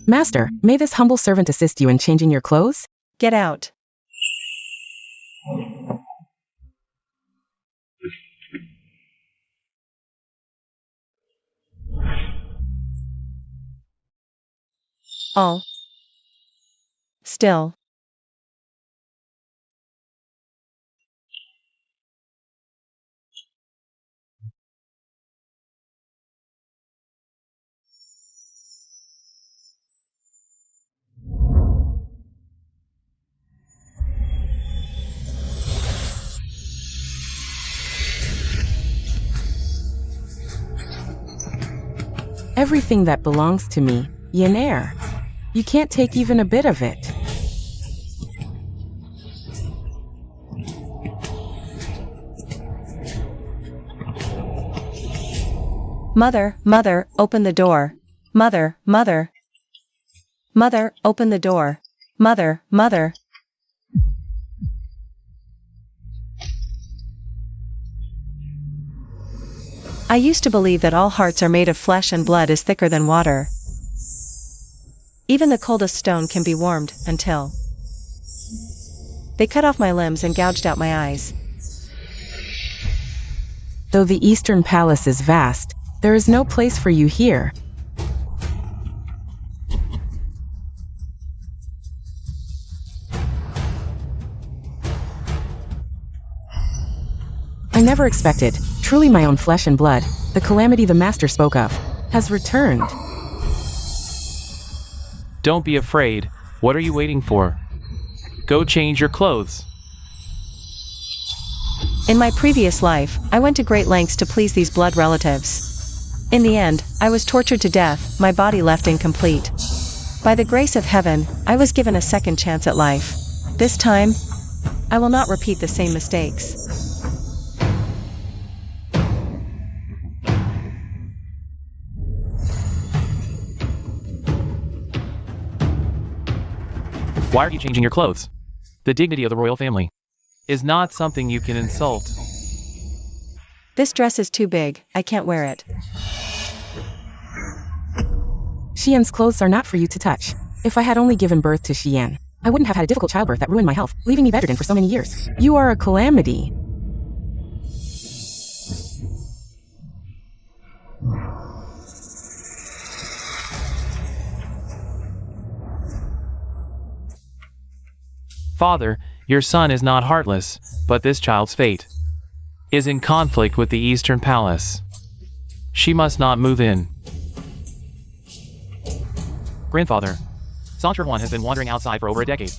Master, may this humble servant assist you in changing your clothes? Get out. All still. Everything that belongs to me, yin air. You can't take even a bit of it. Mother, mother, open the door. Mother, mother. Mother, open the door. Mother, mother. I used to believe that all hearts are made of flesh and blood is thicker than water. Even the coldest stone can be warmed, until they cut off my limbs and gouged out my eyes. Though the Eastern Palace is vast, there is no place for you here. I never expected, truly my own flesh and blood, the calamity the Master spoke of, has returned. Don't be afraid. What are you waiting for? Go change your clothes. In my previous life, I went to great lengths to please these blood relatives. In the end, I was tortured to death, my body left incomplete. By the grace of heaven, I was given a second chance at life. This time, I will not repeat the same mistakes. Why are you changing your clothes? The dignity of the royal family is not something you can insult. This dress is too big, I can't wear it. Xian's clothes are not for you to touch. If I had only given birth to Xian, I wouldn't have had a difficult childbirth that ruined my health, leaving me bedridden for so many years. You are a calamity. Father, your son is not heartless, but this child's fate is in conflict with the Eastern Palace. She must not move in. Grandfather, Santra 1 has been wandering outside for over a decade.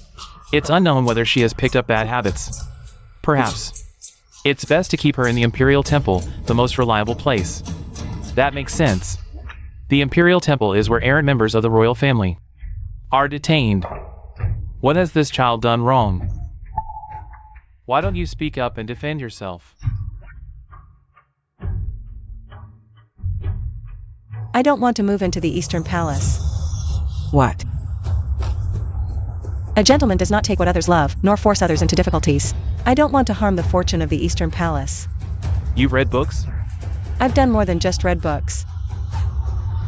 It's unknown whether she has picked up bad habits. Perhaps it's best to keep her in the Imperial Temple, the most reliable place. That makes sense. The Imperial Temple is where errant members of the royal family are detained. What has this child done wrong? Why don't you speak up and defend yourself? I don't want to move into the Eastern Palace. What? A gentleman does not take what others love, nor force others into difficulties. I don't want to harm the fortune of the Eastern Palace. You've read books? I've done more than just read books.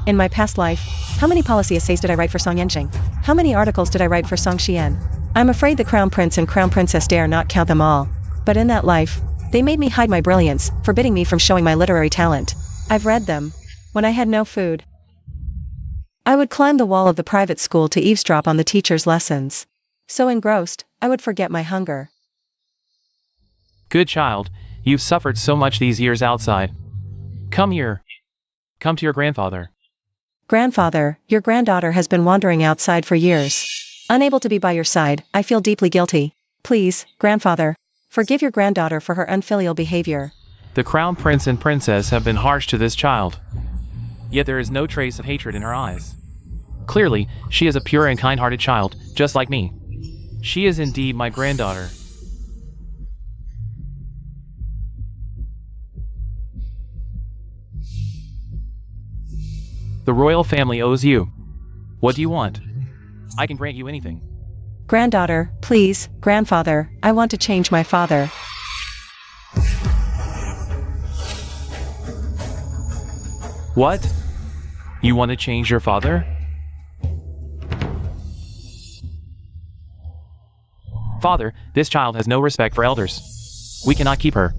In my past life, how many policy essays did I write for Song Yanxing? How many articles did I write for Song Xian? I'm afraid the Crown Prince and Crown Princess dare not count them all. But in that life, they made me hide my brilliance, forbidding me from showing my literary talent. I've read them. When I had no food, I would climb the wall of the private school to eavesdrop on the teacher's lessons. So engrossed, I would forget my hunger. Good child, you've suffered so much these years outside. Come here. Come to your grandfather. Grandfather, your granddaughter has been wandering outside for years. Unable to be by your side, I feel deeply guilty. Please, grandfather, forgive your granddaughter for her unfilial behavior. The Crown Prince and Princess have been harsh to this child. Yet there is no trace of hatred in her eyes. Clearly, she is a pure and kind-hearted child, just like me. She is indeed my granddaughter. The royal family owes you. What do you want? I can grant you anything. Granddaughter, please, grandfather, I want to change my father. What? You want to change your father? Father, this child has no respect for elders. We cannot keep her.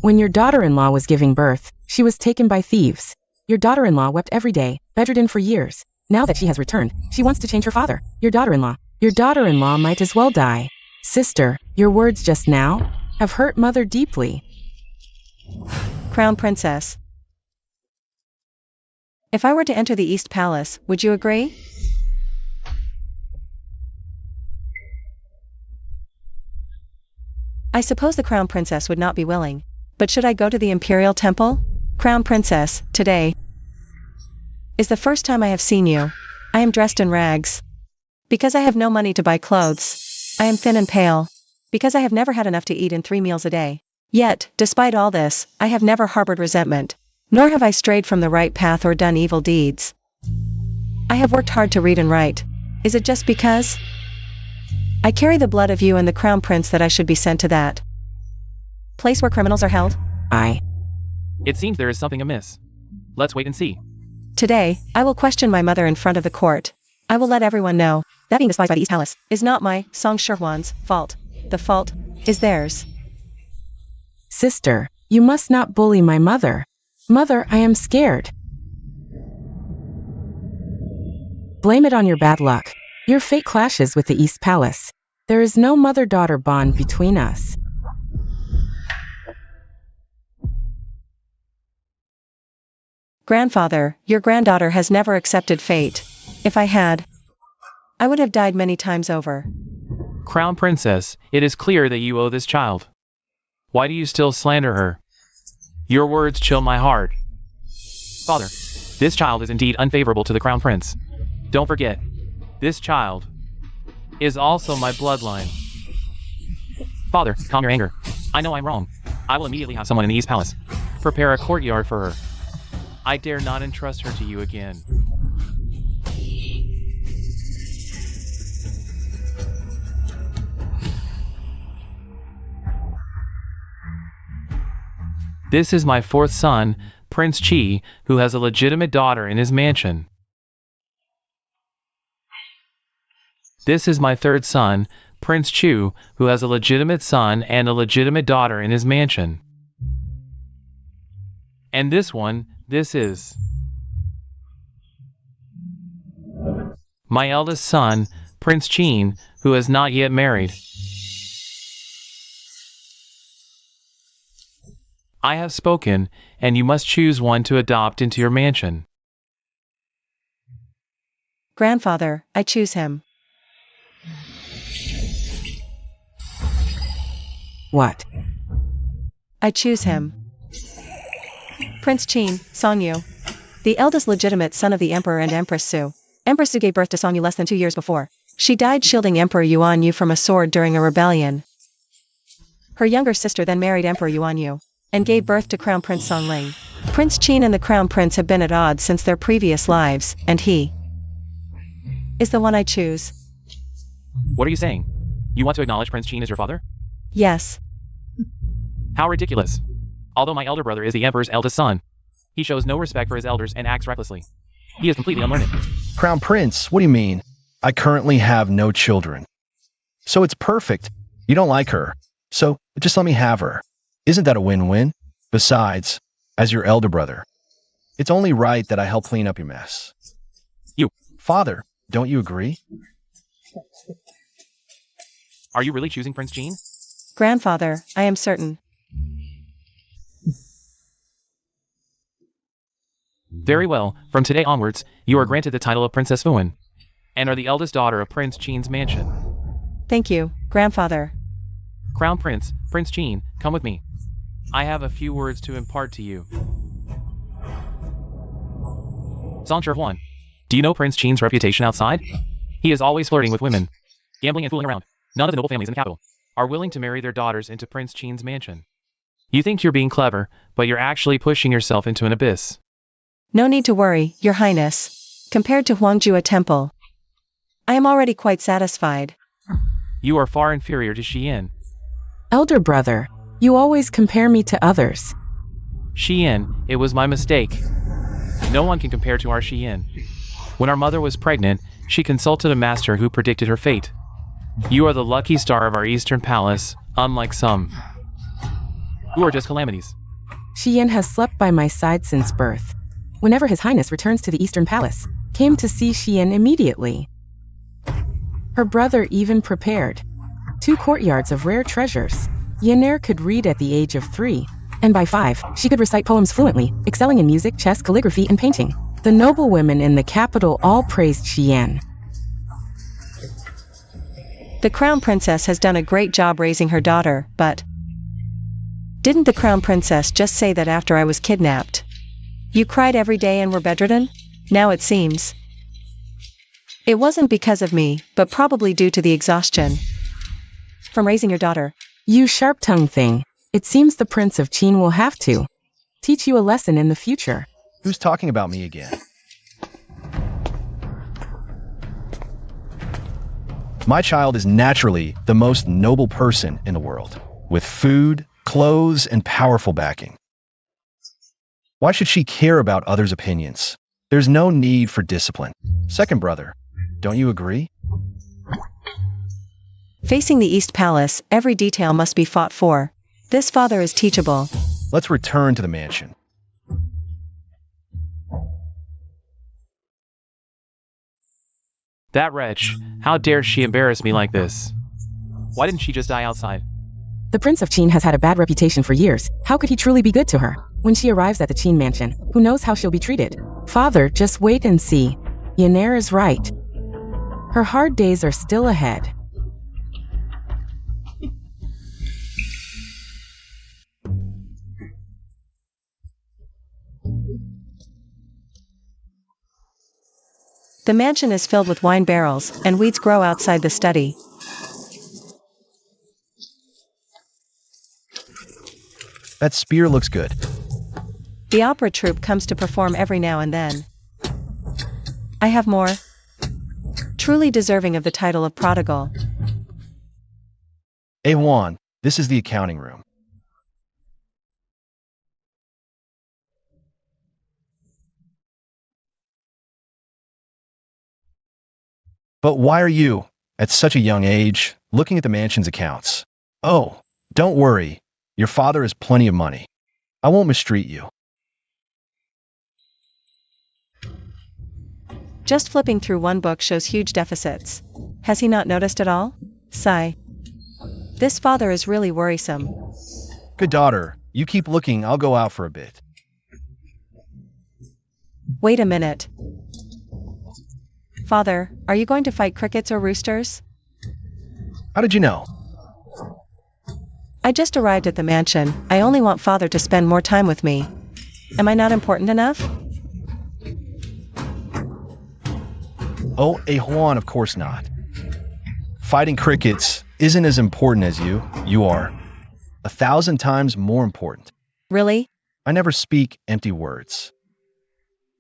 When your daughter-in-law was giving birth, she was taken by thieves. Your daughter-in-law wept every day, bedridden for years. Now that she has returned, she wants to change her father. Your daughter-in-law might as well die. Sister, your words just now have hurt Mother deeply. Crown Princess. If I were to enter the East Palace, would you agree? I suppose the Crown Princess would not be willing. But should I go to the Imperial Temple? Crown Princess, today is the first time I have seen you. I am dressed in rags. Because I have no money to buy clothes. I am thin and pale. Because I have never had enough to eat in 3 meals a day. Yet, despite all this, I have never harbored resentment. Nor have I strayed from the right path or done evil deeds. I have worked hard to read and write. Is it just because I carry the blood of you and the Crown Prince that I should be sent to that place where criminals are held? It seems there is something amiss. Let's wait and see. Today, I will question my mother in front of the court. I will let everyone know that being despised by the East Palace is not my Song Shirhuan's fault. The fault is theirs. Sister, you must not bully my mother. Mother, I am scared. Blame it on your bad luck. Your fate clashes with the East Palace. There is no mother-daughter bond between us. Grandfather, your granddaughter has never accepted fate. If I had, I would have died many times over. Crown Princess, it is clear that you owe this child. Why do you still slander her? Your words chill my heart. Father, this child is indeed unfavorable to the Crown Prince. Don't forget, this child is also my bloodline. Father, calm your anger. I know I'm wrong. I will immediately have someone in the East Palace prepare a courtyard for her. I dare not entrust her to you again. This is my 4th son, Prince Chi, who has a legitimate daughter in his mansion. This is my 3rd son, Prince Chu, who has a legitimate son and a legitimate daughter in his mansion. And this is my eldest son, Prince Chin, who has not yet married. I have spoken, and you must choose one to adopt into your mansion. Grandfather, I choose him. What? I choose him. Prince Chin, Songyu, the eldest legitimate son of the Emperor and Empress Su. Empress Su gave birth to Songyu less than 2 years before. She died shielding Emperor Yuan Yu from a sword during a rebellion. Her younger sister then married Emperor Yuan Yu and gave birth to Crown Prince Songling. Prince Chin and the Crown Prince have been at odds since their previous lives, and he is the one I choose. What are you saying? You want to acknowledge Prince Chin as your father? Yes. How ridiculous. Although my elder brother is the Emperor's eldest son, he shows no respect for his elders and acts recklessly. He is completely unlearned. Crown Prince, what do you mean? I currently have no children. So it's perfect. You don't like her. So just let me have her. Isn't that a win-win? Besides, as your elder brother, it's only right that I help clean up your mess. You. Father, don't you agree? Are you really choosing Prince Chin? Grandfather, I am certain. Very well, from today onwards, you are granted the title of Princess Fuan, and are the eldest daughter of Prince Chin's mansion. Thank you, Grandfather. Crown Prince, Prince Chin, come with me. I have a few words to impart to you. Song Shirhuan, do you know Prince Chin's reputation outside? He is always flirting with women, gambling and fooling around. None of the noble families in the capital are willing to marry their daughters into Prince Chin's mansion. You think you're being clever, but you're actually pushing yourself into an abyss. No need to worry, Your Highness. Compared to Huangjua Temple, I am already quite satisfied. You are far inferior to Xian. Elder brother, you always compare me to others. Xian, it was my mistake. No one can compare to our Xian. When our mother was pregnant, she consulted a master who predicted her fate. You are the lucky star of our Eastern Palace, unlike some who are just calamities. Xian has slept by my side since birth. Whenever His Highness returns to the Eastern Palace, came to see Xian immediately. Her brother even prepared 2 courtyards of rare treasures. Yener could read at the age of 3, and by 5, she could recite poems fluently, excelling in music, chess, calligraphy, and painting. The noblewomen in the capital all praised Xian. The Crown Princess has done a great job raising her daughter, but didn't the Crown Princess just say that after I was kidnapped? You cried every day and were bedridden? Now it seems. It wasn't because of me, but probably due to the exhaustion from raising your daughter. You sharp-tongued thing. It seems the Prince of Qin will have to teach you a lesson in the future. Who's talking about me again? My child is naturally the most noble person in the world, with food, clothes, and powerful backing. Why should she care about others' opinions? There's no need for discipline. Second brother, don't you agree? Facing the East Palace, every detail must be fought for. This father is teachable. Let's return to the mansion. That wretch, how dare she embarrass me like this? Why didn't she just die outside? The Prince of Qin has had a bad reputation for years. How could he truly be good to her? When she arrives at the Qin mansion, who knows how she'll be treated? Father, just wait and see. Yener is right. Her hard days are still ahead. The mansion is filled with wine barrels, and weeds grow outside the study. That spear looks good. The opera troupe comes to perform every now and then. I have more. Truly deserving of the title of prodigal. Juan, this is the accounting room. But why are you, at such a young age, looking at the mansion's accounts? Oh, don't worry. Your father has plenty of money. I won't mistreat you. Just flipping through one book shows huge deficits. Has he not noticed at all? Sigh. This father is really worrisome. Good daughter, you keep looking, I'll go out for a bit. Wait a minute. Father, are you going to fight crickets or roosters? How did you know? I just arrived at the mansion. I only want father to spend more time with me. Am I not important enough? Oh, Juan, of course not. Fighting crickets isn't as important as you. You are 1,000 times more important. Really? I never speak empty words.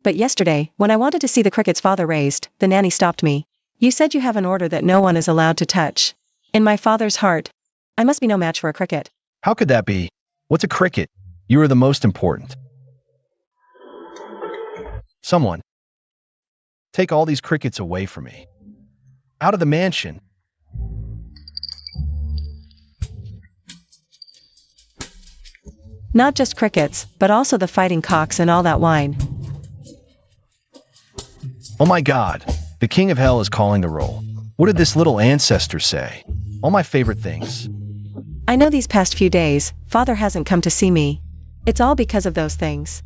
But yesterday, when I wanted to see the crickets father raised, the nanny stopped me. You said you have an order that no one is allowed to touch. In my father's heart, I must be no match for a cricket. How could that be? What's a cricket? You are the most important. Someone, take all these crickets away from me. Out of the mansion. Not just crickets, but also the fighting cocks and all that wine. Oh my God, the King of Hell is calling the roll. What did this little ancestor say? All my favorite things. I know these past few days, father hasn't come to see me. It's all because of those things.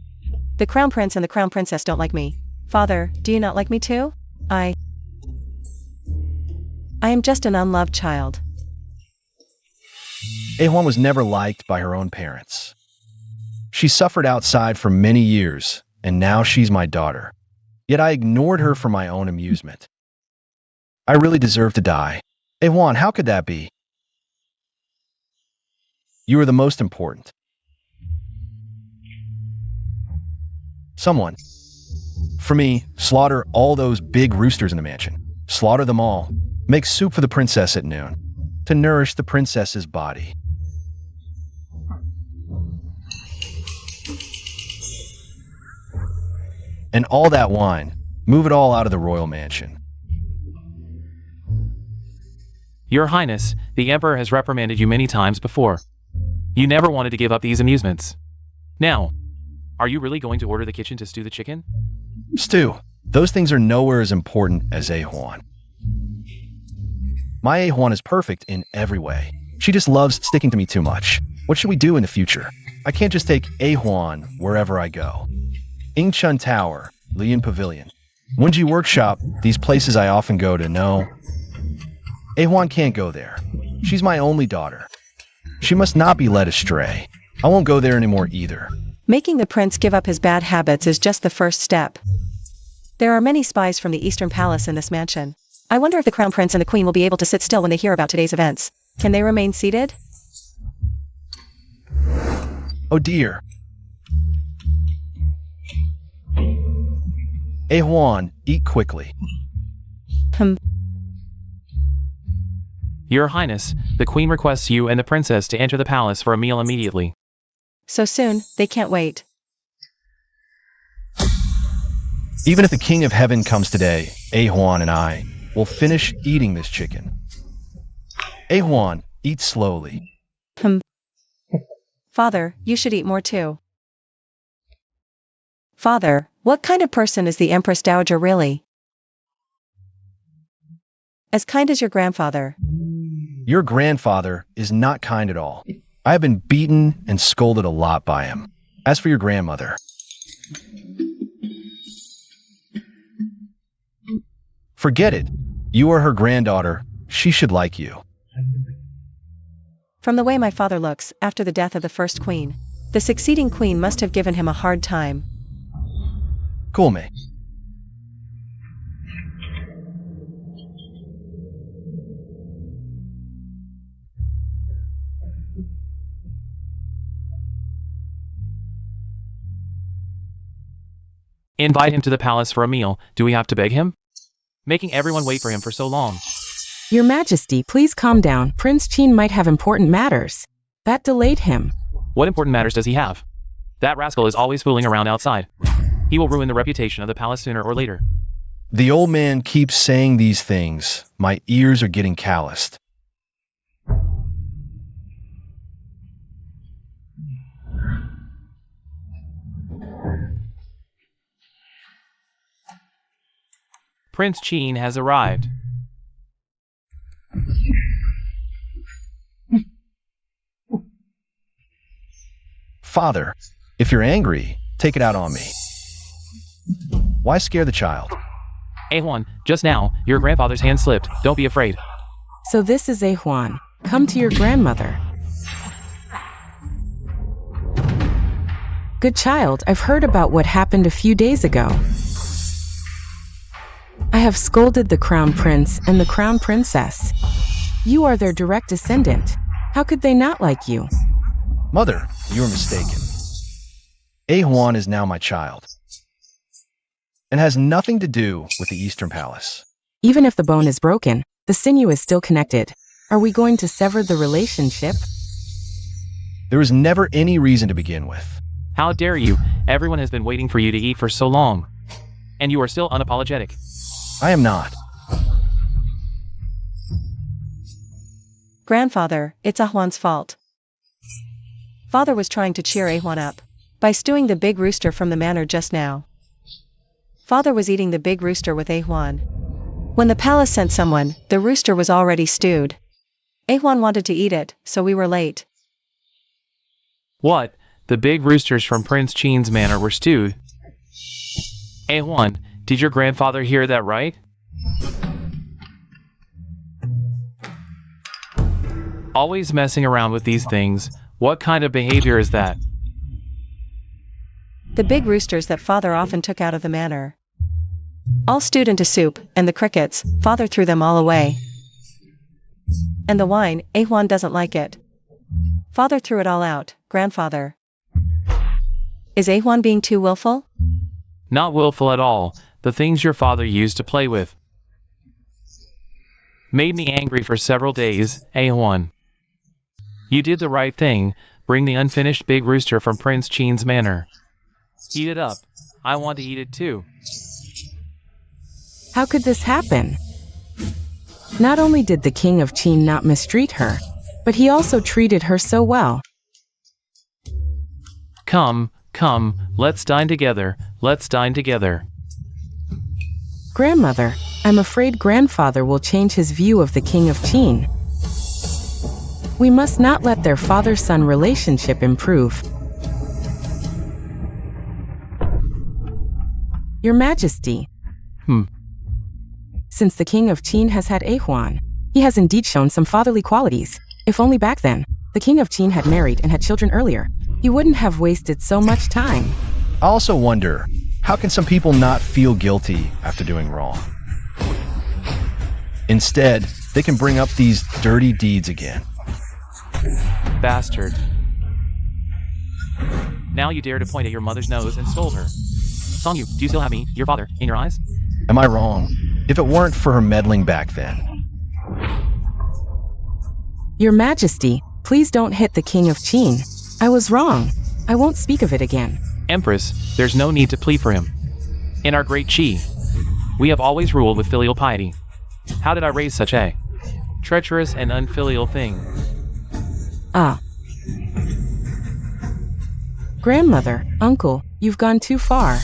The Crown Prince and the Crown Princess don't like me. Father, do you not like me too? I am just an unloved child. Juan was never liked by her own parents. She suffered outside for many years, and now she's my daughter. Yet I ignored her for my own amusement. I really deserve to die. Juan, how could that be? You are the most important. Someone, for me, slaughter all those big roosters in the mansion. Slaughter them all. Make soup for the princess at noon, to nourish the princess's body. And all that wine, move it all out of the royal mansion. Your Highness, the Emperor has reprimanded you many times before. You never wanted to give up these amusements. Now, are you really going to order the kitchen to stew the chicken? Stu, those things are nowhere as important as Ahuan. My Ahuan is perfect in every way. She just loves sticking to me too much. What should we do in the future? I can't just take Ahuan wherever I go. Ingchun Tower, Lian Pavilion, Wunji Workshop, these places I often go to, no. Ahuan can't go there. She's my only daughter. She must not be led astray. I won't go there anymore either. Making the prince give up his bad habits is just the first step. There are many spies from the Eastern Palace in this mansion. I wonder if the Crown Prince and the Queen will be able to sit still when they hear about today's events. Can they remain seated? Oh dear. Ahuan, eat quickly. Your Highness, the Queen requests you and the Princess to enter the palace for a meal immediately. So soon, they can't wait. Even if the King of Heaven comes today, Ahuan and I will finish eating this chicken. Ahuan, eat slowly. Father, you should eat more too. Father, what kind of person is the Empress Dowager really? As kind as your grandfather. Your grandfather is not kind at all. I have been beaten and scolded a lot by him. As for your grandmother, forget it. You are her granddaughter. She should like you. From the way my father looks, after the death of the first queen, the succeeding queen must have given him a hard time. Cool me. Invite him to the palace for a meal. Do we have to beg him? Making everyone wait for him for so long. Your Majesty, please calm down. Prince Qin might have important matters. That delayed him. What important matters does he have? That rascal is always fooling around outside. He will ruin the reputation of the palace sooner or later. The old man keeps saying these things. My ears are getting calloused. Prince Qin has arrived. Father, if you're angry, take it out on me. Why scare the child? Ahuan, just now, your grandfather's hand slipped. Don't be afraid. So this is Ahuan. Come to your grandmother. Good child, I've heard about what happened a few days ago. I have scolded the Crown Prince and the Crown Princess. You are their direct descendant. How could they not like you? Mother, you are mistaken. Ahuan is now my child, and has nothing to do with the Eastern Palace. Even if the bone is broken, the sinew is still connected. Are we going to sever the relationship? There was never any reason to begin with. How dare you? Everyone has been waiting for you to eat for so long. And you are still unapologetic. I am not. Grandfather, it's Ahuan's fault. Father was trying to cheer Ahuan up by stewing the big rooster from the manor just now. Father was eating the big rooster with Ahuan. When the palace sent someone, the rooster was already stewed. Ahuan wanted to eat it, so we were late. What? The big roosters from Prince Qin's manor were stewed? Ahuan, did your grandfather hear that right? Always messing around with these things. What kind of behavior is that? The big roosters that Father often took out of the manor. All stewed into soup, and the crickets, Father threw them all away. And the wine, Ahuan doesn't like it. Father threw it all out, Grandfather. Is Ahuan being too willful? Not willful at all. The things your father used to play with made me angry for several days, Ahuan. You did the right thing. Bring the unfinished big rooster from Prince Qin's manor. Heat it up. I want to eat it too. How could this happen? Not only did the king of Qin not mistreat her, but he also treated her so well. Come, let's dine together, let's dine together. Grandmother, I'm afraid grandfather will change his view of the king of Qin. We must not let their father-son relationship improve. Your Majesty. Since the king of Qin has had a Huan, he has indeed shown some fatherly qualities. If only back then, the king of Qin had married and had children earlier, he wouldn't have wasted so much time. I also wonder, how can some people not feel guilty after doing wrong? Instead, they can bring up these dirty deeds again. Bastard. Now you dare to point at your mother's nose and scold her. Songyu, do you still have me, your father, in your eyes? Am I wrong? If it weren't for her meddling back then. Your Majesty, please don't hit the king of Qin. I was wrong. I won't speak of it again. Empress, there's no need to plead for him. In our great Qi, we have always ruled with filial piety. How did I raise such a treacherous and unfilial thing? Ah. Grandmother, uncle, you've gone too far.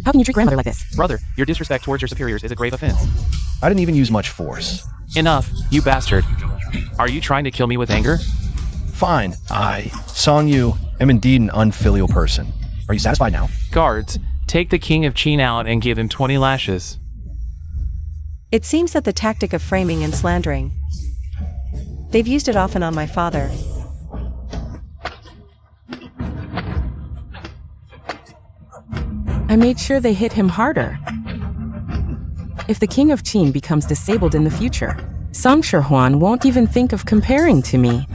How can you treat grandmother like this? Brother, your disrespect towards your superiors is a grave offense. I didn't even use much force. Enough, you bastard. Are you trying to kill me with anger? Fine, I, Songyu, am indeed an unfilial person. Are you satisfied now? Guards, take the king of Qin out and give him 20 lashes. It seems that the tactic of framing and slandering. They've used it often on my father. I made sure they hit him harder. If the king of Qin becomes disabled in the future, Song Huan won't even think of comparing to me.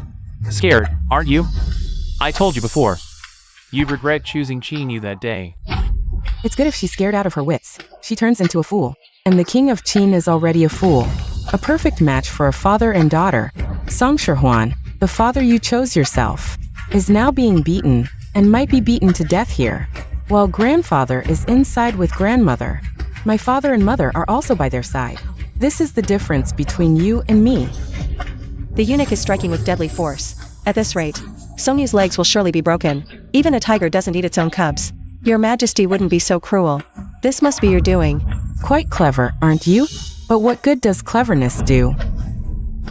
Scared, aren't you? I told you before. You'd regret choosing Qin Yu that day. It's good if she's scared out of her wits. She turns into a fool. And the king of Qin is already a fool. A perfect match for a father and daughter. Song Huan, the father you chose yourself, is now being beaten, and might be beaten to death here, while grandfather is inside with grandmother. My father and mother are also by their side. This is the difference between you and me. The eunuch is striking with deadly force. At this rate, Songyu's legs will surely be broken. Even a tiger doesn't eat its own cubs. Your Majesty wouldn't be so cruel. This must be your doing. Quite clever, aren't you? But what good does cleverness do?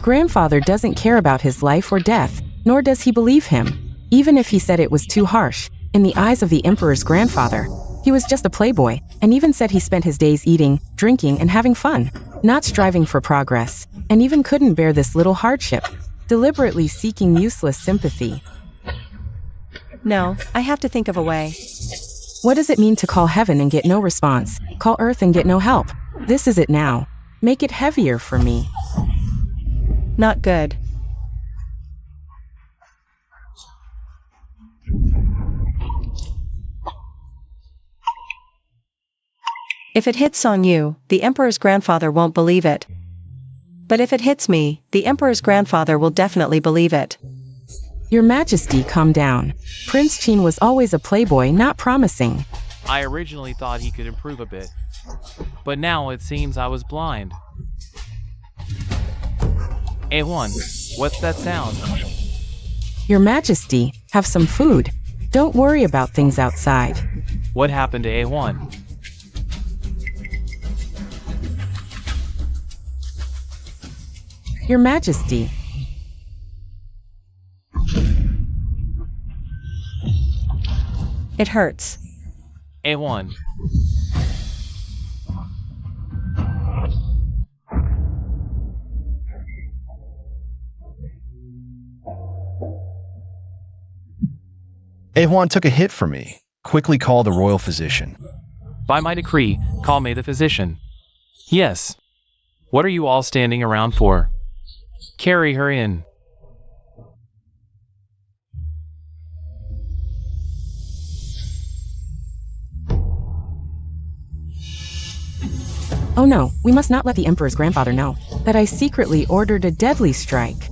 Grandfather doesn't care about his life or death, nor does he believe him. Even if he said it was too harsh, in the eyes of the emperor's grandfather, he was just a playboy, and even said he spent his days eating, drinking, and having fun, not striving for progress, and even couldn't bear this little hardship, deliberately seeking useless sympathy. No, I have to think of a way. What does it mean to call heaven and get no response, call earth and get no help? This is it now. Make it heavier for me. Not good. If it hits Songyu, the emperor's grandfather won't believe it. But if it hits me, the emperor's grandfather will definitely believe it. Your Majesty, calm down. Prince Qin was always a playboy, not promising. I originally thought he could improve a bit, but now it seems I was blind. A1, what's that sound? Your Majesty, have some food. Don't worry about things outside. What happened to A1? Your Majesty. It hurts. A1. Ahuan took a hit for me. Quickly call the royal physician. By my decree, call me the physician. Yes. What are you all standing around for? Carry her in. Oh no, we must not let the emperor's grandfather know that I secretly ordered a deadly strike.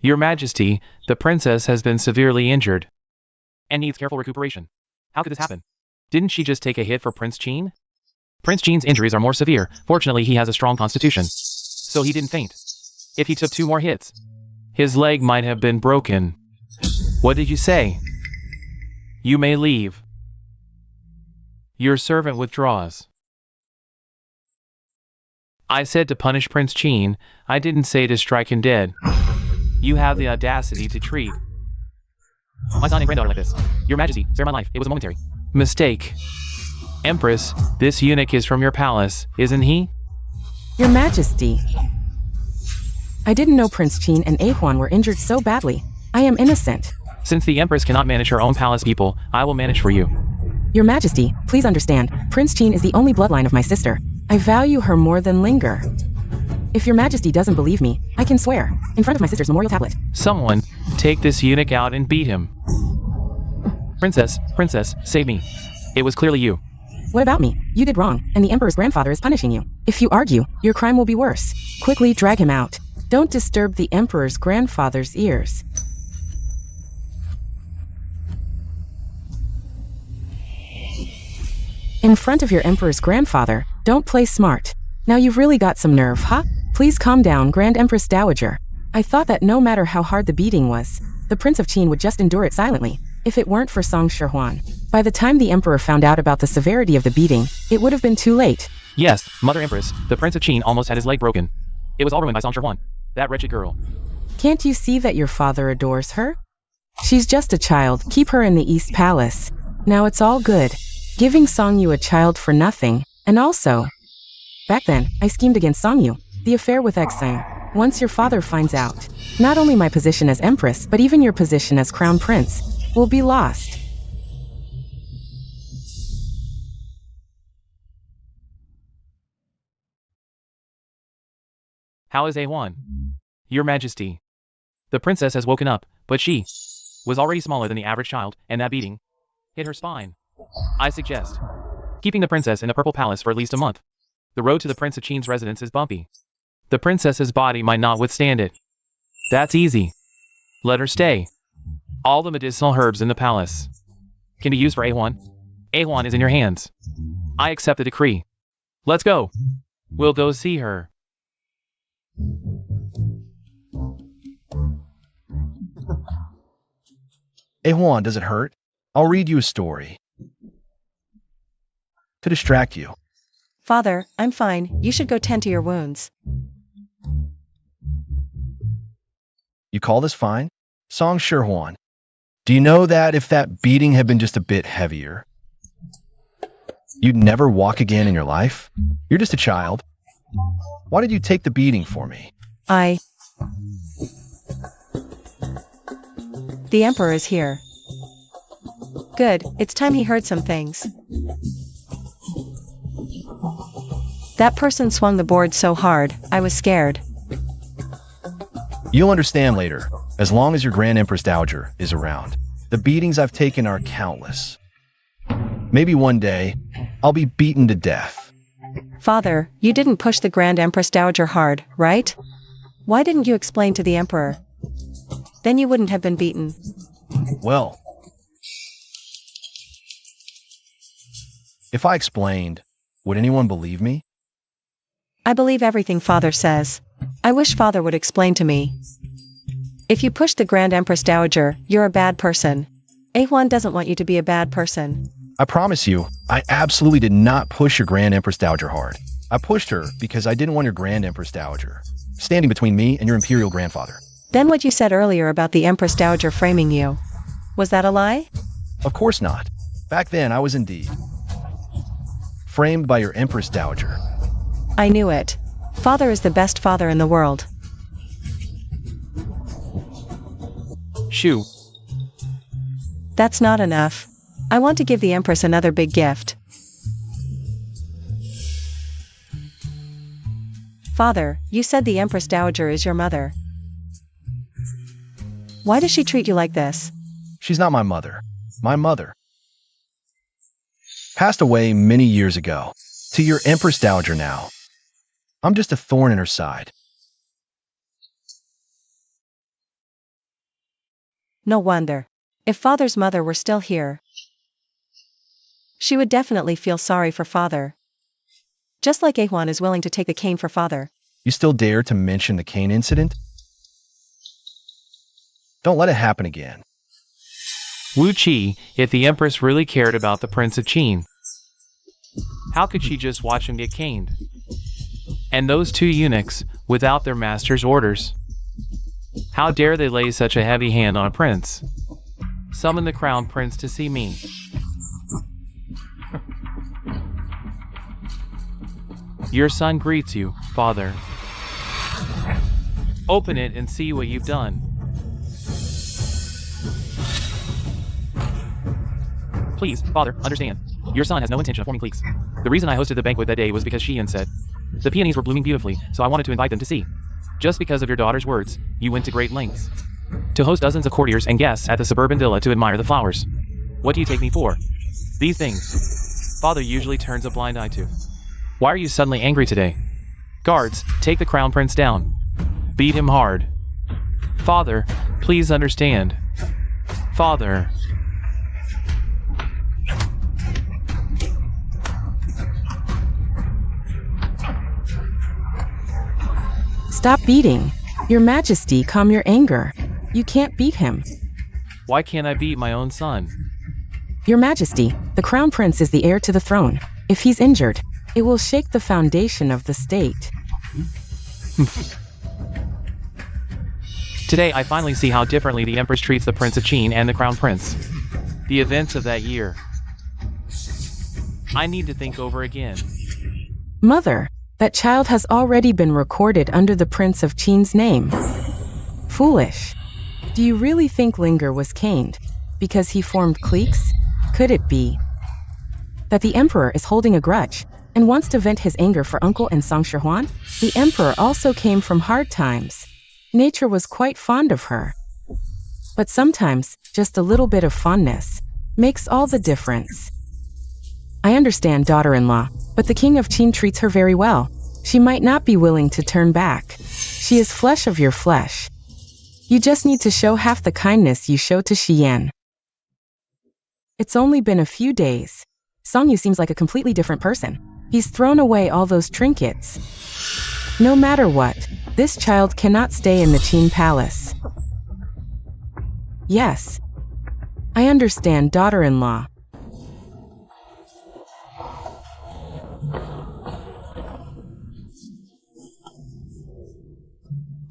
Your Majesty, the princess has been severely injured and needs careful recuperation. How could this happen? Didn't she just take a hit for Prince Qin? Prince Qin's injuries are more severe. Fortunately, he has a strong constitution, so he didn't faint. If he took 2 more hits, his leg might have been broken. What did you say? You may leave. Your servant withdraws. I said to punish Prince Qin. I didn't say to strike him dead. You have the audacity to treat my son and granddaughter like this. Your Majesty, spare my life. It was a momentary mistake. Empress, this eunuch is from your palace, isn't he? Your Majesty, I didn't know Prince Qin and Ahuan were injured so badly. I am innocent. Since the Empress cannot manage her own palace people, I will manage for you. Your Majesty, please understand, Prince Qin is the only bloodline of my sister. I value her more than Linger. If your Majesty doesn't believe me, I can swear, in front of my sister's memorial tablet. Someone, take this eunuch out and beat him. Princess, save me. It was clearly you. What about me? You did wrong, and the Emperor's grandfather is punishing you. If you argue, your crime will be worse. Quickly drag him out. Don't disturb the Emperor's grandfather's ears. In front of your Emperor's grandfather, don't play smart. Now you've really got some nerve, huh? Please calm down, Grand Empress Dowager. I thought that no matter how hard the beating was, the Prince of Qin would just endure it silently, if it weren't for Song Shihuan. By the time the Emperor found out about the severity of the beating, it would have been too late. Yes, Mother Empress, the Prince of Qin almost had his leg broken. It was all ruined by Song Shihuan. That wretched girl. Can't you see that your father adores her? She's just a child, keep her in the East Palace. Now it's all good. Giving Song Yu a child for nothing, and also... Back then, I schemed against Song Yu, the affair with Xing. Once your father finds out, not only my position as Empress, but even your position as Crown Prince, will be lost. How is A1? Your Majesty. The princess has woken up, but she was already smaller than the average child, and that beating hit her spine. I suggest keeping the princess in the Purple Palace for at least a month. The road to the Prince of Qin's residence is bumpy. The princess's body might not withstand it. That's easy. Let her stay. All the medicinal herbs in the palace can be used for A1. A1 is in your hands. I accept the decree. Let's go. We'll go see her. Juan, does it hurt? I'll read you a story. To distract you. Father, I'm fine. You should go tend to your wounds. You call this fine? Song Shihuan. Do you know that if that beating had been just a bit heavier, you'd never walk again in your life? You're just a child. Why did you take the beating for me? The Emperor is here. Good, it's time he heard some things. That person swung the board so hard, I was scared. You'll understand later, as long as your Grand Empress Dowager is around. The beatings I've taken are countless. Maybe one day, I'll be beaten to death. Father, you didn't push the Grand Empress Dowager hard, right? Why didn't you explain to the Emperor? Then you wouldn't have been beaten. Well, if I explained, would anyone believe me? I believe everything Father says. I wish Father would explain to me. If you push the Grand Empress Dowager, you're a bad person. A1 doesn't want you to be a bad person. I promise you, I absolutely did not push your Grand Empress Dowager hard. I pushed her because I didn't want your Grand Empress Dowager standing between me and your imperial grandfather. Then what you said earlier about the Empress Dowager framing you, was that a lie? Of course not. Back then, I was indeed framed by your Empress Dowager. I knew it. Father is the best father in the world. Shoo. That's not enough. I want to give the Empress another big gift. Father, you said the Empress Dowager is your mother. Why does she treat you like this? She's not my mother. My mother passed away many years ago. To your Empress Dowager now, I'm just a thorn in her side. No wonder. If father's mother were still here, she would definitely feel sorry for father. Just like Ahuan is willing to take the cane for father. You still dare to mention the cane incident? Don't let it happen again. Wu Qi, if the Empress really cared about the Prince of Qin, how could she just watch him get caned? And those two eunuchs, without their master's orders. How dare they lay such a heavy hand on a prince? Summon the crown prince to see me. Your son greets you, father. Open it and see what you've done. Please, father, understand. Your son has no intention of forming cliques. The reason I hosted the banquet that day was because Xian said the peonies were blooming beautifully, so I wanted to invite them to see. Just because of your daughter's words, you went to great lengths to host dozens of courtiers and guests at the suburban villa to admire the flowers. What do you take me for? These things father usually turns a blind eye to. Why are you suddenly angry today? Guards, take the crown prince down. Beat him hard. Father, please understand. Father. Stop beating. Your Majesty, calm your anger. You can't beat him. Why can't I beat my own son? Your Majesty, the Crown Prince is the heir to the throne. If he's injured, it will shake the foundation of the state. Today I finally see how differently the Empress treats the Prince of Qin and the Crown Prince. The events of that year. I need to think over again. Mother, that child has already been recorded under the Prince of Qin's name. Foolish. Do you really think Linger was caned because he formed cliques? Could it be that the Emperor is holding a grudge and wants to vent his anger for Uncle and Song Shihuan? The Emperor also came from hard times. Nature was quite fond of her. But sometimes, just a little bit of fondness makes all the difference. I understand, daughter-in-law, but the King of Qin treats her very well. She might not be willing to turn back. She is flesh of your flesh. You just need to show half the kindness you show to Xian. It's only been a few days. Songyu seems like a completely different person. He's thrown away all those trinkets. No matter what, this child cannot stay in the Qin palace. Yes. I understand, daughter-in-law.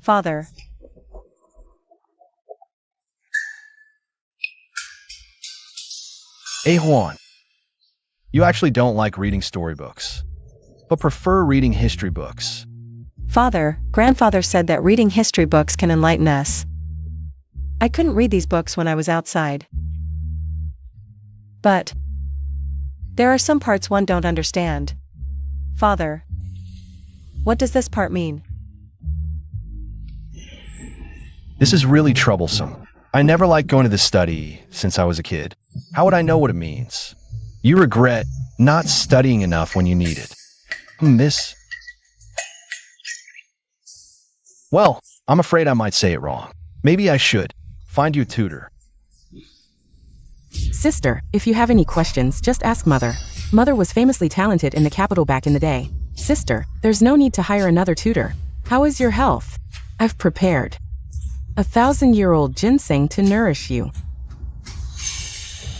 Father. Ahuan, you actually don't like reading storybooks, but prefer reading history books. Father, grandfather said that reading history books can enlighten us. I couldn't read these books when I was outside. But there are some parts one don't understand. Father, what does this part mean? This is really troublesome. I never liked going to the study since I was a kid. How would I know what it means? You regret not studying enough when you need it. This... Well, I'm afraid I might say it wrong. Maybe I should. Find you a tutor. Sister, if you have any questions, just ask Mother. Mother was famously talented in the capital back in the day. Sister, there's no need to hire another tutor. How is your health? I've prepared 1,000-year-old ginseng to nourish you.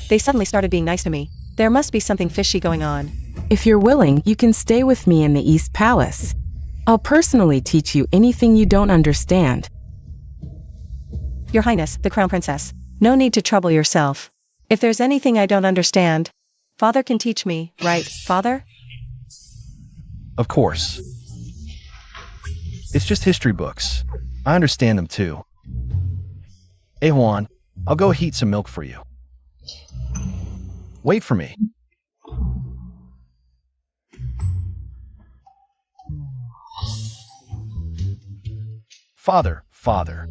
They suddenly started being nice to me. There must be something fishy going on. If you're willing, you can stay with me in the East Palace. I'll personally teach you anything you don't understand. Your Highness, the Crown Princess, no need to trouble yourself. If there's anything I don't understand, Father can teach me, right, Father? Of course. It's just history books. I understand them too. Ahuan, I'll go heat some milk for you. Wait for me. Father,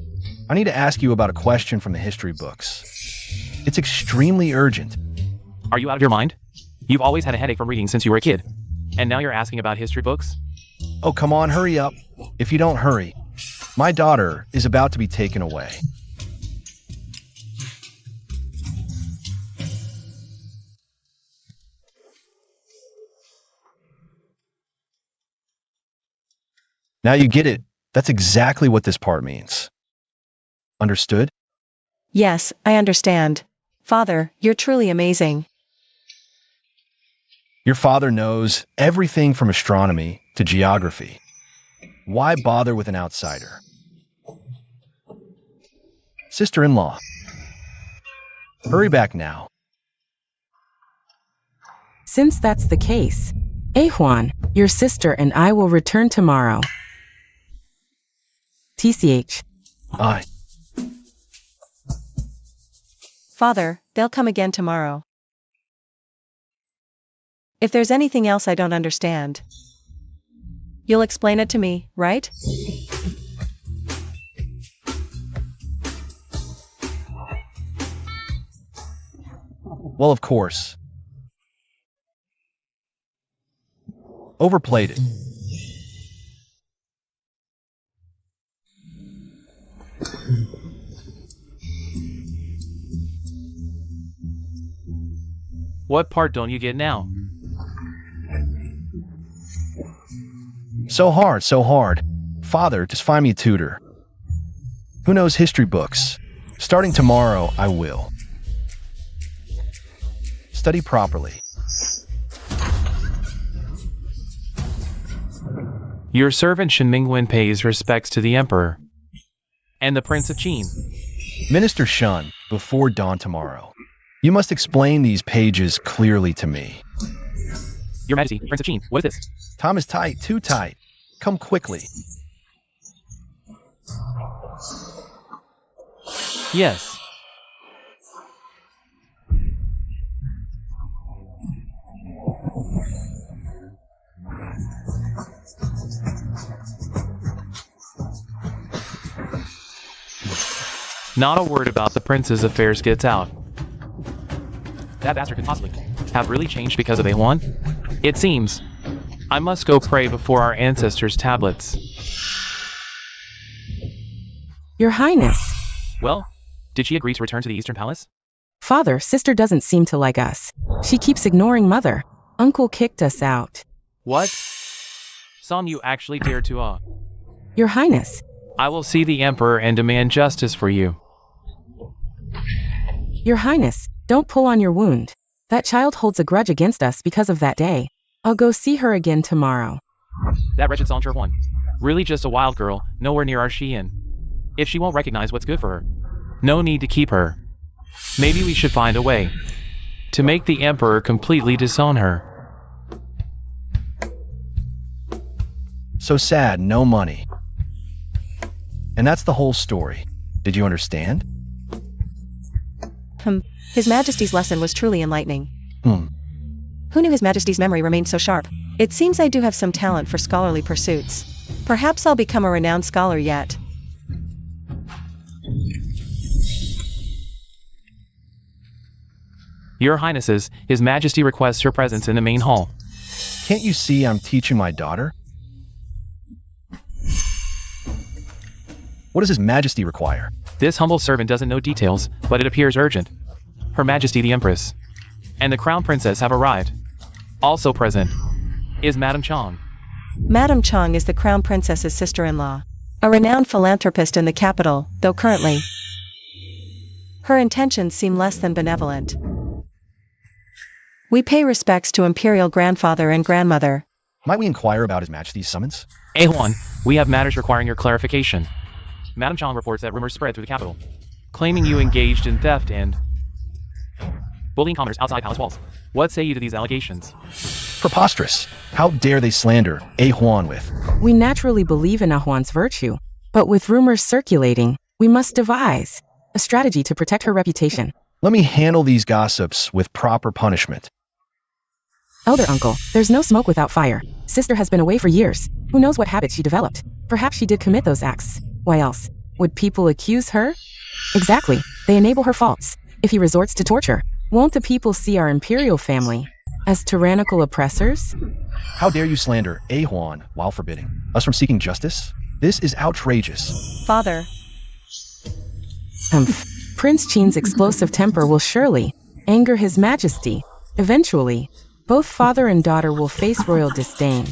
I need to ask you about a question from the history books. It's extremely urgent. Are you out of your mind? You've always had a headache from reading since you were a kid. And now you're asking about history books? Oh, come on, hurry up. If you don't hurry, my daughter is about to be taken away. Now you get it. That's exactly what this part means. Understood? Yes, I understand. Father, you're truly amazing. Your father knows everything from astronomy to geography. Why bother with an outsider? Sister-in-law, hurry back now. Since that's the case, Juan, your sister and I will return tomorrow. TCH. I. Father, they'll come again tomorrow. If there's anything else I don't understand, you'll explain it to me, right? Well, of course. Overplayed it. What part don't you get now? So hard, so hard. Father, just find me a tutor. Who knows history books? Starting tomorrow, I will. Study properly. Your servant Shen Mingwen pays respects to the Emperor and the Prince of Qin. Minister Shun, before dawn tomorrow, you must explain these pages clearly to me. Your Majesty, Prince of Qin, what is this? Time is tight, too tight. Come quickly. Yes. Not a word about the prince's affairs gets out. That bastard could possibly have really changed because of A1? It seems. I must go pray before our ancestors' tablets. Your Highness. Well, did she agree to return to the Eastern Palace? Father, sister doesn't seem to like us. She keeps ignoring mother. Uncle kicked us out. What? Son, you actually dare to Your Highness. I will see the Emperor and demand justice for you. Your Highness, don't pull on your wound. That child holds a grudge against us because of that day. I'll go see her again tomorrow. That wretched Saunter one. Really just a wild girl, nowhere near our Xian. If she won't recognize what's good for her, no need to keep her. Maybe we should find a way to make the Emperor completely disown her. So sad, no money. And that's the whole story. Did you understand? His Majesty's lesson was truly enlightening. Who knew His Majesty's memory remained so sharp? It seems I do have some talent for scholarly pursuits. Perhaps I'll become a renowned scholar yet. Your Highnesses, His Majesty requests your presence in the main hall. Can't you see I'm teaching my daughter? What does His Majesty require? This humble servant doesn't know details, but it appears urgent. Her Majesty the Empress and the Crown Princess have arrived. Also present is Madame Chong. Madame Chong is the Crown Princess's sister-in-law, a renowned philanthropist in the capital, though currently her intentions seem less than benevolent. We pay respects to Imperial grandfather and grandmother. Might we inquire about His Majesty's summons? A1, we have matters requiring your clarification. Madame Chong reports that rumors spread through the capital, claiming you engaged in theft and bullying commoners outside palace walls. What say you to these allegations? Preposterous. How dare they slander Juan with? We naturally believe in Juan's virtue, but with rumors circulating, we must devise a strategy to protect her reputation. Let me handle these gossips with proper punishment. Elder uncle, there's no smoke without fire. Sister has been away for years. Who knows what habits she developed? Perhaps she did commit those acts. Why else? Would people accuse her? Exactly. They enable her faults. If he resorts to torture, won't the people see our imperial family as tyrannical oppressors? How dare you slander Juan while forbidding us from seeking justice? This is outrageous. Father. Prince Qin's explosive temper will surely anger His Majesty. Eventually, both father and daughter will face royal disdain.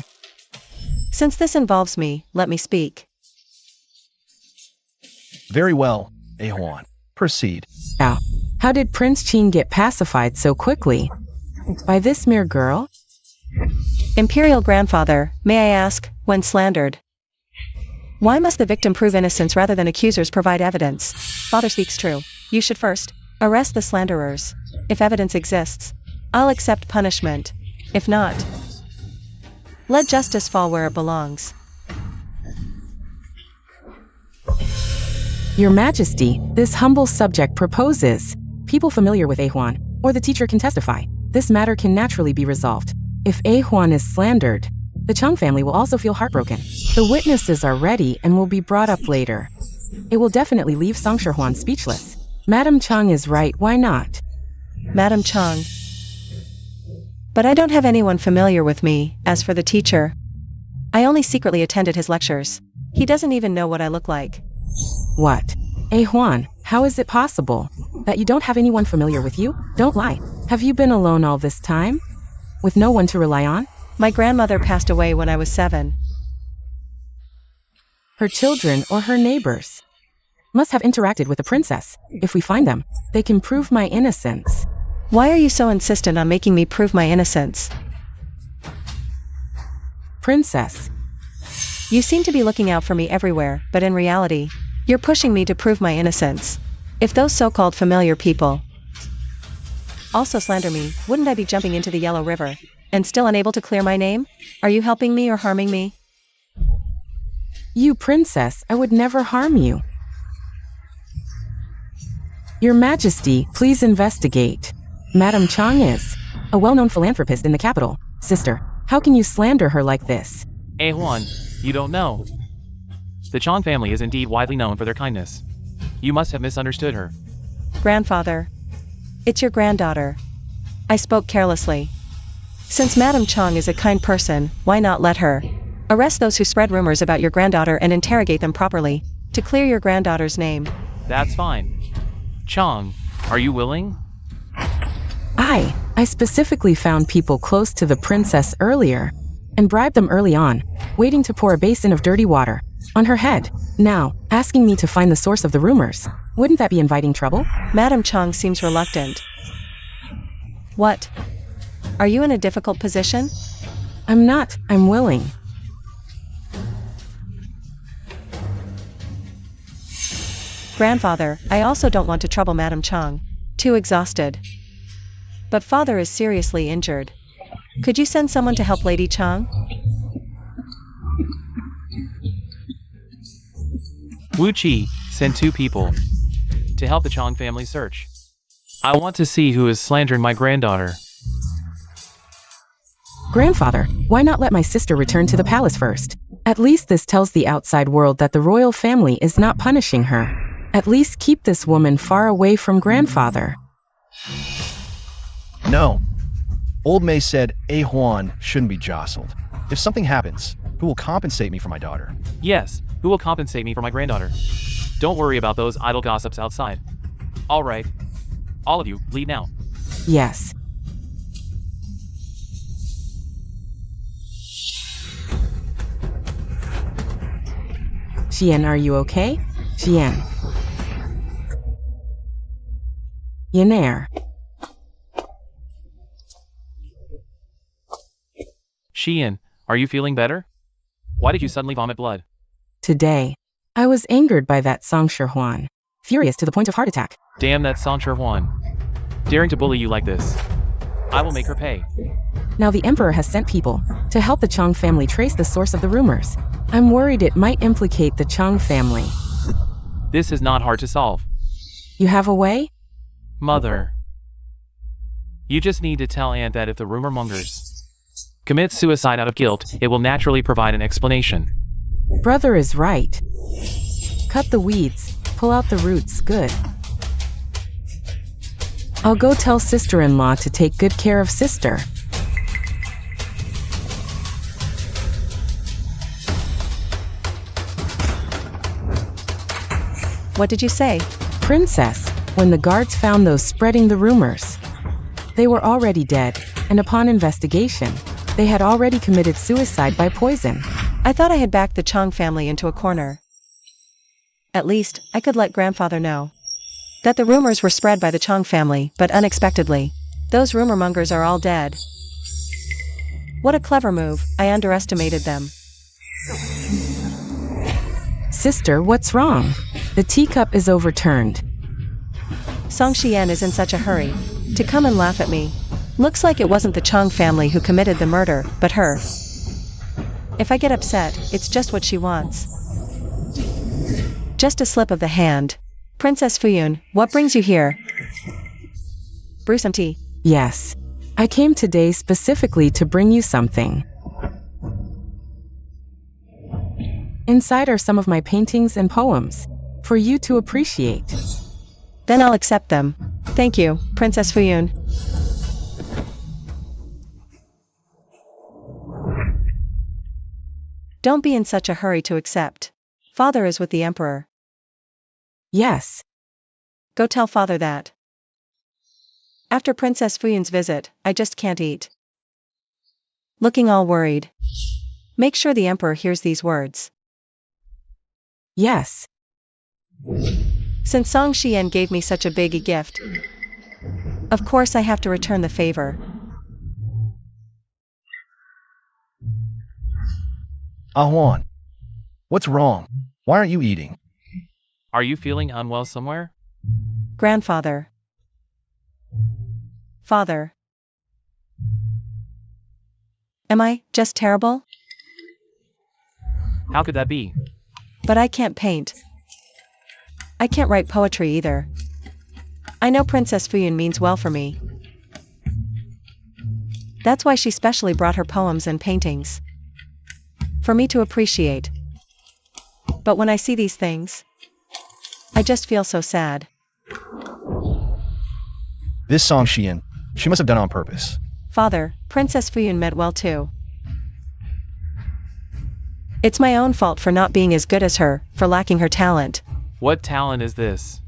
Since this involves me, let me speak. Very well, Ahuan. Proceed. Now, how did Prince Qin get pacified so quickly? By this mere girl? Imperial grandfather, may I ask, when slandered? Why must the victim prove innocence rather than accusers provide evidence? Father speaks true. You should first arrest the slanderers. If evidence exists, I'll accept punishment. If not, let justice fall where it belongs. Your Majesty, this humble subject proposes. People familiar with Ahuan, or the teacher can testify. This matter can naturally be resolved. If Ahuan is slandered, the Chung family will also feel heartbroken. The witnesses are ready and will be brought up later. It will definitely leave Songshirhuan speechless. Madam Chung is right, why not? Madam Chung. But I don't have anyone familiar with me. As for the teacher, I only secretly attended his lectures. He doesn't even know what I look like. What? Ahuan, how is it possible that you don't have anyone familiar with you? Don't lie. Have you been alone all this time? With no one to rely on? My grandmother passed away when I was 7. Her children or her neighbors must have interacted with the princess. If we find them, they can prove my innocence. Why are you so insistent on making me prove my innocence? Princess. You seem to be looking out for me everywhere, but in reality, you're pushing me to prove my innocence. If those so-called familiar people also slander me, wouldn't I be jumping into the Yellow River and still unable to clear my name? Are you helping me or harming me? You, princess, I would never harm you. Your Majesty, please investigate. Madam Chang is a well-known philanthropist in the capital. Sister, how can you slander her like this? Ahuan, you don't know. The Chong family is indeed widely known for their kindness. You must have misunderstood her. Grandfather. It's your granddaughter. I spoke carelessly. Since Madam Chong is a kind person, why not let her arrest those who spread rumors about your granddaughter and interrogate them properly to clear your granddaughter's name? That's fine. Chong, are you willing? I specifically found people close to the princess earlier and bribed them early on, waiting to pour a basin of dirty water on her head. Now, asking me to find the source of the rumors. Wouldn't that be inviting trouble? Madam Chong seems reluctant. What? Are you in a difficult position? I'm not, I'm willing. Grandfather, I also don't want to trouble Madam Chong. Too exhausted. But father is seriously injured. Could you send someone to help Lady Chong? Wu Qi sent 2 people to help the Chong family search. I want to see who is slandering my granddaughter. Grandfather, why not let my sister return to the palace first? At least this tells the outside world that the royal family is not punishing her. At least keep this woman far away from grandfather. No. Old May said Ahuan shouldn't be jostled. If something happens, who will compensate me for my daughter? Yes, who will compensate me for my granddaughter? Don't worry about those idle gossips outside. All right. All of you, leave now. Yes. Xian, are you okay? Xian. Yenair. Xian, are you feeling better? Why did you suddenly vomit blood? Today, I was angered by that Songshirhuan. Furious to the point of heart attack. Damn that Songshirhuan. Daring to bully you like this. I will make her pay. Now the emperor has sent people to help the Chong family trace the source of the rumors. I'm worried it might implicate the Chong family. This is not hard to solve. You have a way? Mother. You just need to tell Aunt that if the rumor mongers commits suicide out of guilt, it will naturally provide an explanation. Brother is right. Cut the weeds, pull out the roots, good. I'll go tell sister-in-law to take good care of sister. What did you say? Princess, when the guards found those spreading the rumors, they were already dead, and upon investigation, they had already committed suicide by poison. I thought I had backed the Chong family into a corner. At least, I could let grandfather know that the rumors were spread by the Chong family, but unexpectedly, those rumor mongers are all dead. What a clever move, I underestimated them. Sister, what's wrong? The teacup is overturned. Song Xian is in such a hurry to come and laugh at me. Looks like it wasn't the Chong family who committed the murder, but her. If I get upset, it's just what she wants. Just a slip of the hand. Princess Fuyun, what brings you here? Brew some tea. Yes. I came today specifically to bring you something. Inside are some of my paintings and poems, for you to appreciate. Then I'll accept them. Thank you, Princess Fuyun. Don't be in such a hurry to accept. Father is with the Emperor. Yes. Go tell father that. After Princess Fuyun's visit, I just can't eat. Looking all worried. Make sure the Emperor hears these words. Yes. Since Song Xian gave me such a big gift, of course I have to return the favor. Ahuan, what's wrong? Why aren't you eating? Are you feeling unwell somewhere? Grandfather. Father. Am I just terrible? How could that be? But I can't paint. I can't write poetry either. I know Princess Fuyun means well for me. That's why she specially brought her poems and paintings. For me to appreciate. But when I see these things, I just feel so sad. This Song Xian, she must have done it on purpose. Father, Princess Fuyun meant well too. It's my own fault for not being as good as her, for lacking her talent. What talent is this?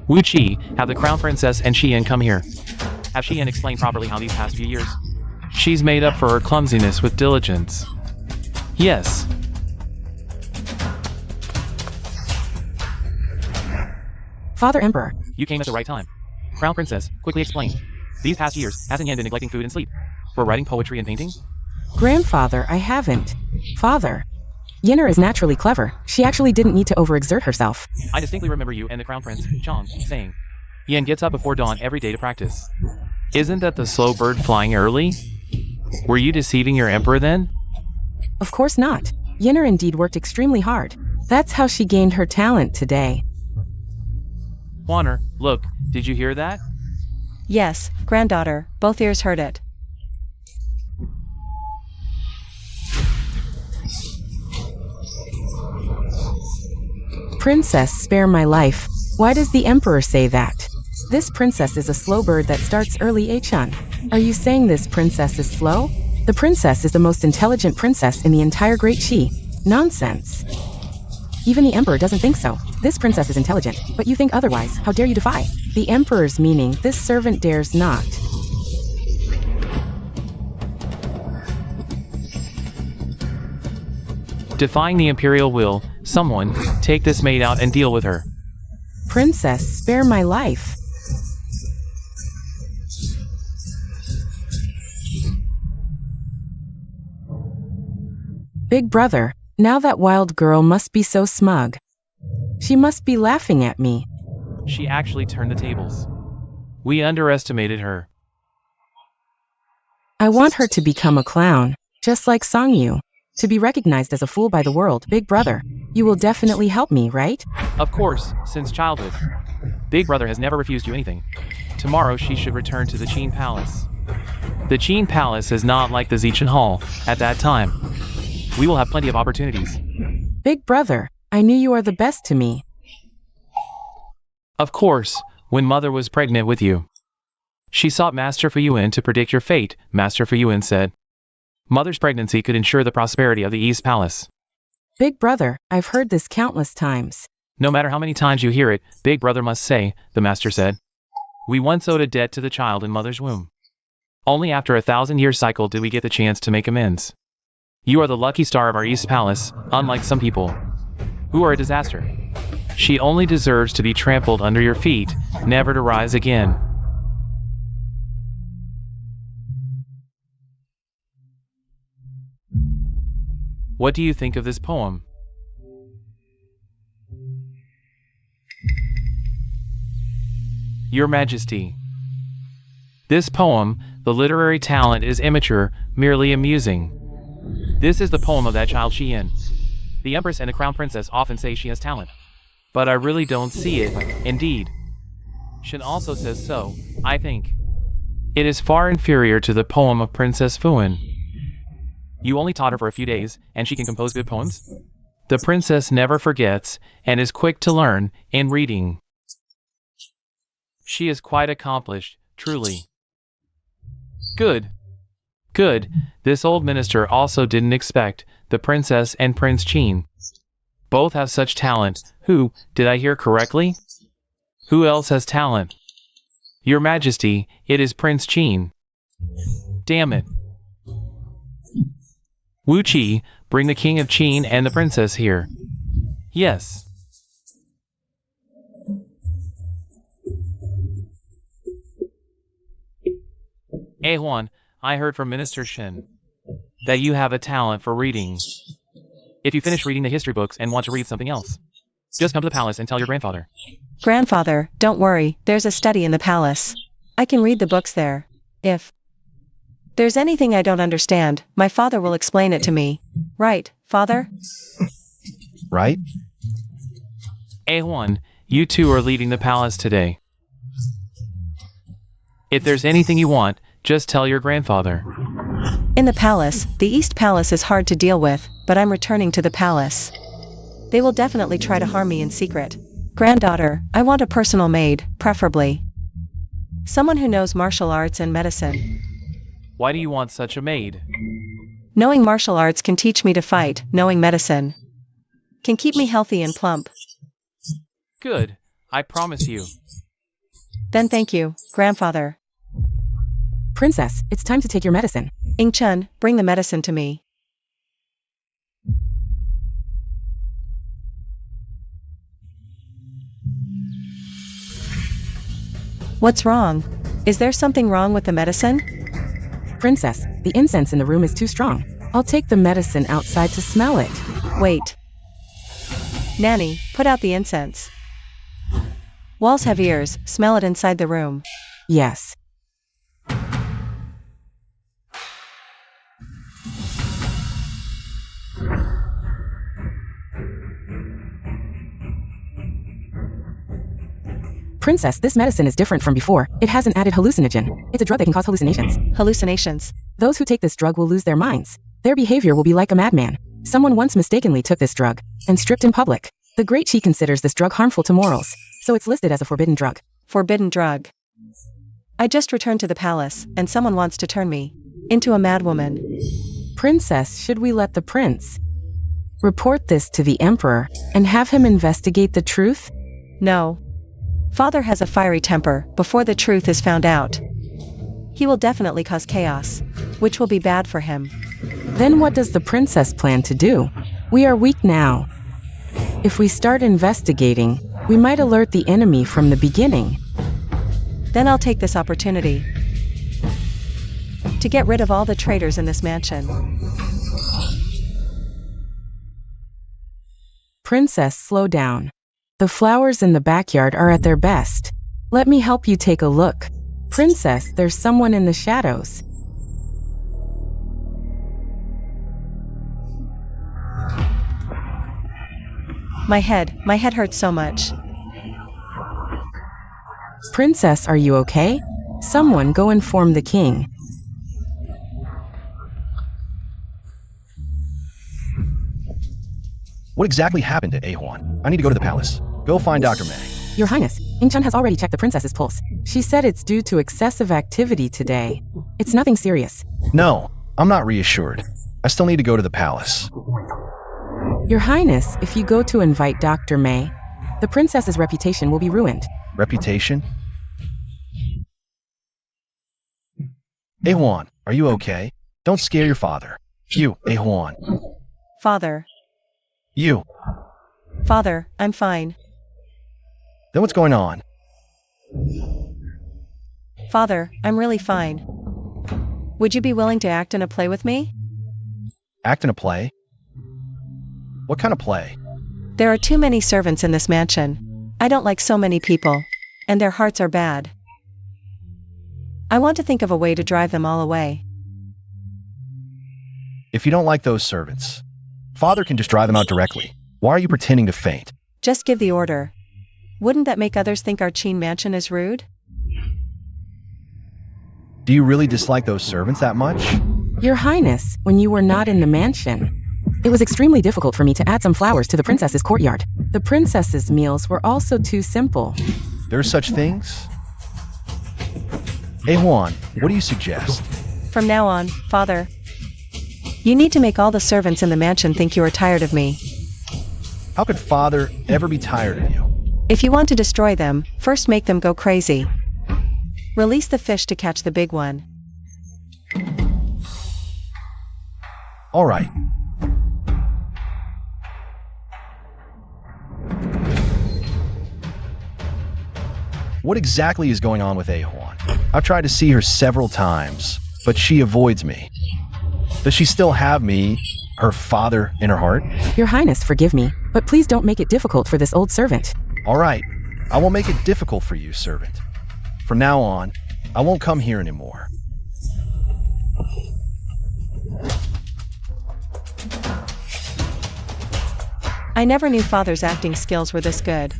Wu Qi, have the Crown Princess and Xian come here. Have Xian explained properly how these past few years she's made up for her clumsiness with diligence. Yes. Father Emperor. You came at the right time. Crown Princess, quickly explain. These past years, hasn't Yan been neglecting food and sleep? For writing poetry and painting? Grandfather, I haven't. Father. Yinner is naturally clever. She actually didn't need to overexert herself. I distinctly remember you and the Crown Prince, Chong, saying, Yan gets up before dawn every day to practice. Isn't that the slow bird flying early? Were you deceiving your emperor then? Of course not. Yinner indeed worked extremely hard. That's how she gained her talent today. Wanner, look, did you hear that? Yes, granddaughter, both ears heard it. Princess, spare my life. Why does the Emperor say that? This princess is a slow bird that starts early, Achan. Are you saying this princess is slow? The princess is the most intelligent princess in the entire Great Qi. Nonsense. Even the Emperor doesn't think so. This princess is intelligent, but you think otherwise. How dare you defy? The Emperor's meaning, this servant dares not. Defying the imperial will, someone, take this maid out and deal with her. Princess, spare my life. Big brother, now that wild girl must be so smug. She must be laughing at me. She actually turned the tables. We underestimated her. I want her to become a clown, just like Song Yu. To be recognized as a fool by the world. Big brother, you will definitely help me, right? Of course, since childhood. Big brother has never refused you anything. Tomorrow she should return to the Qin Palace. The Qin Palace is not like the Zichen Hall at that time. We will have plenty of opportunities. Big brother, I knew you are the best to me. Of course, when mother was pregnant with you. She sought Master Fuyuan to predict your fate, Master Fuyuan said. Mother's pregnancy could ensure the prosperity of the East Palace. Big brother, I've heard this countless times. No matter how many times you hear it, Big brother must say, the master said. We once owed a debt to the child in mother's womb. Only after 1,000-year cycle did we get the chance to make amends. You are the lucky star of our East Palace, unlike some people, who are a disaster. She only deserves to be trampled under your feet, never to rise again. What do you think of this poem? Your Majesty. This poem, the literary talent is immature, merely amusing. This is the poem of that child Xian. The Empress and the Crown Princess often say she has talent. But I really don't see it, indeed. Shen also says so, I think. It is far inferior to the poem of Princess Fuan. You only taught her for a few days, and she can compose good poems? The princess never forgets, and is quick to learn, in reading. She is quite accomplished, truly. Good. Good. This old minister also didn't expect the princess and Prince Qin. Both have such talent. Who, did I hear correctly? Who else has talent? Your Majesty, it is Prince Qin. Damn it. Wu Qi, bring the King of Qin and the princess here. Yes. Huan, I heard from Minister Shen that you have a talent for reading. If you finish reading the history books and want to read something else, just come to the palace and tell your grandfather. Grandfather, don't worry, there's a study in the palace. I can read the books there. If there's anything I don't understand, my father will explain it to me. Right, father? Right? Huan, you two are leaving the palace today. If there's anything you want, just tell your grandfather. In the palace, the East Palace is hard to deal with, but I'm returning to the palace. They will definitely try to harm me in secret. Granddaughter, I want a personal maid, preferably someone who knows martial arts and medicine. Why do you want such a maid? Knowing martial arts can teach me to fight, knowing medicine can keep me healthy and plump. Good, I promise you. Then thank you, grandfather. Princess, it's time to take your medicine. Ingchen, bring the medicine to me. What's wrong? Is there something wrong with the medicine? Princess, the incense in the room is too strong. I'll take the medicine outside to smell it. Wait. Nanny, put out the incense. Walls have ears, smell it inside the room. Yes. Princess, this medicine is different from before. It has an added hallucinogen. It's a drug that can cause hallucinations. Hallucinations. Those who take this drug will lose their minds. Their behavior will be like a madman. Someone once mistakenly took this drug and stripped in public. The Great Qi considers this drug harmful to morals, so it's listed as a forbidden drug. Forbidden drug. I just returned to the palace, and someone wants to turn me into a madwoman. Princess, should we let the prince report this to the emperor and have him investigate the truth? No. Father has a fiery temper. Before the truth is found out, he will definitely cause chaos, which will be bad for him. Then what does the princess plan to do? We are weak now. If we start investigating, we might alert the enemy from the beginning. Then I'll take this opportunity to get rid of all the traitors in this mansion. Princess, slow down. The flowers in the backyard are at their best. Let me help you take a look. Princess, there's someone in the shadows. My head hurts so much. Princess, are you okay? Someone go inform the king. What exactly happened to Huan? I need to go to the palace. Go find Dr. May. Your Highness, Ingchen has already checked the princess's pulse. She said it's due to excessive activity today. It's nothing serious. No, I'm not reassured. I still need to go to the palace. Your Highness, if you go to invite Dr. May, the princess's reputation will be ruined. Reputation? Huan, are you okay? Don't scare your father. You, Ahuan. Father. You. Father, I'm fine. Then what's going on? Father, I'm really fine. Would you be willing to act in a play with me? Act in a play? What kind of play? There are too many servants in this mansion. I don't like so many people. And their hearts are bad. I want to think of a way to drive them all away. If you don't like those servants, Father can just drive them out directly. Why are you pretending to faint? Just give the order. Wouldn't that make others think our Qin mansion is rude? Do you really dislike those servants that much? Your Highness, when you were not in the mansion, it was extremely difficult for me to add some flowers to the princess's courtyard. The princess's meals were also too simple. There are such things? Ahuan, what do you suggest? From now on, Father, you need to make all the servants in the mansion think you are tired of me. How could Father ever be tired of you? If you want to destroy them, first make them go crazy. Release the fish to catch the big one. All right. What exactly is going on with Ahuan? I've tried to see her several times, but she avoids me. Does she still have me, her father, in her heart? Your Highness, forgive me, but please don't make it difficult for this old servant. All right, I won't make it difficult for you, servant. From now on, I won't come here anymore. I never knew Father's acting skills were this good.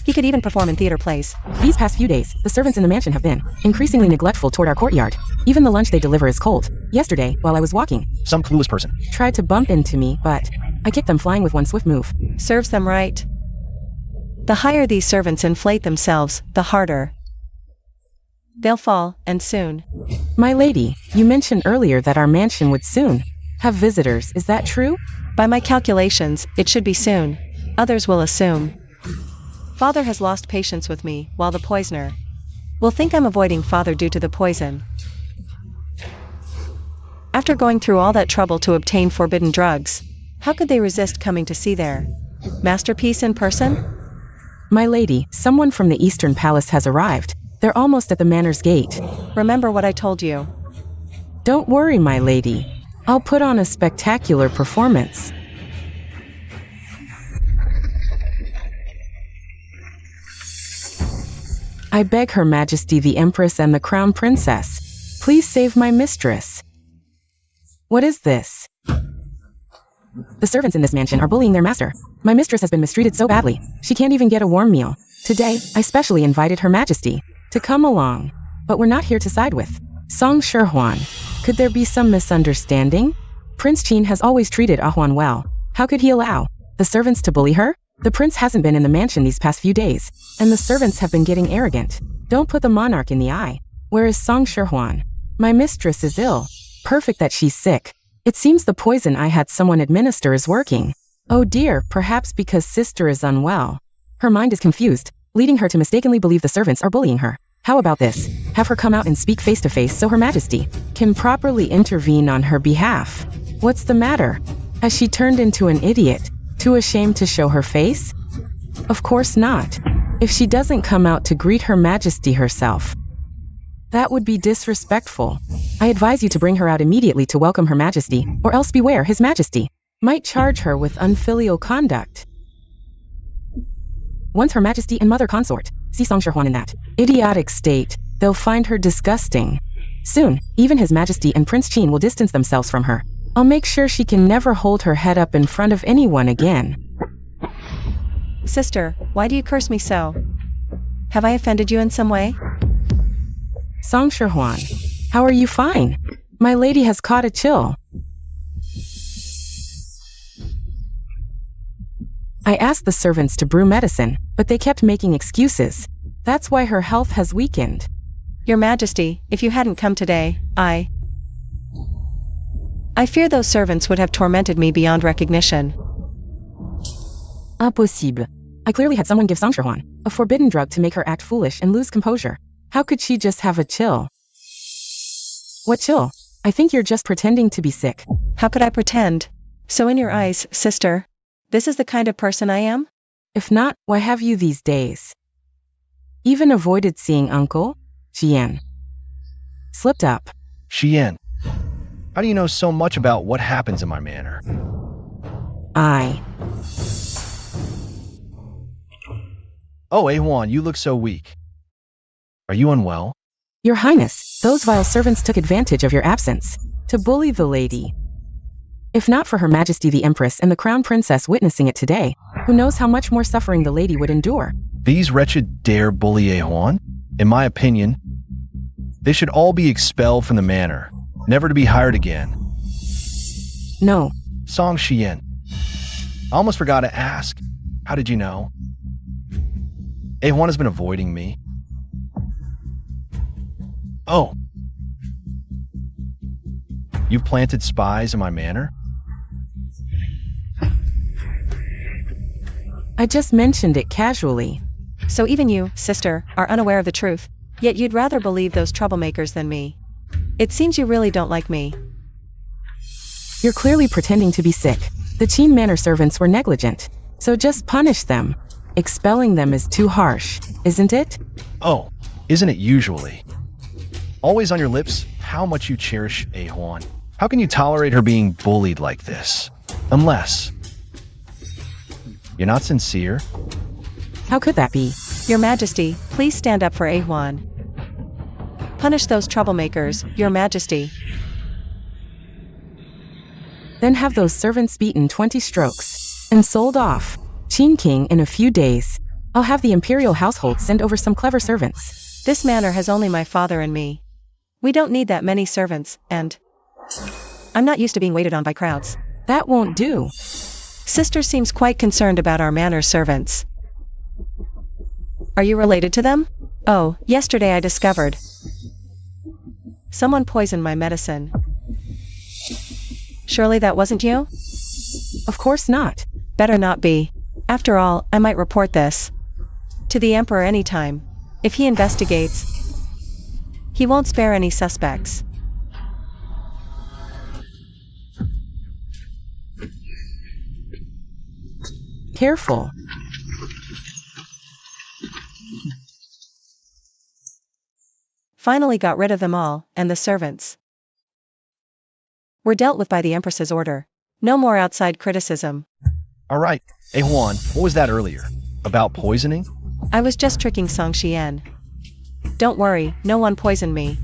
He could even perform in theater plays. These past few days, the servants in the mansion have been increasingly neglectful toward our courtyard. Even the lunch they deliver is cold. Yesterday, while I was walking, Some clueless person tried to bump into me, but I kicked them flying with one swift move. Serves them right. The higher these servants inflate themselves, the harder. They'll fall, and soon. My lady, you mentioned earlier that our mansion would soon have visitors. Is that true? By my calculations, it should be soon. Others will assume. Father has lost patience with me, while the poisoner will think I'm avoiding Father due to the poison. After going through all that trouble to obtain forbidden drugs, how could they resist coming to see their masterpiece in person? My lady, someone from the Eastern Palace has arrived. They're almost at the manor's gate. Remember what I told you. Don't worry, my lady. I'll put on a spectacular performance. I beg Her Majesty the Empress and the Crown Princess, please save my mistress. What is this? The servants in this mansion are bullying their master. My mistress has been mistreated so badly, she can't even get a warm meal. Today, I specially invited Her Majesty to come along, but we're not here to side with Song Shihuan. Could there be some misunderstanding? Prince Qin has always treated Ahuan well. How could he allow the servants to bully her? The prince hasn't been in the mansion these past few days, and the servants have been getting arrogant. Don't put the monarch in the eye. Where is Song Shihuan? My mistress is ill. Perfect that she's sick. It seems the poison I had someone administer is working. Oh dear, perhaps because sister is unwell. Her mind is confused, leading her to mistakenly believe the servants are bullying her. How about this? Have her come out and speak face to face so Her Majesty can properly intervene on her behalf. What's the matter? Has she turned into an idiot? Too ashamed to show her face? Of course not. If she doesn't come out to greet Her Majesty herself, that would be disrespectful. I advise you to bring her out immediately to welcome Her Majesty, or else beware His Majesty might charge her with unfilial conduct. Once Her Majesty and Mother Consort see Song Shihuan in that idiotic state, they'll find her disgusting. Soon, even His Majesty and Prince Qin will distance themselves from her. I'll make sure she can never hold her head up in front of anyone again. Sister, why do you curse me so? Have I offended you in some way? Song Shihuan, how are you? Fine. My lady has caught a chill. I asked the servants to brew medicine, but they kept making excuses. That's why her health has weakened. Your Majesty, if you hadn't come today, I fear those servants would have tormented me beyond recognition. Impossible. I clearly had someone give Song Shihuan a forbidden drug to make her act foolish and lose composure. How could she just have a chill? What chill? I think you're just pretending to be sick. How could I pretend? So in your eyes, sister, this is the kind of person I am? If not, why have you these days? Even avoided seeing Uncle? Xian. Slipped up. Xian, how do you know so much about what happens in my manor? Oh, Ahuan, you look so weak. Are you unwell? Your Highness, those vile servants took advantage of your absence to bully the lady. If not for Her Majesty the Empress and the Crown Princess witnessing it today, who knows how much more suffering the lady would endure? These wretched dare bully Ahuan? In my opinion, they should all be expelled from the manor, never to be hired again. No. Song Xian, I almost forgot to ask. How did you know? Ahuan has been avoiding me. Oh. You've planted spies in my manor? I just mentioned it casually. So even you, sister, are unaware of the truth, yet you'd rather believe those troublemakers than me. It seems you really don't like me. You're clearly pretending to be sick. The Qin Manor servants were negligent, so just punish them. Expelling them is too harsh, isn't it? Oh, isn't it usually? Always on your lips how much you cherish Ahuan. How can you tolerate her being bullied like this? Unless you're not sincere? How could that be? Your Majesty, please stand up for Ahuan. Punish those troublemakers, Your Majesty. Then have those servants beaten 20 strokes and sold off. Qin King in a few days. I'll have the imperial household send over some clever servants. This manor has only my father and me. We don't need that many servants, and I'm not used to being waited on by crowds. That won't do. Sister seems quite concerned about our manor servants. Are you related to them? Oh, yesterday I discovered someone poisoned my medicine. Surely that wasn't you? Of course not. Better not be. After all, I might report this to the Emperor anytime. If he investigates, he won't spare any suspects. Careful. Finally got rid of them all, and the servants were dealt with by the Empress's order. No more outside criticism. All right. Ahuan, what was that earlier? About poisoning? I was just tricking Song Xian. Don't worry, no one poisoned me.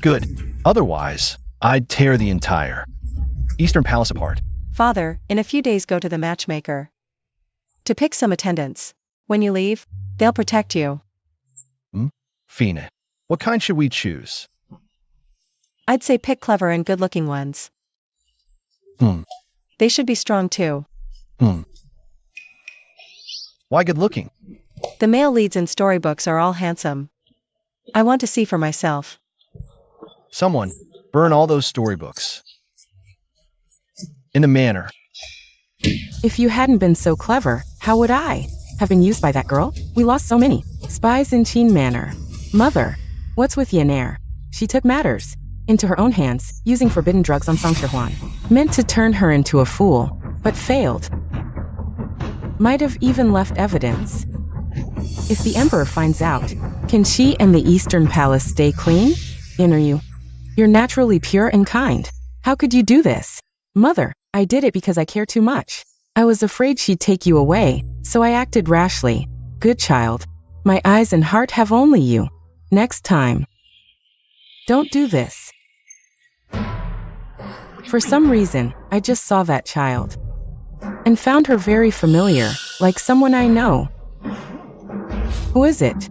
Good. Otherwise, I'd tear the entire Eastern Palace apart. Father, in a few days go to the matchmaker to pick some attendants. When you leave, they'll protect you. Fina, what kind should we choose? I'd say pick clever and good-looking ones. They should be strong too. Why good looking? The male leads in storybooks are all handsome. I want to see for myself. Someone, burn all those storybooks. In the manor. If you hadn't been so clever, how would I have been used by that girl? We lost so many spies in Qin Manor. Mother, what's with Yaner? She took matters into her own hands, using forbidden drugs on Song Shihuan. Meant to turn her into a fool, but failed. Might have even left evidence. If the Emperor finds out, can she and the Eastern Palace stay clean? You're naturally pure and kind. How could you do this? Mother, I did it because I care too much. I was afraid she'd take you away, so I acted rashly. Good child. My eyes and heart have only you. Next time, don't do this. For some reason, I just saw that child and found her very familiar, like someone I know. Who is it?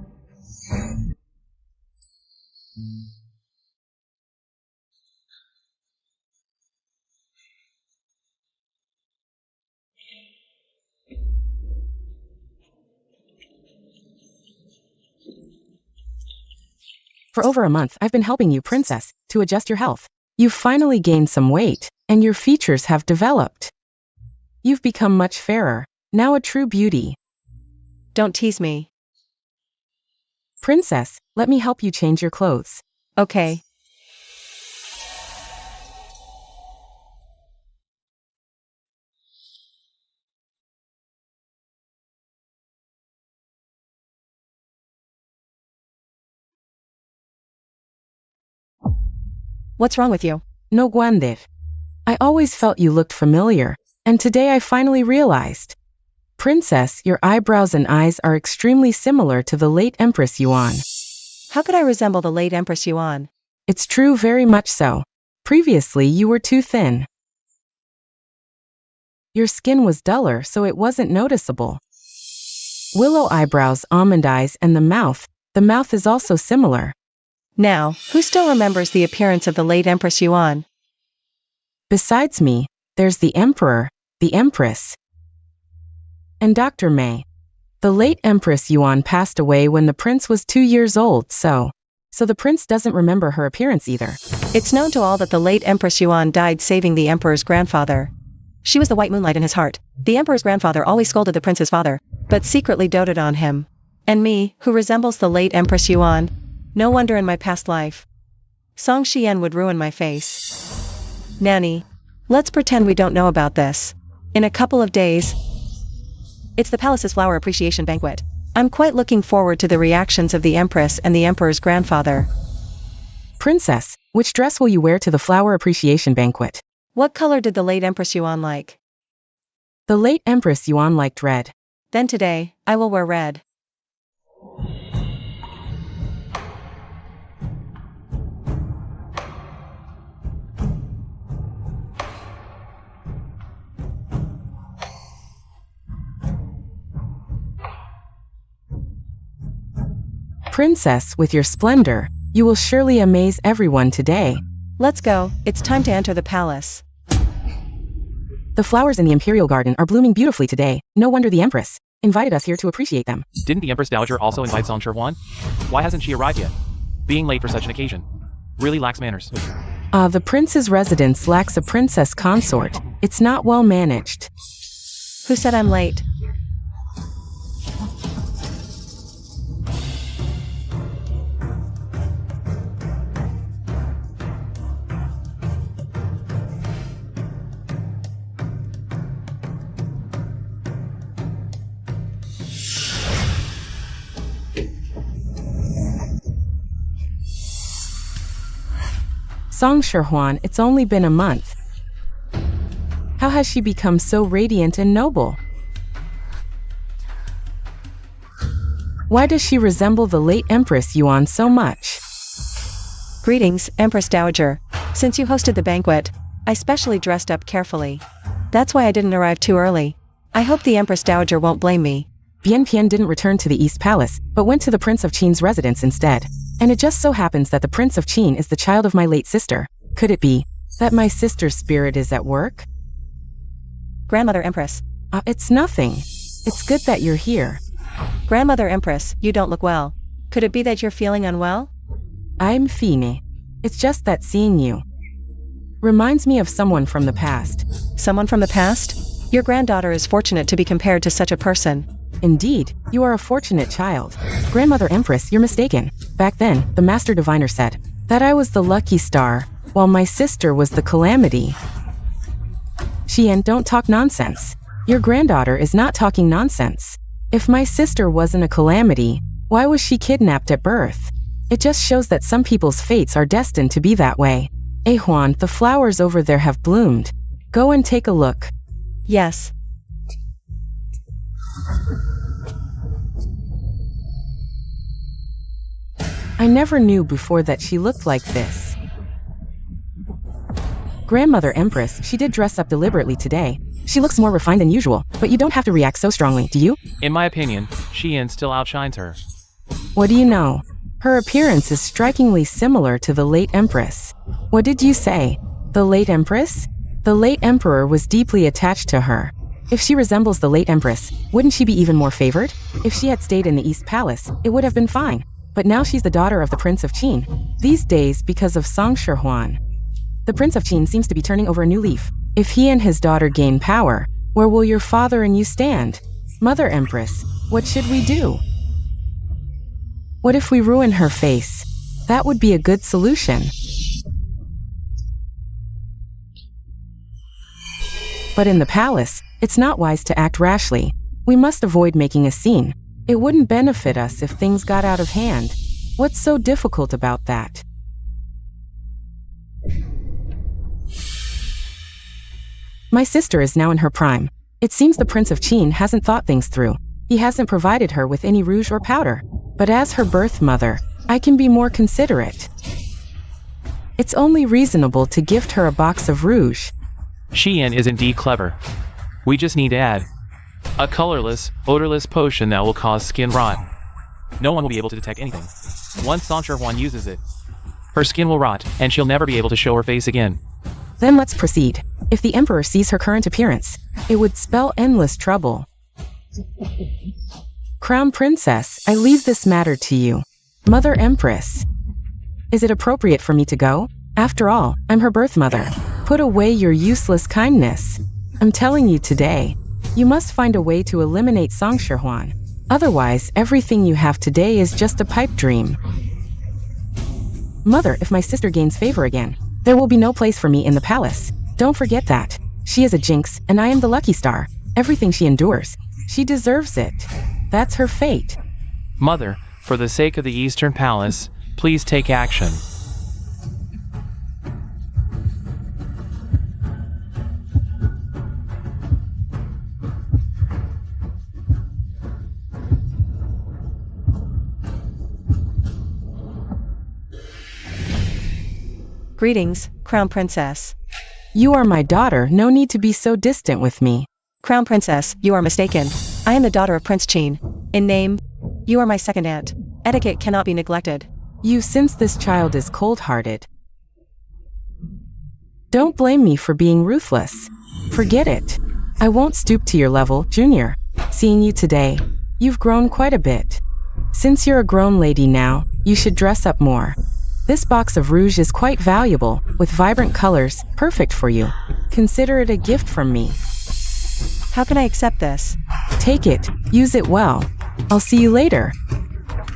For over a month, I've been helping you, Princess, to adjust your health. You've finally gained some weight, and your features have developed. You've become much fairer, now a true beauty. Don't tease me. Princess, let me help you change your clothes. Okay. What's wrong with you? No guandir. I always felt you looked familiar, and today I finally realized. Princess, your eyebrows and eyes are extremely similar to the late Empress Yuan. How could I resemble the late Empress Yuan? It's true, very much so. Previously you were too thin. Your skin was duller, so it wasn't noticeable. Willow eyebrows, almond eyes, and the mouth is also similar. Now, who still remembers the appearance of the late Empress Yuan? Besides me, there's the Emperor, the Empress, and Dr. May. The late Empress Yuan passed away when the prince was 2 years old, so the prince doesn't remember her appearance either. It's known to all that the late Empress Yuan died saving the emperor's grandfather. She was the white moonlight in his heart. The emperor's grandfather always scolded the prince's father, but secretly doted on him. And me, who resembles the late Empress Yuan, no wonder in my past life. Song Xian would ruin my face. Nanny, let's pretend we don't know about this. In a couple of days, it's the palace's flower appreciation banquet. I'm quite looking forward to the reactions of the empress and the emperor's grandfather. Princess, which dress will you wear to the flower appreciation banquet? What color did the late Empress Yuan like? The late Empress Yuan liked red. Then today, I will wear red. Princess, with your splendor, you will surely amaze everyone today. Let's go, it's time to enter the palace. The flowers in the imperial garden are blooming beautifully today. No wonder the Empress invited us here to appreciate them. Didn't the Empress Dowager also invite Song Huan? Why hasn't she arrived yet? Being late for such an occasion really lacks manners. The prince's residence lacks a princess consort. It's not well managed. Who said I'm late? Song Huan, it's only been a month. How has she become so radiant and noble? Why does she resemble the late Empress Yuan so much? Greetings, Empress Dowager. Since you hosted the banquet, I specially dressed up carefully. That's why I didn't arrive too early. I hope the Empress Dowager won't blame me. Bian Pian didn't return to the East Palace, but went to the Prince of Qin's residence instead. And it just so happens that the Prince of Qin is the child of my late sister. Could it be that my sister's spirit is at work? Grandmother Empress. It's nothing. It's good that you're here. Grandmother Empress, you don't look well. Could it be that you're feeling unwell? I'm fine. It's just that seeing you reminds me of someone from the past. Someone from the past? Your granddaughter is fortunate to be compared to such a person. Indeed, you are a fortunate child. Grandmother Empress, you're mistaken. Back then, the Master Diviner said that I was the lucky star, while my sister was the calamity. Xian, don't talk nonsense. Your granddaughter is not talking nonsense. If my sister wasn't a calamity, why was she kidnapped at birth? It just shows that some people's fates are destined to be that way. Huan, the flowers over there have bloomed. Go and take a look. Yes. I never knew before that she looked like this. Grandmother Empress, she did dress up deliberately today. She looks more refined than usual, but you don't have to react so strongly, do you? In my opinion, Xian still outshines her. What do you know? Her appearance is strikingly similar to the late Empress. What did you say? The late Empress? The late Emperor was deeply attached to her. If she resembles the late Empress, wouldn't she be even more favored? If she had stayed in the East Palace, it would have been fine. But now she's the daughter of the Prince of Qin. These days, because of Song Huan, the Prince of Qin seems to be turning over a new leaf. If he and his daughter gain power, where will your father and you stand? Mother Empress, what should we do? What if we ruin her face? That would be a good solution. But in the palace, it's not wise to act rashly. We must avoid making a scene. It wouldn't benefit us if things got out of hand. What's so difficult about that? My sister is now in her prime. It seems the Prince of Qin hasn't thought things through. He hasn't provided her with any rouge or powder. But as her birth mother, I can be more considerate. It's only reasonable to gift her a box of rouge. Xian is indeed clever. We just need to add a colorless, odorless potion that will cause skin rot. No one will be able to detect anything. Once Song Huan uses it, her skin will rot, and she'll never be able to show her face again. Then let's proceed. If the Emperor sees her current appearance, it would spell endless trouble. Crown Princess, I leave this matter to you. Mother Empress. Is it appropriate for me to go? After all, I'm her birth mother. Put away your useless kindness. I'm telling you today, you must find a way to eliminate Song Huan. Otherwise, everything you have today is just a pipe dream. Mother, if my sister gains favor again, there will be no place for me in the palace. Don't forget that. She is a jinx, and I am the lucky star. Everything she endures, she deserves it. That's her fate. Mother, for the sake of the Eastern Palace, please take action. Greetings, Crown Princess. You are my daughter, no need to be so distant with me. Crown Princess, you are mistaken. I am the daughter of Prince Qin. In name, you are my second aunt. Etiquette cannot be neglected. You since this child is cold-hearted. Don't blame me for being ruthless. Forget it. I won't stoop to your level, Junior. Seeing you today, you've grown quite a bit. Since you're a grown lady now, you should dress up more. This box of rouge is quite valuable, with vibrant colors, perfect for you. Consider it a gift from me. How can I accept this? Take it, use it well. I'll see you later.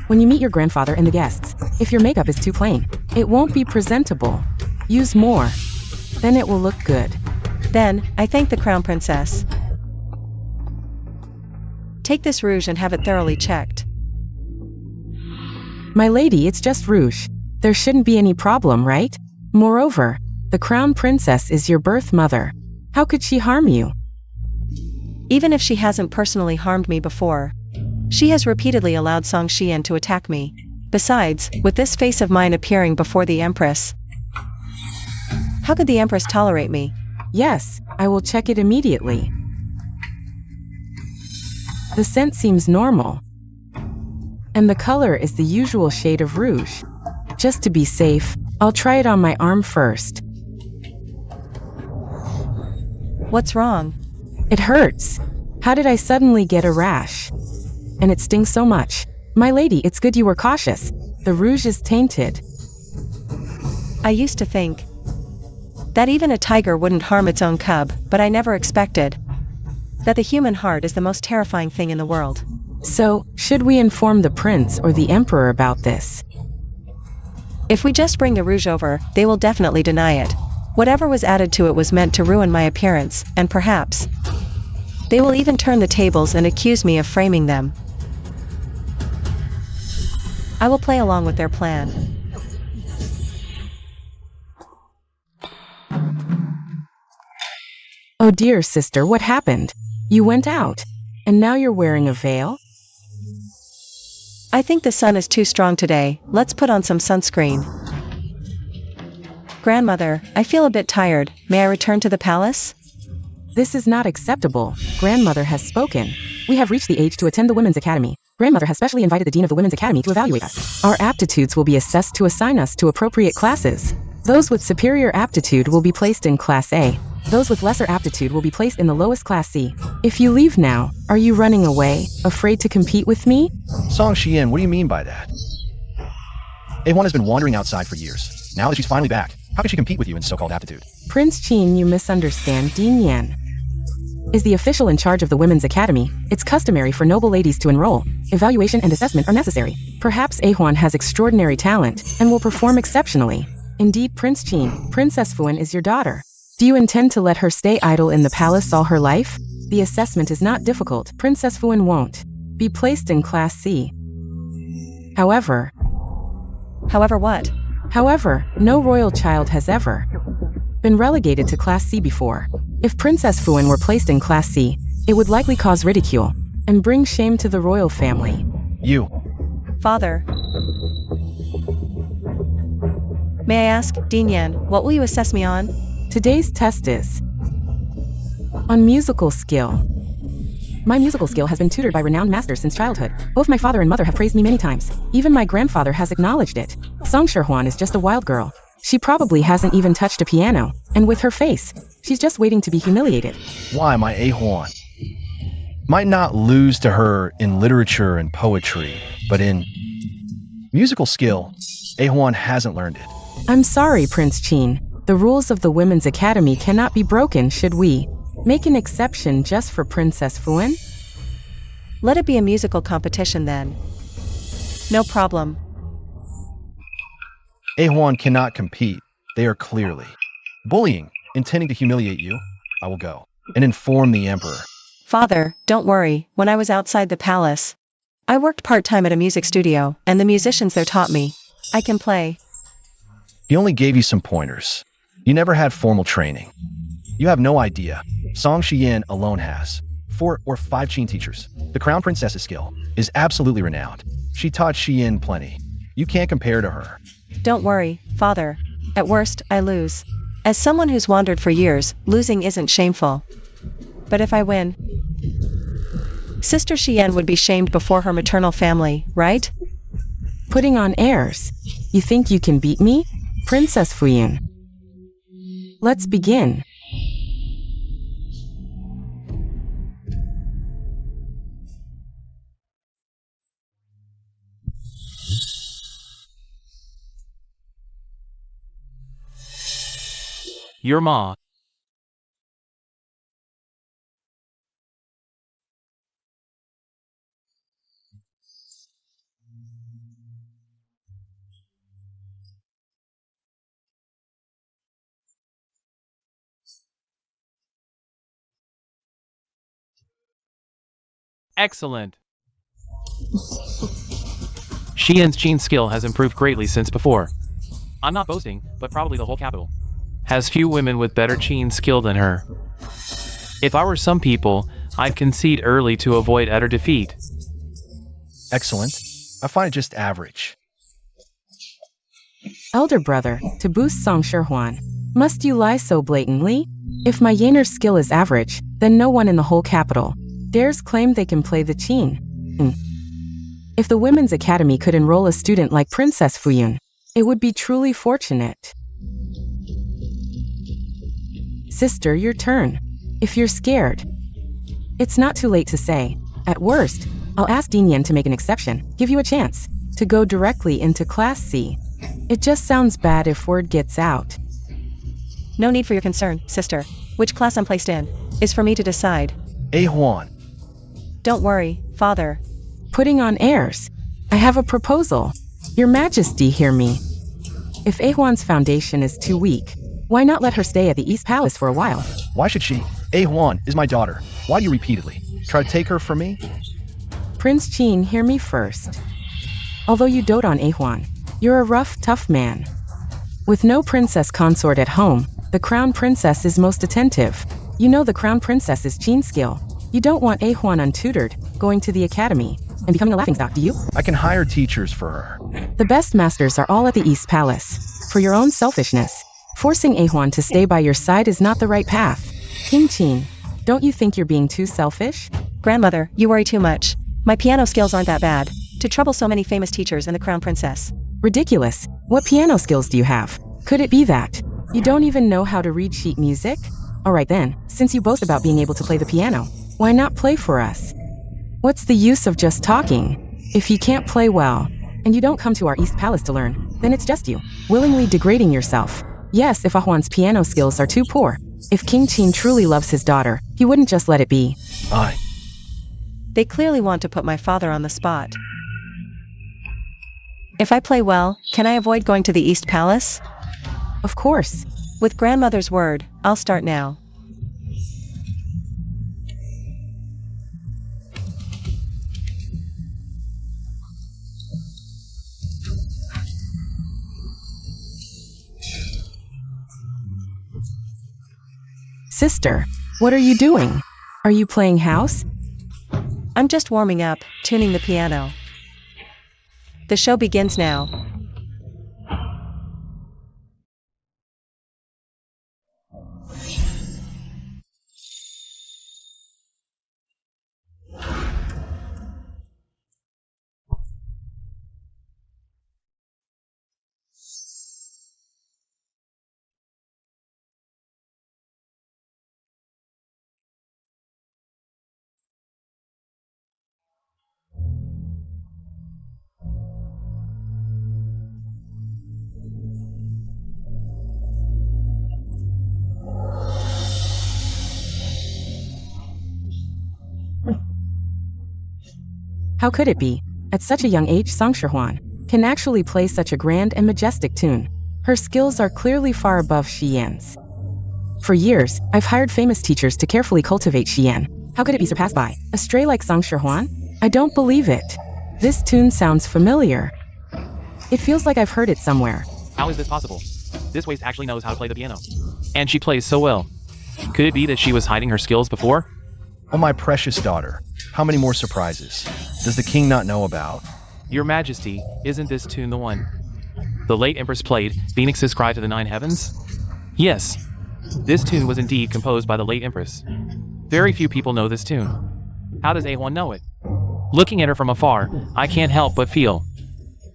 When you meet your grandfather and the guests, if your makeup is too plain, it won't be presentable. Use more. Then it will look good. Then, I thank the Crown Princess. Take this rouge and have it thoroughly checked. My lady, it's just rouge. There shouldn't be any problem, right? Moreover, the Crown Princess is your birth mother. How could she harm you? Even if she hasn't personally harmed me before, she has repeatedly allowed Song Xian to attack me. Besides, with this face of mine appearing before the Empress, how could the Empress tolerate me? Yes, I will check it immediately. The scent seems normal. And the color is the usual shade of rouge. Just to be safe, I'll try it on my arm first. What's wrong? It hurts. How did I suddenly get a rash? And it stings so much. My lady, it's good you were cautious. The rouge is tainted. I used to think that even a tiger wouldn't harm its own cub, but I never expected that the human heart is the most terrifying thing in the world. So, should we inform the prince or the emperor about this? If we just bring the rouge over, they will definitely deny it. Whatever was added to it was meant to ruin my appearance, and perhaps they will even turn the tables and accuse me of framing them. I will play along with their plan. Oh dear sister, what happened? You went out, and now you're wearing a veil? I think the sun is too strong today, let's put on some sunscreen. Grandmother, I feel a bit tired, may I return to the palace? This is not acceptable. Grandmother has spoken. We have reached the age to attend the Women's Academy. Grandmother has specially invited the Dean of the Women's Academy to evaluate us. Our aptitudes will be assessed to assign us to appropriate classes. Those with superior aptitude will be placed in Class A. Those with lesser aptitude will be placed in the lowest Class C. If you leave now, are you running away, afraid to compete with me? Song Xian, what do you mean by that? A1 has been wandering outside for years. Now that she's finally back, how can she compete with you in so-called aptitude? Prince Qin, you misunderstand. Dean Yan is the official in charge of the Women's Academy. It's customary for noble ladies to enroll. Evaluation and assessment are necessary. Perhaps A1 has extraordinary talent and will perform exceptionally. Indeed, Prince Qin, Princess Fuan is your daughter. Do you intend to let her stay idle in the palace all her life? The assessment is not difficult. Princess Fuan won't be placed in Class C. However, what? However, no royal child has ever been relegated to Class C before. If Princess Fuan were placed in Class C, it would likely cause ridicule and bring shame to the royal family. You. Father. May I ask, Dean Yan, what will you assess me on? Today's test is on musical skill. My musical skill has been tutored by renowned masters since childhood. Both my father and mother have praised me many times. Even my grandfather has acknowledged it. Song Sherhuan is just a wild girl. She probably hasn't even touched a piano, and with her face, she's just waiting to be humiliated. Why, my Ahuan? Might not lose to her in literature and poetry, but in musical skill, Ahuan hasn't learned it. I'm sorry, Prince Chin. The rules of the Women's Academy cannot be broken. Should we make an exception just for Princess Fuan? Let it be a musical competition then. No problem. Ahuan cannot compete. They are clearly bullying, intending to humiliate you. I will go and inform the emperor. Father, don't worry, when I was outside the palace, I worked part-time at a music studio, and the musicians there taught me. I can play. He only gave you some pointers. You never had formal training. You have no idea. Song Shiyan alone has 4 or 5 Qin teachers. The Crown Princess's skill is absolutely renowned. She taught Shiyan plenty. You can't compare to her. Don't worry, Father. At worst, I lose. As someone who's wandered for years, losing isn't shameful. But if I win, Sister Shiyan would be shamed before her maternal family, right? Putting on airs. You think you can beat me? Princess Fuyan. Let's begin. Your ma. Excellent. Xian's Qin skill has improved greatly since before. I'm not boasting, but probably the whole capital has few women with better Qin skill than her. If I were some people, I'd concede early to avoid utter defeat. Excellent. I find it just average. Elder brother, to boost Song Sherhuan, must you lie so blatantly? If my Yener's skill is average, then no one in the whole capital dares claim they can play the Qin. If the Women's Academy could enroll a student like Princess Fuyun, it would be truly fortunate. Sister, your turn. If you're scared, it's not too late to say. At worst, I'll ask Dean Yen to make an exception, give you a chance to go directly into Class C. It just sounds bad if word gets out. No need for your concern, sister. Which class I'm placed in is for me to decide. Ahuan. Don't worry, Father. Putting on airs. I have a proposal. Your Majesty, hear me. If Ahuan's foundation is too weak, why not let her stay at the East Palace for a while? Why should she? Ahuan is my daughter. Why do you repeatedly try to take her from me? Prince Qin, hear me first. Although you dote on Ahuan, you're a rough, tough man. With no princess consort at home, the crown princess is most attentive. You know the crown princess's Qin skill. You don't want Ahuan untutored, going to the academy, and becoming a laughingstock, do you? I can hire teachers for her. The best masters are all at the East Palace. For your own selfishness, forcing Ahuan to stay by your side is not the right path. King Qin, don't you think you're being too selfish? Grandmother, you worry too much. My piano skills aren't that bad to trouble so many famous teachers and the crown princess. Ridiculous. What piano skills do you have? Could it be that you don't even know how to read sheet music? Alright then, since you boast about being able to play the piano, why not play for us? What's the use of just talking? If you can't play well, and you don't come to our East Palace to learn, then it's just you, willingly degrading yourself. Yes, if Ahuan's piano skills are too poor. If King Qin truly loves his daughter, he wouldn't just let it be. They clearly want to put my father on the spot. If I play well, can I avoid going to the East Palace? Of course. With grandmother's word, I'll start now. Sister, what are you doing? Are you playing house? I'm just warming up, tuning the piano. The show begins now. How could it be? At such a young age, Song Shihwan can actually play such a grand and majestic tune. Her skills are clearly far above Xian's. For years, I've hired famous teachers to carefully cultivate Xian. How could it be surpassed by a stray like Song Shihwan? I don't believe it. This tune sounds familiar. It feels like I've heard it somewhere. How is this possible? This waste actually knows how to play the piano. And she plays so well. Could it be that she was hiding her skills before? Oh, my precious daughter, how many more surprises does the king not know about? Your Majesty, isn't this tune the one the late Empress played, Phoenix's Cry to the Nine Heavens? Yes. This tune was indeed composed by the late Empress. Very few people know this tune. How does A1 know it? Looking at her from afar, I can't help but feel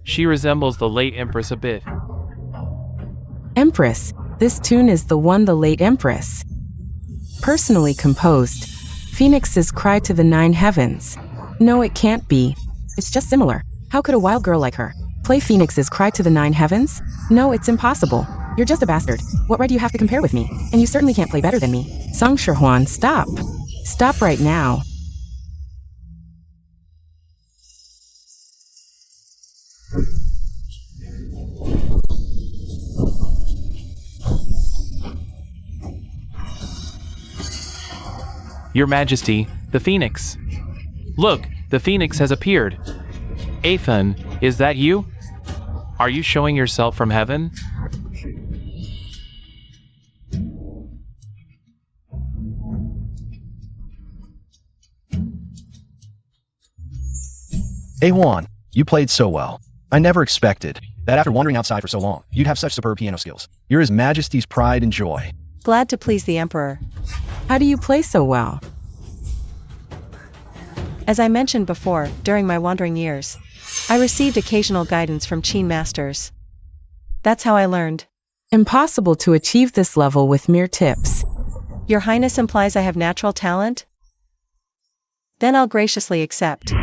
she resembles the late Empress a bit. Empress, this tune is the one the late Empress personally composed. Phoenix's Cry to the Nine Heavens. No, it can't be. It's just similar. How could a wild girl like her play Phoenix's Cry to the Nine Heavens? No, it's impossible. You're just a bastard. What right do you have to compare with me? And you certainly can't play better than me. Song Shihwan, stop. Stop right now. Your Majesty, the Phoenix. Look, the Phoenix has appeared. Athan, is that you? Are you showing yourself from heaven? A1, you played so well. I never expected that after wandering outside for so long, you'd have such superb piano skills. You're His Majesty's pride and joy. Glad to please the Emperor. How do you play so well? As I mentioned before, during my wandering years, I received occasional guidance from Qin masters. That's how I learned. Impossible to achieve this level with mere tips. Your Highness implies I have natural talent? Then I'll graciously accept.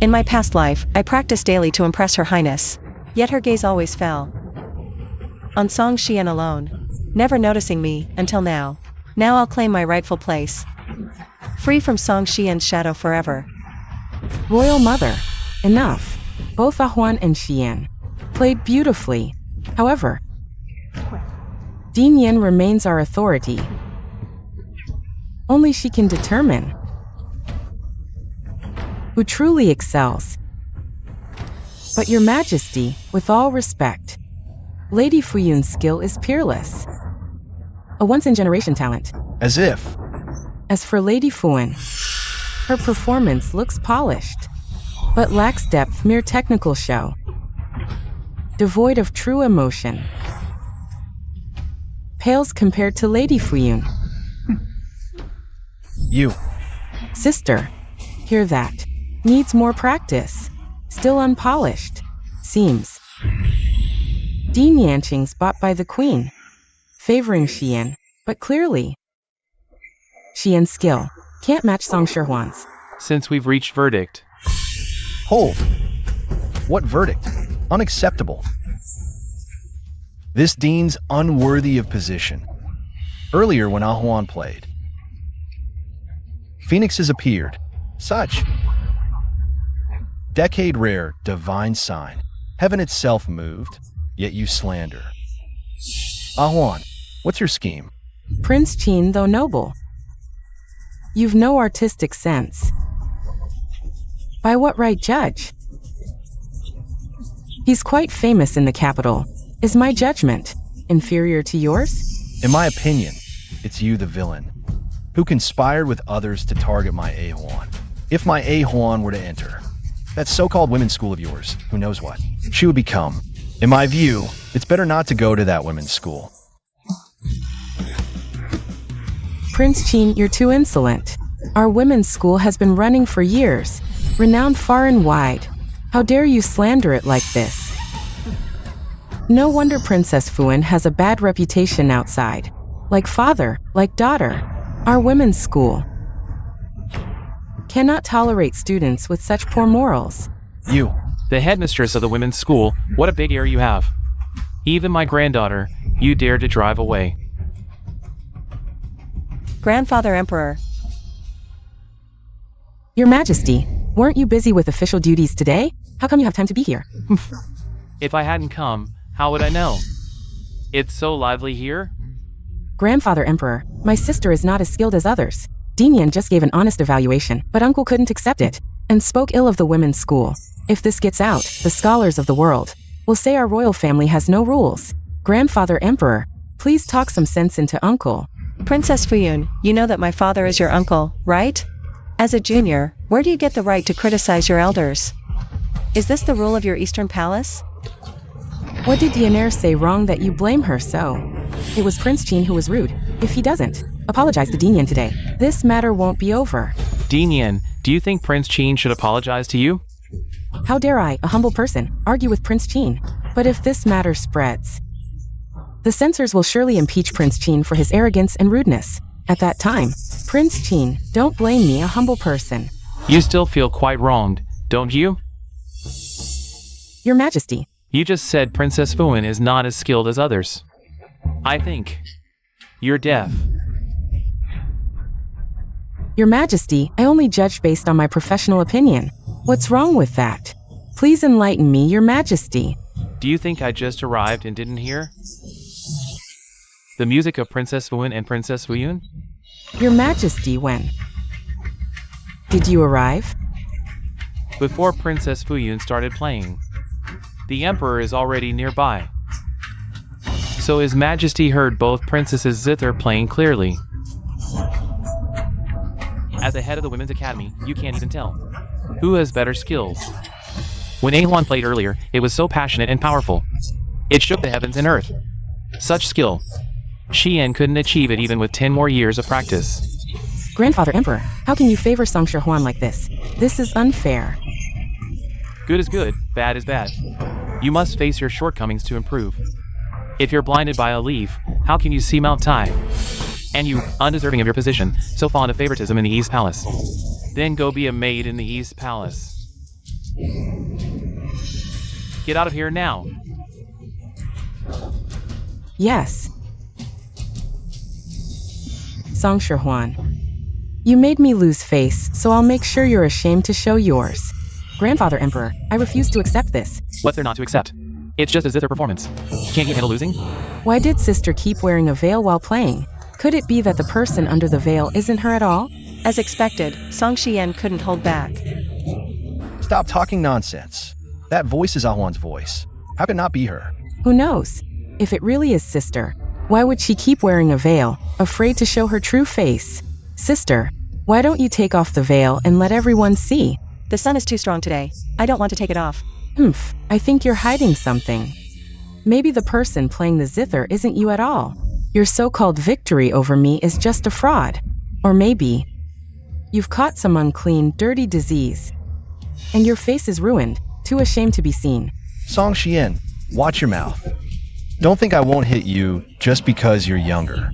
In my past life, I practiced daily to impress Her Highness, yet her gaze always fell on Song Xian alone, never noticing me until now. Now I'll claim my rightful place, free from Song Xian's shadow forever. Royal Mother, enough. Both Ahuan and Xian played beautifully. However, Din Yan remains our authority. Only she can determine who truly excels. But Your Majesty, with all respect, Lady Fuyun's skill is peerless. A once-in-generation talent. As if. As for Lady Fuyun, her performance looks polished, but lacks depth, mere technical show, devoid of true emotion. Pales compared to Lady Fuyun. You. Sister, hear that. Needs more practice. Still unpolished. Seems. Din Yanqing's bought by the Queen, favoring Xian, but clearly Xian's skill can't match Song Shihwan's. Since we've reached verdict. Hold. What verdict? Unacceptable. This Dean's unworthy of position. Earlier when Ahuan played, Phoenixes appeared. Such decade rare divine sign. Heaven itself moved, yet you slander. Ahuan, what's your scheme? Prince Qin, though noble, you've no artistic sense. By what right judge? He's quite famous in the capital. Is my judgment inferior to yours? In my opinion, it's you, the villain, who conspired with others to target my A-Huan. If my A-Huan were to enter that so-called women's school of yours, who knows what she would become. In my view, it's better not to go to that women's school. Prince Chin, you're too insolent. Our women's school has been running for years, renowned far and wide. How dare you slander it like this? No wonder Princess Fuan has a bad reputation outside. Like father, like daughter. Our women's school cannot tolerate students with such poor morals. You, The headmistress of the women's school, what a big ear you have. Even my granddaughter, you dare to drive away. Grandfather Emperor. Your Majesty, weren't you busy with official duties today? How come you have time to be here? If I hadn't come, how would I know? It's so lively here. Grandfather Emperor, my sister is not as skilled as others. Dinian just gave an honest evaluation, but uncle couldn't accept it, and spoke ill of the women's school. If this gets out, the scholars of the world will say our royal family has no rules. Grandfather Emperor, please talk some sense into uncle. Princess Fuyun, you know that my father is your uncle, right? As a junior, where do you get the right to criticize your elders? Is this the rule of your Eastern Palace? What did Dianer say wrong that you blame her so? It was Prince Chin who was rude. If he doesn't apologize to Dinian today, this matter won't be over. Dinian, do you think Prince Chin should apologize to you? How dare I, a humble person, argue with Prince Chin? But if this matter spreads, the censors will surely impeach Prince Chin for his arrogance and rudeness. At that time, Prince Chin, don't blame me, a humble person. You still feel quite wronged, don't you? Your Majesty. You just said Princess Fuan is not as skilled as others. I think you're deaf. Your Majesty, I only judge based on my professional opinion. What's wrong with that? Please enlighten me, Your Majesty. Do you think I just arrived and didn't hear the music of Princess Fuan and Princess Fuyun? Your Majesty, when did you arrive? Before Princess Fuyun started playing. The Emperor is already nearby. So His Majesty heard both princesses' zither playing clearly. As the head of the Women's Academy, you can't even tell who has better skills. When A-Huan played earlier, it was so passionate and powerful. It shook the heavens and earth. Such skill. Xian couldn't achieve it even with 10 more years of practice. Grandfather Emperor, how can you favor Song Huan like this? This is unfair. Good is good, bad is bad. You must face your shortcomings to improve. If you're blinded by a leaf, how can you see Mount Tai? And you, undeserving of your position, so fond of favoritism in the East Palace. Then go be a maid in the East Palace. Get out of here now. Yes. Song Huan. You made me lose face, so I'll make sure you're ashamed to show yours. Grandfather Emperor, I refuse to accept this. What's there not to accept? It's just a zither performance. Can't you handle losing? Why did sister keep wearing a veil while playing? Could it be that the person under the veil isn't her at all? As expected, Song Xian couldn't hold back. Stop talking nonsense. That voice is Ah-Huan's voice. How could it not be her? Who knows? If it really is sister, why would she keep wearing a veil, afraid to show her true face? Sister, why don't you take off the veil and let everyone see? The sun is too strong today. I don't want to take it off. I think you're hiding something. Maybe the person playing the zither isn't you at all. Your so-called victory over me is just a fraud. Or maybe you've caught some unclean, dirty disease, and your face is ruined, too ashamed to be seen. Song Xian, watch your mouth. Don't think I won't hit you just because you're younger.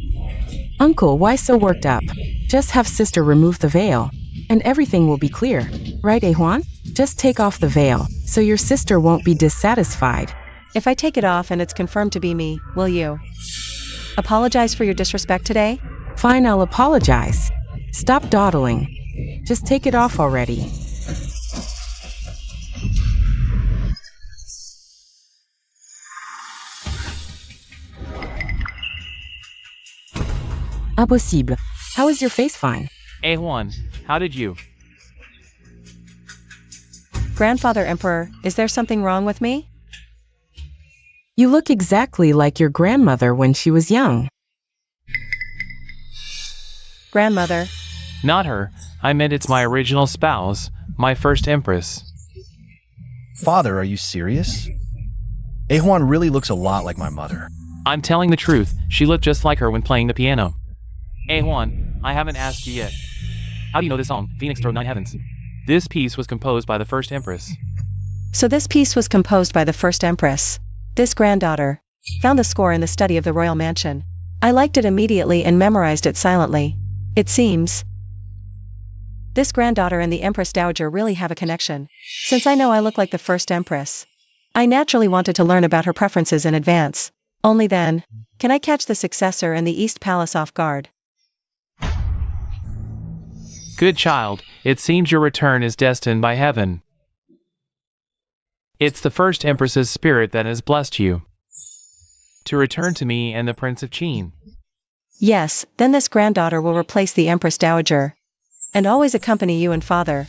Uncle, why so worked up? Just have sister remove the veil, and everything will be clear. Right, A-Huan? Just take off the veil, so your sister won't be dissatisfied. If I take it off and it's confirmed to be me, will you apologize for your disrespect today? Fine, I'll apologize. Stop dawdling. Just take it off already. Impossible. How is your face fine? A-Huan, how did you? Grandfather Emperor, is there something wrong with me? You look exactly like your grandmother when she was young. Grandmother. Not her. I meant it's my original spouse, my first empress. Father, are you serious? Ahuan really looks a lot like my mother. I'm telling the truth, she looked just like her when playing the piano. Hey Juan, I haven't asked you yet. How do you know this song, Phoenix Throw 9 Heavens? This piece was composed by the first empress. So this piece was composed by the first empress. This granddaughter found the score in the study of the royal mansion. I liked it immediately and memorized it silently. It seems this granddaughter and the Empress Dowager really have a connection. Since I know I look like the first empress, I naturally wanted to learn about her preferences in advance. Only then can I catch the successor and the East Palace off guard. Good child, it seems your return is destined by heaven. It's the first empress's spirit that has blessed you to return to me and the Prince of Qin. Yes, then this granddaughter will replace the Empress Dowager and always accompany you and father.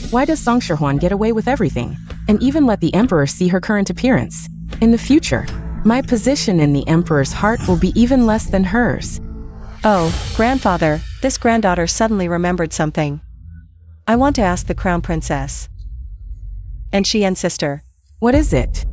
Why does Song Shihuan get away with everything, and even let the emperor see her current appearance? In the future, my position in the emperor's heart will be even less than hers. Oh, grandfather, this granddaughter suddenly remembered something. I want to ask the crown princess. And she and sister. What is it?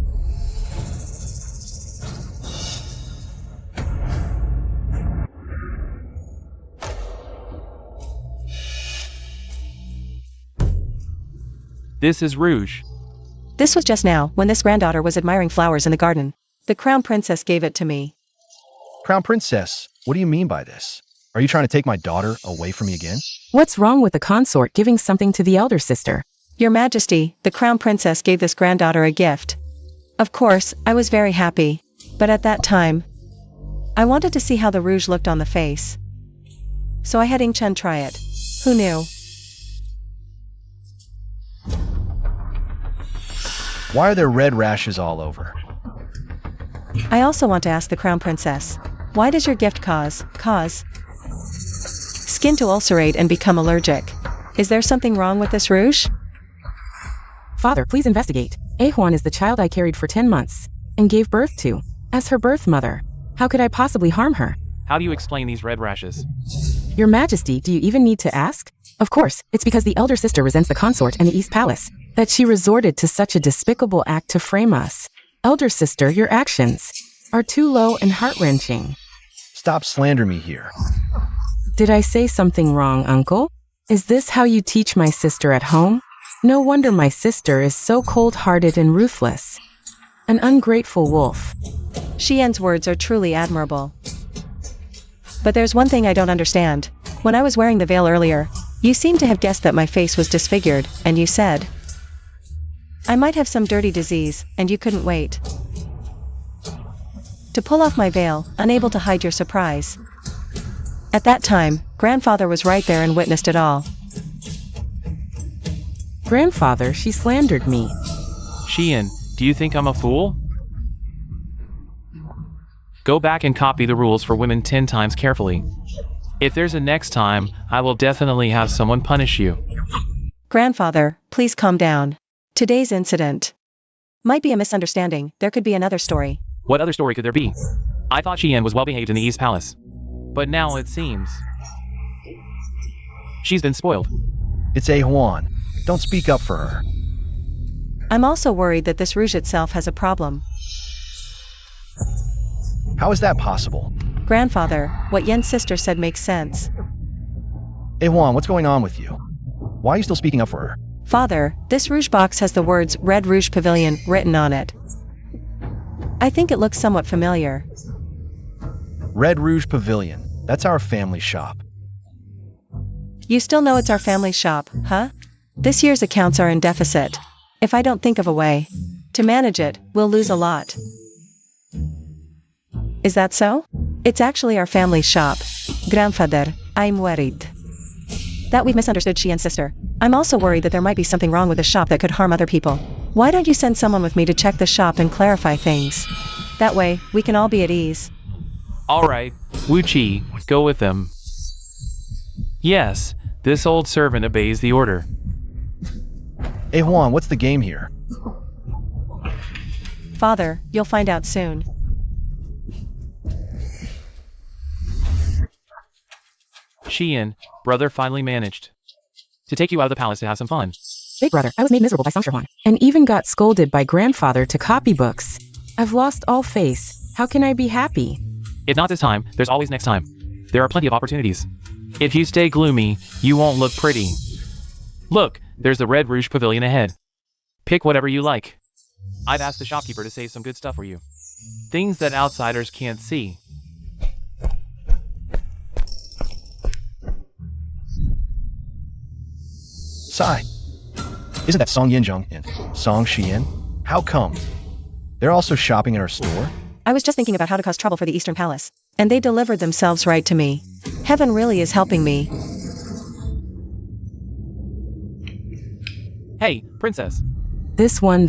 This is rouge. This was just now, when this granddaughter was admiring flowers in the garden. The crown princess gave it to me. Crown Princess, what do you mean by this? Are you trying to take my daughter away from me again? What's wrong with the consort giving something to the elder sister? Your Majesty, the crown princess gave this granddaughter a gift. Of course, I was very happy. But at that time, I wanted to see how the rouge looked on the face. So I had Ing Chen try it. Who knew? Why are there red rashes all over? I also want to ask the crown princess. Why does your gift cause skin to ulcerate and become allergic? Is there something wrong with this rouge? Father, please investigate. Ahuan is the child I carried for 10 months and gave birth to as her birth mother. How could I possibly harm her? How do you explain these red rashes? Your Majesty, do you even need to ask? Of course, it's because the elder sister resents the consort and the East Palace that she resorted to such a despicable act to frame us. Elder sister, your actions are too low and heart-wrenching. Stop slandering me here. Did I say something wrong, uncle? Is this how you teach my sister at home? No wonder my sister is so cold-hearted and ruthless. An ungrateful wolf. Xian's words are truly admirable. But there's one thing I don't understand. When I was wearing the veil earlier, you seemed to have guessed that my face was disfigured, and you said I might have some dirty disease, and you couldn't wait to pull off my veil, unable to hide your surprise. At that time, grandfather was right there and witnessed it all. Grandfather, she slandered me. Xian, do you think I'm a fool? Go back and copy the rules for women 10 times carefully. If there's a next time, I will definitely have someone punish you. Grandfather, please calm down. Today's incident might be a misunderstanding. There could be another story. What other story could there be? I thought Xian was well behaved in the East Palace. But now it seems she's been spoiled. It's Ahuan. Don't speak up for her. I'm also worried that this rouge itself has a problem. How is that possible? Grandfather, what Yen's sister said makes sense. Ahuan, what's going on with you? Why are you still speaking up for her? Father, this rouge box has the words Red Rouge Pavilion written on it. I think it looks somewhat familiar. Red Rouge Pavilion. That's our family shop. You still know it's our family shop, huh? This year's accounts are in deficit. If I don't think of a way to manage it, we'll lose a lot. Is that so? It's actually our family shop. Grandfather, I'm worried that we've misunderstood Xian's sister. I'm also worried that there might be something wrong with the shop that could harm other people. Why don't you send someone with me to check the shop and clarify things? That way, we can all be at ease. Alright, Wu Qi, go with them. Yes, this old servant obeys the order. Ahuan, what's the game here? Father, you'll find out soon. Xian, brother finally managed to take you out of the palace to have some fun. Big brother, I was made miserable by Song Shirhuan, and even got scolded by grandfather to copy books. I've lost all faith. How can I be happy? If not this time, there's always next time. There are plenty of opportunities. If you stay gloomy, you won't look pretty. Look, there's the Red Rouge Pavilion ahead. Pick whatever you like. I've asked the shopkeeper to save some good stuff for you. Things that outsiders can't see. Sai, isn't that Song Yinzheng and Song Xian? How come? They're also shopping in our store? I was just thinking about how to cause trouble for the Eastern Palace, and they delivered themselves right to me. Heaven really is helping me. Hey, princess. This one,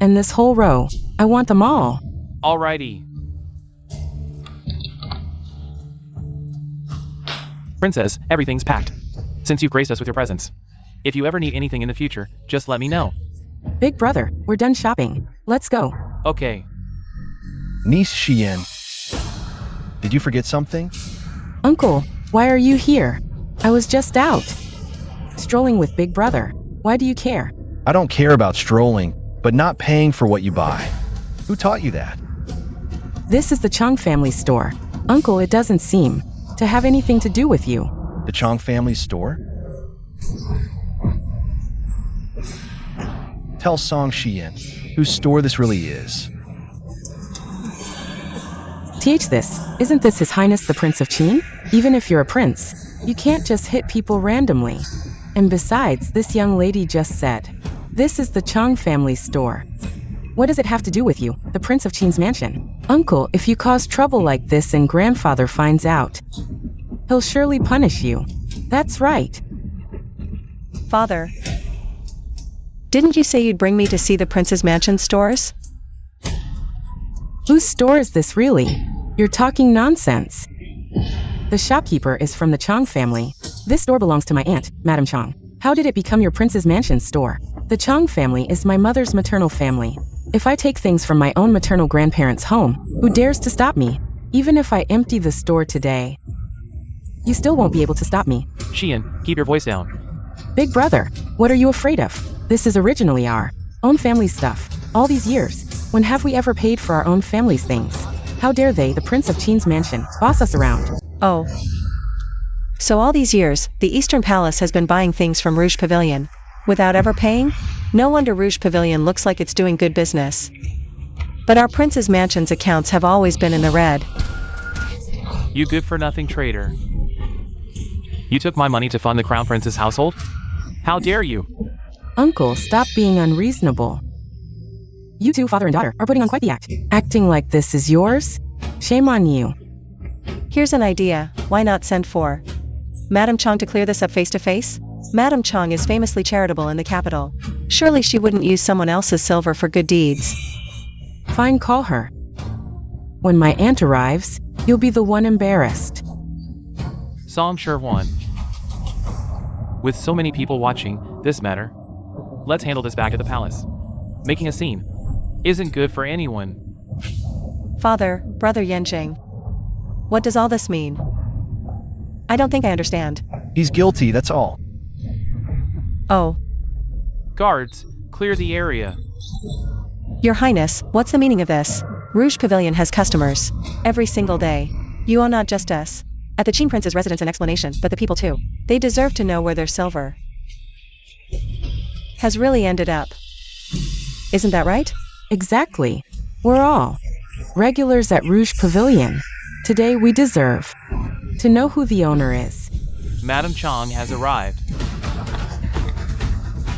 and this whole row. I want them all. Alrighty. Princess, everything's packed. Since you've graced us with your presence. If you ever need anything in the future, just let me know. Big brother, we're done shopping. Let's go. Okay. Niece Xian, did you forget something? Uncle, why are you here? I was just out. Strolling with big brother. Why do you care? I don't care about strolling, but not paying for what you buy. Who taught you that? This is the Chong family store. Uncle, it doesn't seem to have anything to do with you. The Chong family store? Tell Song Xian whose store this really is. Isn't this His Highness the Prince of Qin? Even if you're a prince, you can't just hit people randomly. And besides, this young lady just said, this is the Chong family store. What does it have to do with you, the Prince of Qin's mansion? Uncle, if you cause trouble like this and grandfather finds out, he'll surely punish you. That's right. Father, didn't you say you'd bring me to see the prince's mansion stores? Whose store is this really? You're talking nonsense. The shopkeeper is from the Chong family. This store belongs to my aunt, Madame Chong. How did it become your prince's mansion store? The Chong family is my mother's maternal family. If I take things from my own maternal grandparents' home, who dares to stop me? Even if I empty the store today, you still won't be able to stop me. Xian, keep your voice down. Big brother, what are you afraid of? This is originally our own family stuff. All these years, when have we ever paid for our own family's things? How dare they, the Prince of Qin's mansion, boss us around? Oh. So all these years, the Eastern Palace has been buying things from Rouge Pavilion, without ever paying? No wonder Rouge Pavilion looks like it's doing good business. But our prince's mansion's accounts have always been in the red. You good-for-nothing traitor. You took my money to fund the Crown Prince's household? How dare you? Uncle, stop being unreasonable. You two, father and daughter, are putting on quite the act. Acting like this is yours? Shame on you. Here's an idea, why not send for Madame Chong to clear this up face to face? Madame Chong is famously charitable in the capital. Surely she wouldn't use someone else's silver for good deeds. Fine, call her. When my aunt arrives, you'll be the one embarrassed. Song Shirhuan. With so many people watching this matter, let's handle this back at the palace. Making a scene isn't good for anyone. Father, brother Yanjing. What does all this mean? I don't think I understand. He's guilty, that's all. Oh. Guards, clear the area. Your Highness, what's the meaning of this? Rouge Pavilion has customers every single day. You owe not just us. At the Qin Prince's residence an explanation, but the people too. They deserve to know where their silver has really ended up. Isn't that right? Exactly. We're all regulars at Rouge Pavilion. Today we deserve to know who the owner is. Madame Chong has arrived.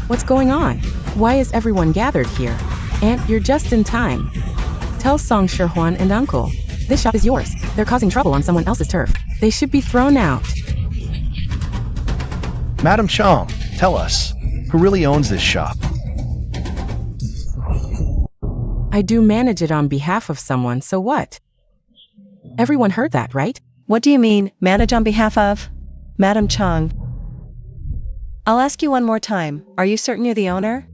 What's going on? Why is everyone gathered here? Aunt, you're just in time. Tell Song Shirhuan and Uncle, this shop is yours. They're causing trouble on someone else's turf. They should be thrown out. Madame Chong, tell us, who really owns this shop? I do manage it on behalf of someone, so what? Everyone heard that, right? What do you mean, manage on behalf of? Madame Chong. I'll ask you one more time, are you certain you're the owner?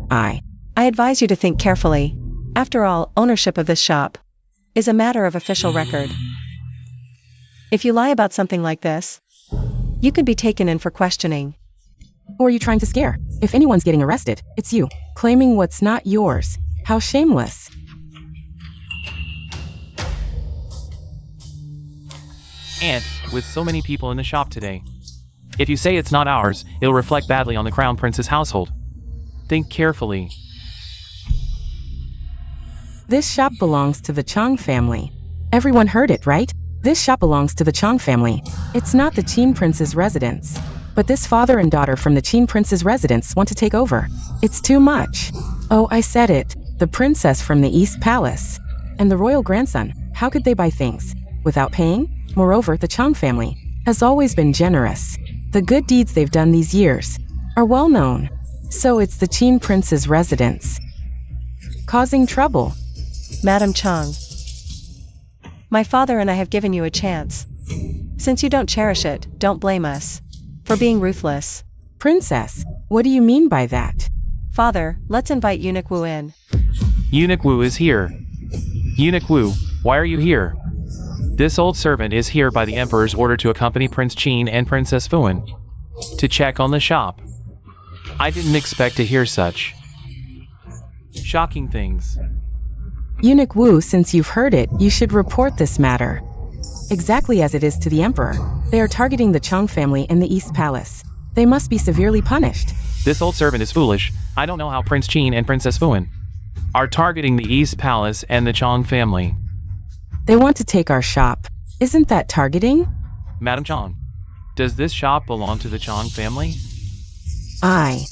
I advise you to think carefully. After all, ownership of this shop is a matter of official record. If you lie about something like this, you could be taken in for questioning. Who are you trying to scare? If anyone's getting arrested, it's you, claiming what's not yours. How shameless. And, with so many people in the shop today, if you say it's not ours, it'll reflect badly on the Crown Prince's household. Think carefully. This shop belongs to the Chong family. Everyone heard it, right? This shop belongs to the Chong family. It's not the Qin Prince's residence. But this father and daughter from the Qin Prince's residence want to take over. It's too much. Oh, I said it. The princess from the East Palace. And the royal grandson. How could they buy things without paying? Moreover, the Chong family has always been generous. The good deeds they've done these years are well known. So it's the Qin Prince's residence. Causing trouble. Madam Chong, my father and I have given you a chance. Since you don't cherish it, don't blame us for being ruthless. Princess, what do you mean by that? Father, let's invite Eunuch Wu in. Eunuch Wu is here. Eunuch Wu, why are you here? This old servant is here by the Emperor's order to accompany Prince Qin and Princess Fuan to check on the shop. I didn't expect to hear such shocking things. Eunuch Wu, since you've heard it, you should report this matter. Exactly as it is to the Emperor. They are targeting the Chong family in the East Palace. They must be severely punished. This old servant is foolish. I don't know how Prince Qin and Princess Fuan are targeting the East Palace and the Chong family. They want to take our shop. Isn't that targeting? Madam Chong, does this shop belong to the Chong family? I.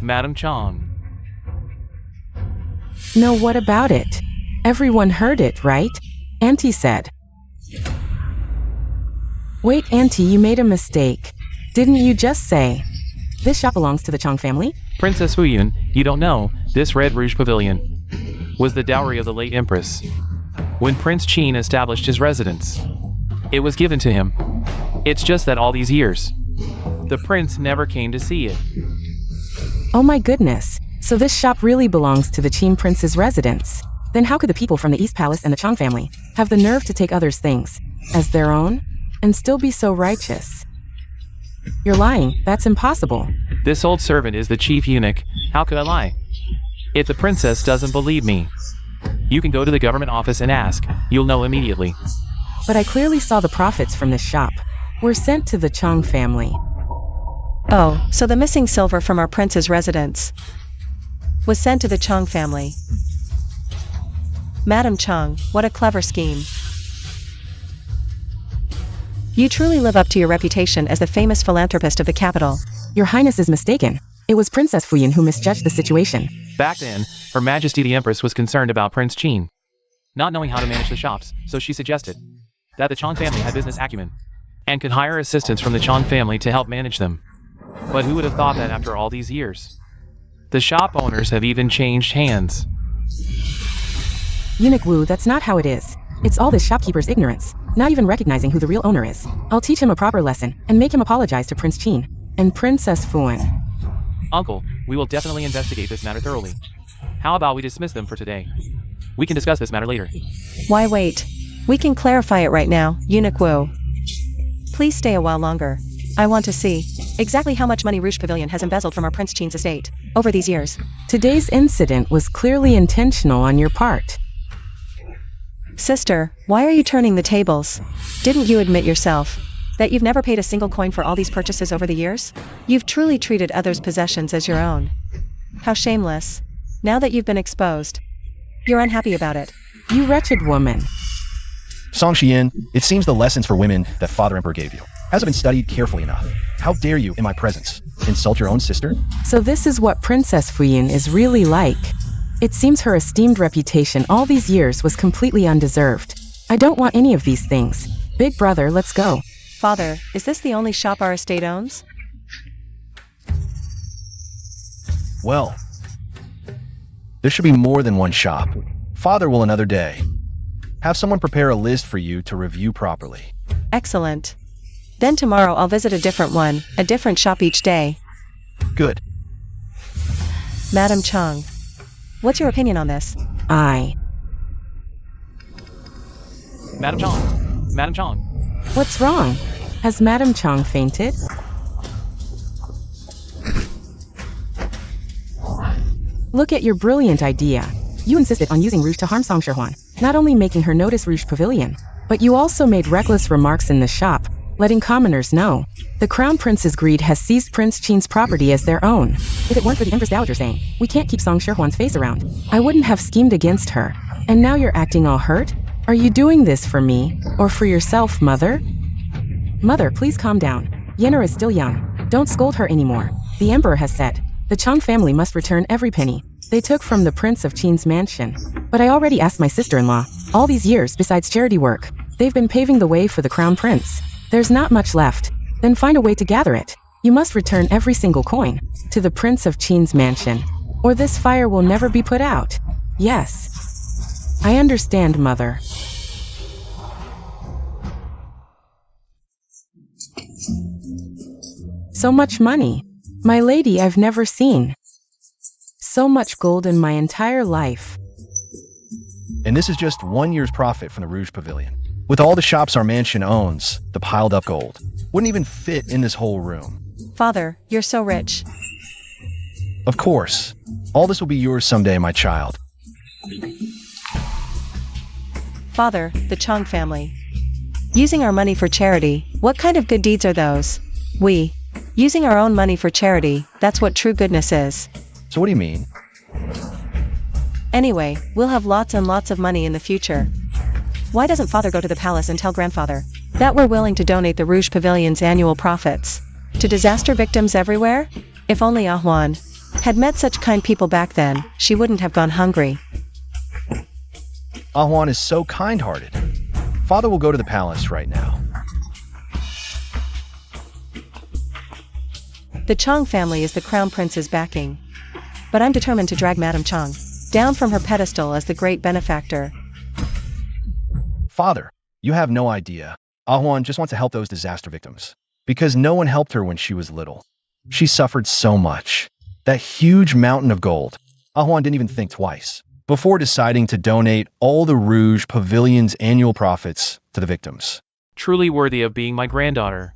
Madam Chong. No, what about it? Everyone heard it, right? Auntie said. Wait, Auntie, you made a mistake. Didn't you just say this shop belongs to the Chong family? Princess Fuyun, you don't know, this Red Rouge Pavilion was the dowry of the late Empress. When Prince Qin established his residence, it was given to him. It's just that all these years, the prince never came to see it. Oh my goodness. So this shop really belongs to the Qin Prince's residence. Then how could the people from the East Palace and the Chong family have the nerve to take others' things as their own and still be so righteous? You're lying. That's impossible. This old servant is the chief eunuch. How could I lie? If the princess doesn't believe me, you can go to the government office and ask. You'll know immediately. But I clearly saw the profits from this shop were sent to the Chong family. Oh, so the missing silver from our prince's residence was sent to the Chong family. Madam Chong, what a clever scheme. You truly live up to your reputation as the famous philanthropist of the capital. Your Highness is mistaken. It was Princess Fuyun who misjudged the situation. Back then, Her Majesty the Empress was concerned about Prince Qin not knowing how to manage the shops, so she suggested that the Chong family had business acumen and could hire assistants from the Chong family to help manage them. But who would have thought that after all these years? The shop owners have even changed hands. Eunuch Wu, that's not how it is. It's all this shopkeeper's ignorance, not even recognizing who the real owner is. I'll teach him a proper lesson and make him apologize to Prince Qin and Princess Fuan. Uncle, we will definitely investigate this matter thoroughly. How about we dismiss them for today? We can discuss this matter later. Why wait? We can clarify it right now, Eunuch Wu. Please stay a while longer. I want to see exactly how much money Rouge Pavilion has embezzled from our Prince Qin's estate over these years. Today's incident was clearly intentional on your part. Sister, why are you turning the tables? Didn't you admit yourself that you've never paid a single coin for all these purchases over the years? You've truly treated others' possessions as your own. How shameless. Now that you've been exposed, you're unhappy about it. You wretched woman. Song Xian, it seems the lessons for women that Father Emperor gave you hasn't been studied carefully enough. How dare you, in my presence, insult your own sister? So this is what Princess Fuyun is really like. It seems her esteemed reputation all these years was completely undeserved. I don't want any of these things. Big brother, let's go. Father, is this the only shop our estate owns? Well, there should be more than one shop. Father will another day have someone prepare a list for you to review properly. Excellent. Then tomorrow I'll visit a different one, a different shop each day. Good. Madam Chong, what's your opinion on this? I. Madam Chong, Madam Chong. What's wrong? Has Madam Chong fainted? Look at your brilliant idea. You insisted on using Rouge to harm Song Sherhuan, not only making her notice Rouge Pavilion, but you also made reckless remarks in the shop, letting commoners know. The Crown Prince's greed has seized Prince Qin's property as their own. If it weren't for the Empress Dowager saying, we can't keep Song Sherhuan's face around, I wouldn't have schemed against her. And now you're acting all hurt? Are you doing this for me, or for yourself, Mother? Mother, please calm down. Yenner is still young. Don't scold her anymore. The Emperor has said, the Chong family must return every penny they took from the Prince of Qin's mansion. But I already asked my sister-in-law. All these years, besides charity work, they've been paving the way for the Crown Prince. There's not much left. Then find a way to gather it. You must return every single coin to the Prince of Qin's mansion, or this fire will never be put out. Yes. I understand, Mother. So much money. My lady, I've never seen so much gold in my entire life. And this is just 1 year's profit from the Rouge Pavilion. With all the shops our mansion owns, the piled up gold wouldn't even fit in this whole room. Father, you're so rich. Of course. All this will be yours someday, my child. Father, the Chong family. Using our money for charity, what kind of good deeds are those? Using our own money for charity, that's what true goodness is. So what do you mean? Anyway, we'll have lots and lots of money in the future. Why doesn't Father go to the palace and tell Grandfather that we're willing to donate the Rouge Pavilion's annual profits to disaster victims everywhere? If only Ahuan had met such kind people back then, she wouldn't have gone hungry. Ahuan is so kind-hearted. Father will go to the palace right now. The Chong family is the Crown Prince's backing. But I'm determined to drag Madam Chong down from her pedestal as the great benefactor. Father, you have no idea. Ahuan just wants to help those disaster victims. Because no one helped her when she was little. She suffered so much. That huge mountain of gold. Ahuan didn't even think twice before deciding to donate all the Rouge Pavilion's annual profits to the victims. Truly worthy of being my granddaughter.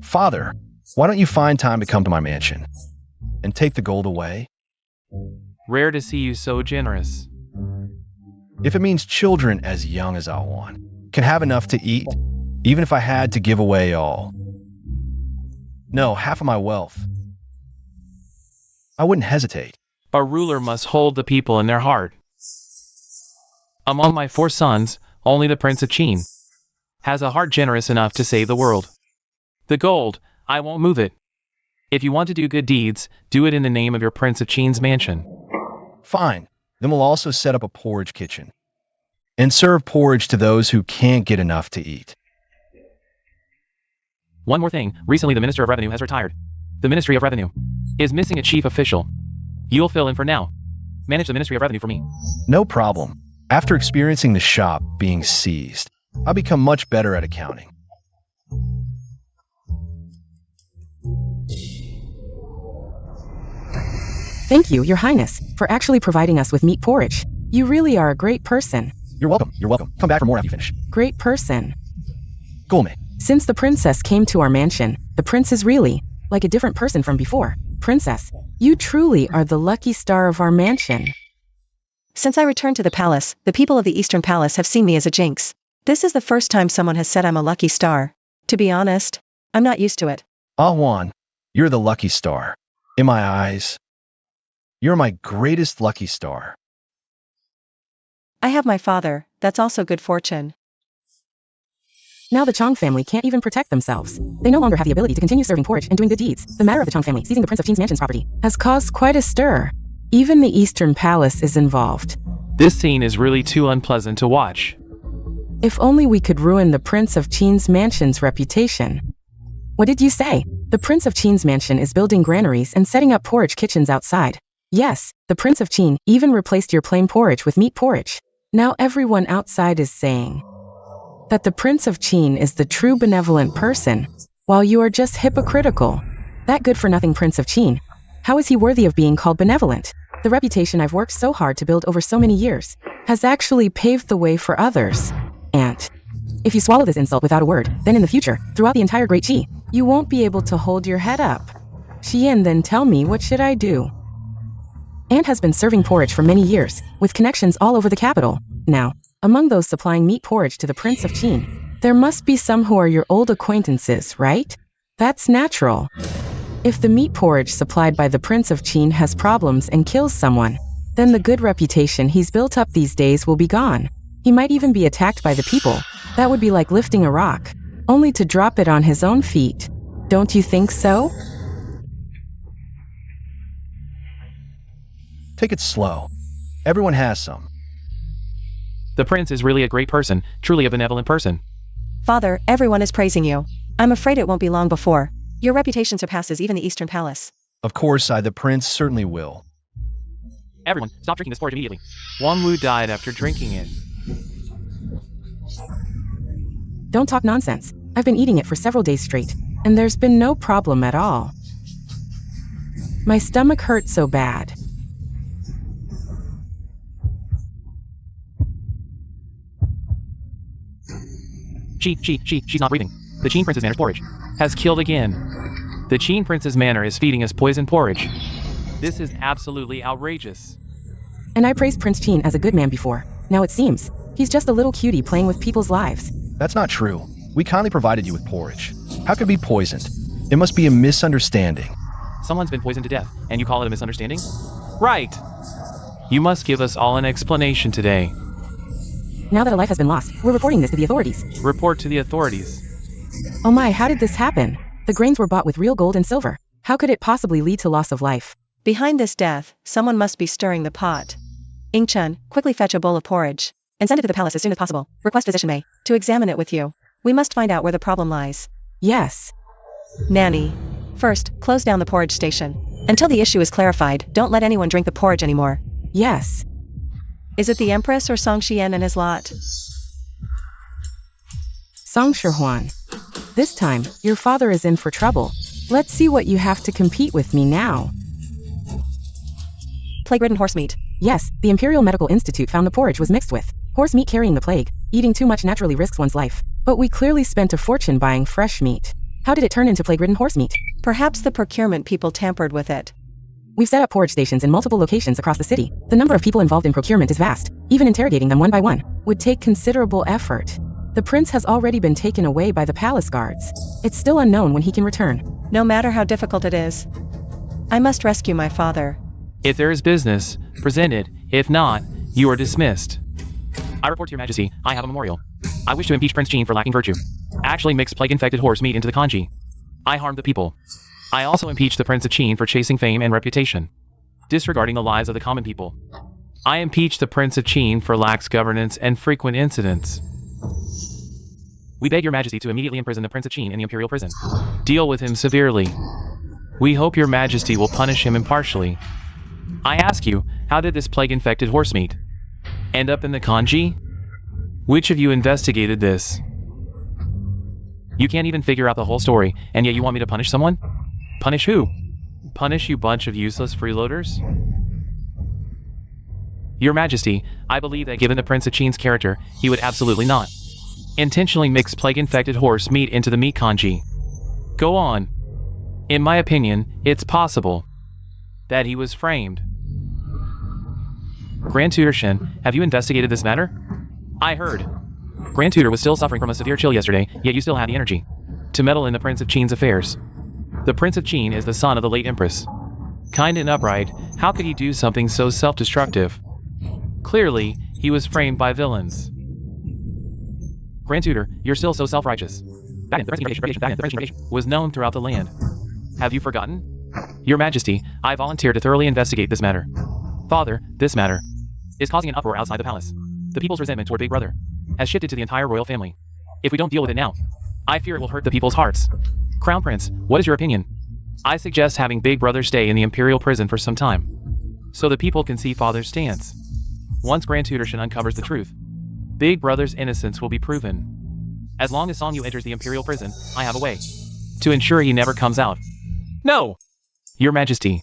Father, why don't you find time to come to my mansion and take the gold away? Rare to see you so generous. If it means children as young as Ahuan can have enough to eat, even if I had to give away all. No, half of my wealth. I wouldn't hesitate. A ruler must hold the people in their heart. Among my 4 sons, only the Prince of Qin has a heart generous enough to save the world. The gold, I won't move it. If you want to do good deeds, do it in the name of your Prince of Qin's mansion. Fine. Then we'll also set up a porridge kitchen and serve porridge to those who can't get enough to eat. One more thing, recently the Minister of Revenue has retired. The Ministry of Revenue is missing a chief official. You'll fill in for now. Manage the Ministry of Revenue for me. No problem. After experiencing the shop being seized, I'll become much better at accounting. Thank you, Your Highness, for actually providing us with meat porridge. You really are a great person. You're welcome. You're welcome. Come back for more after you finish. Great person. Go, mate. Since the princess came to our mansion, the prince is really like a different person from before. Princess, you truly are the lucky star of our mansion. Since I returned to the palace, the people of the Eastern Palace have seen me as a jinx. This is the first time someone has said I'm a lucky star. To be honest, I'm not used to it. Ahuan, you're the lucky star. In my eyes, you're my greatest lucky star. I have my father, that's also good fortune. Now the Chong family can't even protect themselves. They no longer have the ability to continue serving porridge and doing good deeds. The matter of the Chong family seizing the Prince of Qin's mansion's property has caused quite a stir. Even the Eastern Palace is involved. This scene is really too unpleasant to watch. If only we could ruin the Prince of Qin's mansion's reputation. What did you say? The Prince of Qin's mansion is building granaries and setting up porridge kitchens outside. Yes, the Prince of Qin even replaced your plain porridge with meat porridge. Now everyone outside is saying that the Prince of Qin is the true benevolent person, while you are just hypocritical. That good-for-nothing Prince of Qin. How is he worthy of being called benevolent? The reputation I've worked so hard to build over so many years has actually paved the way for others. And If you swallow this insult without a word, then in the future, throughout the entire Great Qi, you won't be able to hold your head up. Xian, then tell me, what should I do? Aunt has been serving porridge for many years, with connections all over the capital. Now, among those supplying meat porridge to the Prince of Qin, there must be some who are your old acquaintances, right? That's natural. If the meat porridge supplied by the Prince of Qin has problems and kills someone, then the good reputation he's built up these days will be gone. He might even be attacked by the people. That would be like lifting a rock, only to drop it on his own feet. Don't you think so? Take it slow. Everyone has some. The prince is really a great person, truly a benevolent person. Father, everyone is praising you. I'm afraid it won't be long before your reputation surpasses even the Eastern Palace. Of course, the prince certainly will. Everyone, stop drinking this porridge immediately. Wang Wu died after drinking it. Don't talk nonsense. I've been eating it for several days straight, and there's been no problem at all. My stomach hurts so bad. She's not breathing. The Qin Prince's manner's porridge has killed again. The Qin Prince's manner is feeding us poison porridge. This is absolutely outrageous. And I praised Prince Qin as a good man before. Now it seems he's just a little cutie playing with people's lives. That's not true. We kindly provided you with porridge. How could it be poisoned? It must be a misunderstanding. Someone's been poisoned to death, and you call it a misunderstanding? Right. You must give us all an explanation today. Now that a life has been lost, we're reporting this to the authorities. Report to the authorities. Oh my, how did this happen? The grains were bought with real gold and silver. How could it possibly lead to loss of life? Behind this death, someone must be stirring the pot. Ingchen, quickly fetch a bowl of porridge and send it to the palace as soon as possible. Request physician Mei to examine it with you. We must find out where the problem lies. Yes. Nanny. First, close down the porridge station. Until the issue is clarified, don't let anyone drink the porridge anymore. Yes. Is it the Empress or Song Xian and his lot? Song Shihuan. This time, your father is in for trouble. Let's see what you have to compete with me now. Plague-ridden horse meat. Yes, the Imperial Medical Institute found the porridge was mixed with horse meat carrying the plague. Eating too much naturally risks one's life. But we clearly spent a fortune buying fresh meat. How did it turn into plague-ridden horse meat? Perhaps the procurement people tampered with it. We've set up porridge stations in multiple locations across the city. The number of people involved in procurement is vast. Even interrogating them one by one would take considerable effort. The prince has already been taken away by the palace guards. It's still unknown when he can return. No matter how difficult it is, I must rescue my father. If there is business, present it. If not, you are dismissed. I report to your majesty, I have a memorial. I wish to impeach Prince Qin for lacking virtue. Actually mixed plague-infected horse meat into the kanji. I harmed the people. I also impeach the Prince of Qin for chasing fame and reputation, disregarding the lives of the common people. I impeach the Prince of Qin for lax governance and frequent incidents. We beg your majesty to immediately imprison the Prince of Qin in the imperial prison. Deal with him severely. We hope your majesty will punish him impartially. I ask you, how did this plague-infected horse meat end up in the kanji? Which of you investigated this? You can't even figure out the whole story, and yet you want me to punish someone? Punish who? Punish you bunch of useless freeloaders? Your Majesty, I believe that given the Prince of Qin's character, he would absolutely not intentionally mix plague-infected horse meat into the meat kanji. Go on. In my opinion, it's possible that he was framed. Grand Tutor Shen, have you investigated this matter? I heard. Grand Tutor was still suffering from a severe chill yesterday, yet you still had the energy to meddle in the Prince of Qin's affairs. The Prince of Qin is the son of the late Empress. Kind and upright, how could he do something so self-destructive? Clearly, he was framed by villains. Grand Tutor, you're still so self-righteous. The Prince was known throughout the land. Have you forgotten? Your Majesty, I volunteer to thoroughly investigate this matter. Father, this matter is causing an uproar outside the palace. The people's resentment toward Big Brother has shifted to the entire royal family. If we don't deal with it now, I fear it will hurt the people's hearts. Crown Prince, what is your opinion? I suggest having Big Brother stay in the imperial prison for some time, so the people can see Father's stance. Once Grand Tutorshin uncovers the truth, Big Brother's innocence will be proven. As long as Song Yu enters the imperial prison, I have a way to ensure he never comes out. No! Your Majesty,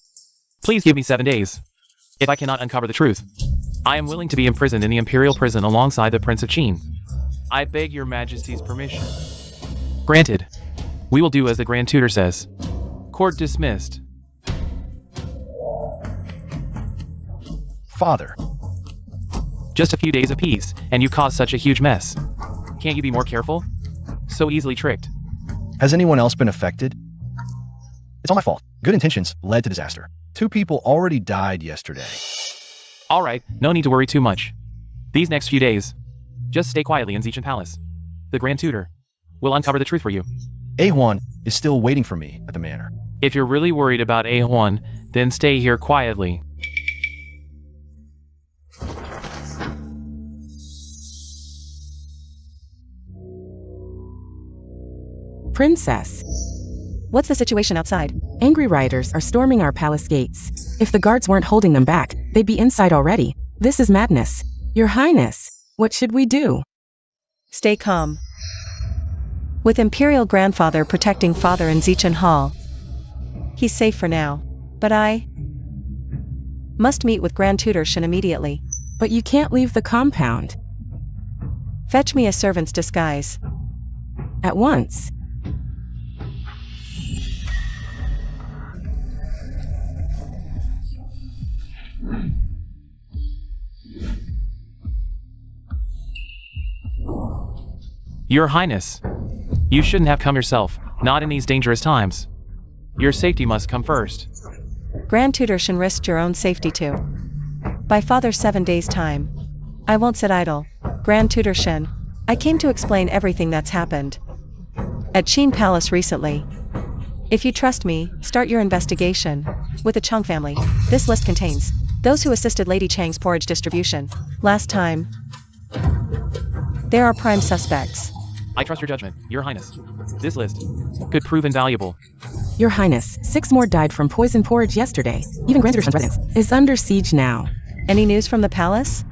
please give me 7 days. If I cannot uncover the truth, I am willing to be imprisoned in the imperial prison alongside the Prince of Qin. I beg your majesty's permission. Granted. We will do as the Grand Tutor says. Court dismissed. Father. Just a few days apiece, and you caused such a huge mess. Can't you be more careful? So easily tricked. Has anyone else been affected? It's all my fault. Good intentions led to disaster. 2 people already died yesterday. Alright, no need to worry too much. These next few days, just stay quietly in Zichan Palace. The Grand Tutor will uncover the truth for you. A1 is still waiting for me at the manor. If you're really worried about A1, then stay here quietly. Princess. What's the situation outside? Angry riders are storming our palace gates. If the guards weren't holding them back, they'd be inside already. This is madness. Your Highness, what should we do? Stay calm. With Imperial grandfather protecting father in Zichan Hall, he's safe for now. But I must meet with Grand Tutor Shin immediately. But you can't leave the compound. Fetch me a servant's disguise. At once. Your Highness, you shouldn't have come yourself, not in these dangerous times. Your safety must come first. Grand Tutor Shin risked your own safety too. By father's 7 days' time. I won't sit idle. Grand Tutor Shin, I came to explain everything that's happened at Qin Palace recently. If you trust me, start your investigation with the Chung family. This list contains those who assisted Lady Chang's porridge distribution last time. There are prime suspects. I trust your judgment, Your Highness. This list could prove invaluable. Your Highness, 6 more died from poison porridge yesterday. Even Grand Tutor Shin's residence is under siege now. Any news from the palace?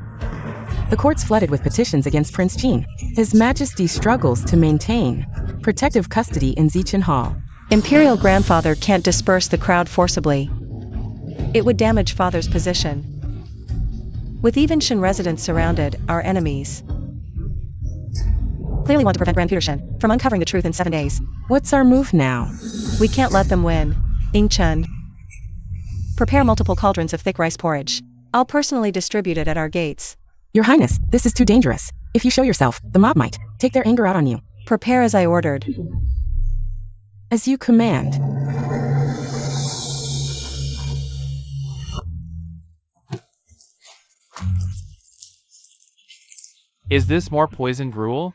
The court's flooded with petitions against Prince Qin. His Majesty struggles to maintain protective custody in Zichan Hall. Imperial grandfather can't disperse the crowd forcibly. It would damage father's position. With even Shin residents surrounded, our enemies clearly want to prevent Grand Tutor Shin from uncovering the truth in 7 days. What's our move now? We can't let them win. Ingchen. Prepare multiple cauldrons of thick rice porridge. I'll personally distribute it at our gates. Your Highness, this is too dangerous. If you show yourself, the mob might take their anger out on you. Prepare as I ordered. As you command. Is this more poison gruel?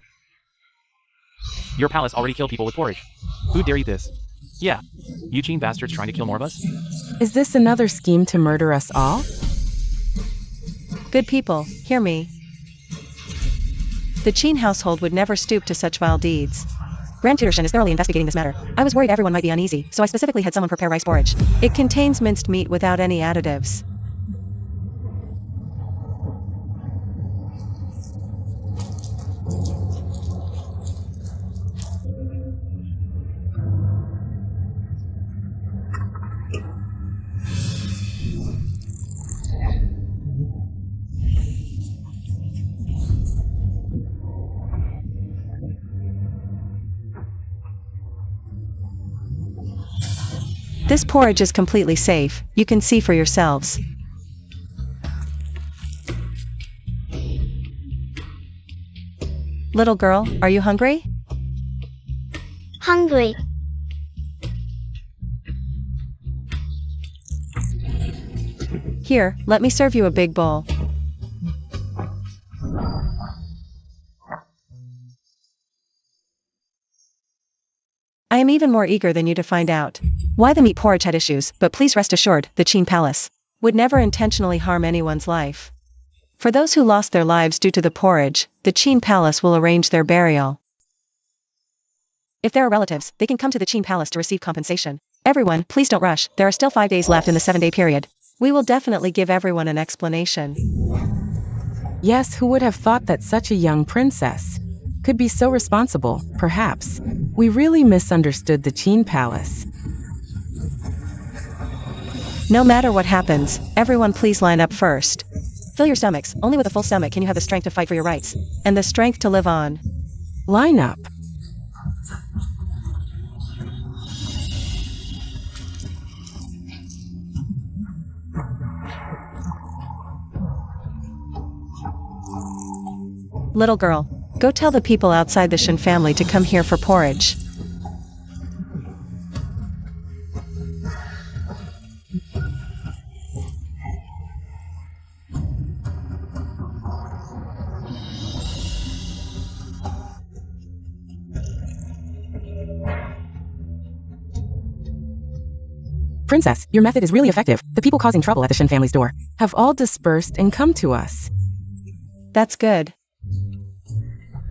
Your palace already killed people with porridge. Who dare eat this? Yeah, you Qin bastards trying to kill more of us? Is this another scheme to murder us all? Good people, hear me. The Qin household would never stoop to such vile deeds. Grand Tutor Shin is thoroughly investigating this matter. I was worried everyone might be uneasy, so I specifically had someone prepare rice porridge. It contains minced meat without any additives. This porridge is completely safe, you can see for yourselves. Little girl, are you hungry? Hungry. Here, let me serve you a big bowl. I am even more eager than you to find out why the meat porridge had issues, but please rest assured, the Qin Palace would never intentionally harm anyone's life. For those who lost their lives due to the porridge, the Qin Palace will arrange their burial. If there are relatives, they can come to the Qin Palace to receive compensation. Everyone, please don't rush, there are still 5 days left in the 7-day period. We will definitely give everyone an explanation. Yes, who would have thought that such a young princess could be so responsible? Perhaps we really misunderstood the Qin Palace. No matter what happens, everyone please line up first. Fill your stomachs. Only with a full stomach can you have the strength to fight for your rights and the strength to live on. Line up. Little girl, go tell the people outside the Shin family to come here for porridge. Princess, your method is really effective. The people causing trouble at the Shin family's door have all dispersed and come to us. That's good.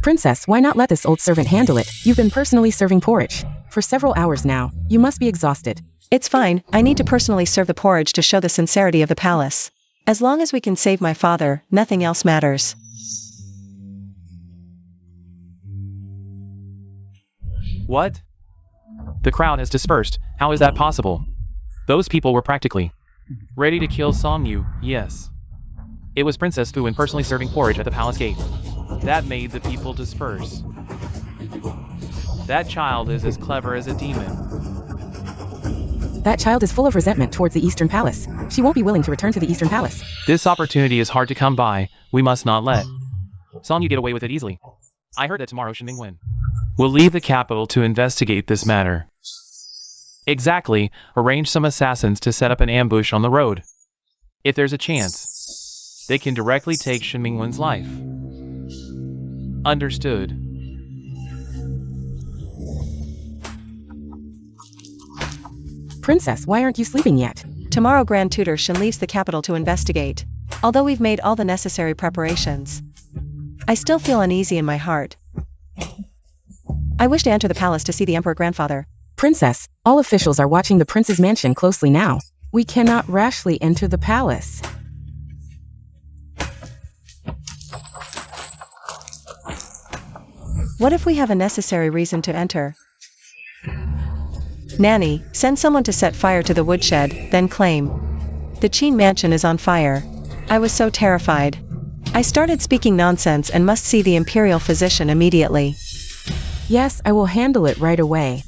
Princess, why not let this old servant handle it? You've been personally serving porridge for several hours now. You must be exhausted. It's fine, I need to personally serve the porridge to show the sincerity of the palace. As long as we can save my father, nothing else matters. What? The crowd has dispersed. How is that possible? Those people were practically ready to kill Song Yu, yes. It was Princess Fu personally serving porridge at the palace gate. That made the people disperse. That child is as clever as a demon. That child is full of resentment towards the Eastern Palace. She won't be willing to return to the Eastern Palace. This opportunity is hard to come by. We must not let Song Yu get away with it easily. I heard that tomorrow Shin Ming will leave the capital to investigate this matter. Exactly, arrange some assassins to set up an ambush on the road. If there's a chance, they can directly take Shin Mingwen's life. Understood. Princess, why aren't you sleeping yet? Tomorrow Grand Tutor Shin leaves the capital to investigate. Although we've made all the necessary preparations, I still feel uneasy in my heart. I wish to enter the palace to see the Emperor Grandfather. Princess, all officials are watching the prince's mansion closely now. We cannot rashly enter the palace. What if we have a necessary reason to enter? Nanny, send someone to set fire to the woodshed, then claim. The Qin mansion is on fire. I was so terrified. I started speaking nonsense and must see the imperial physician immediately. Yes, I will handle it right away.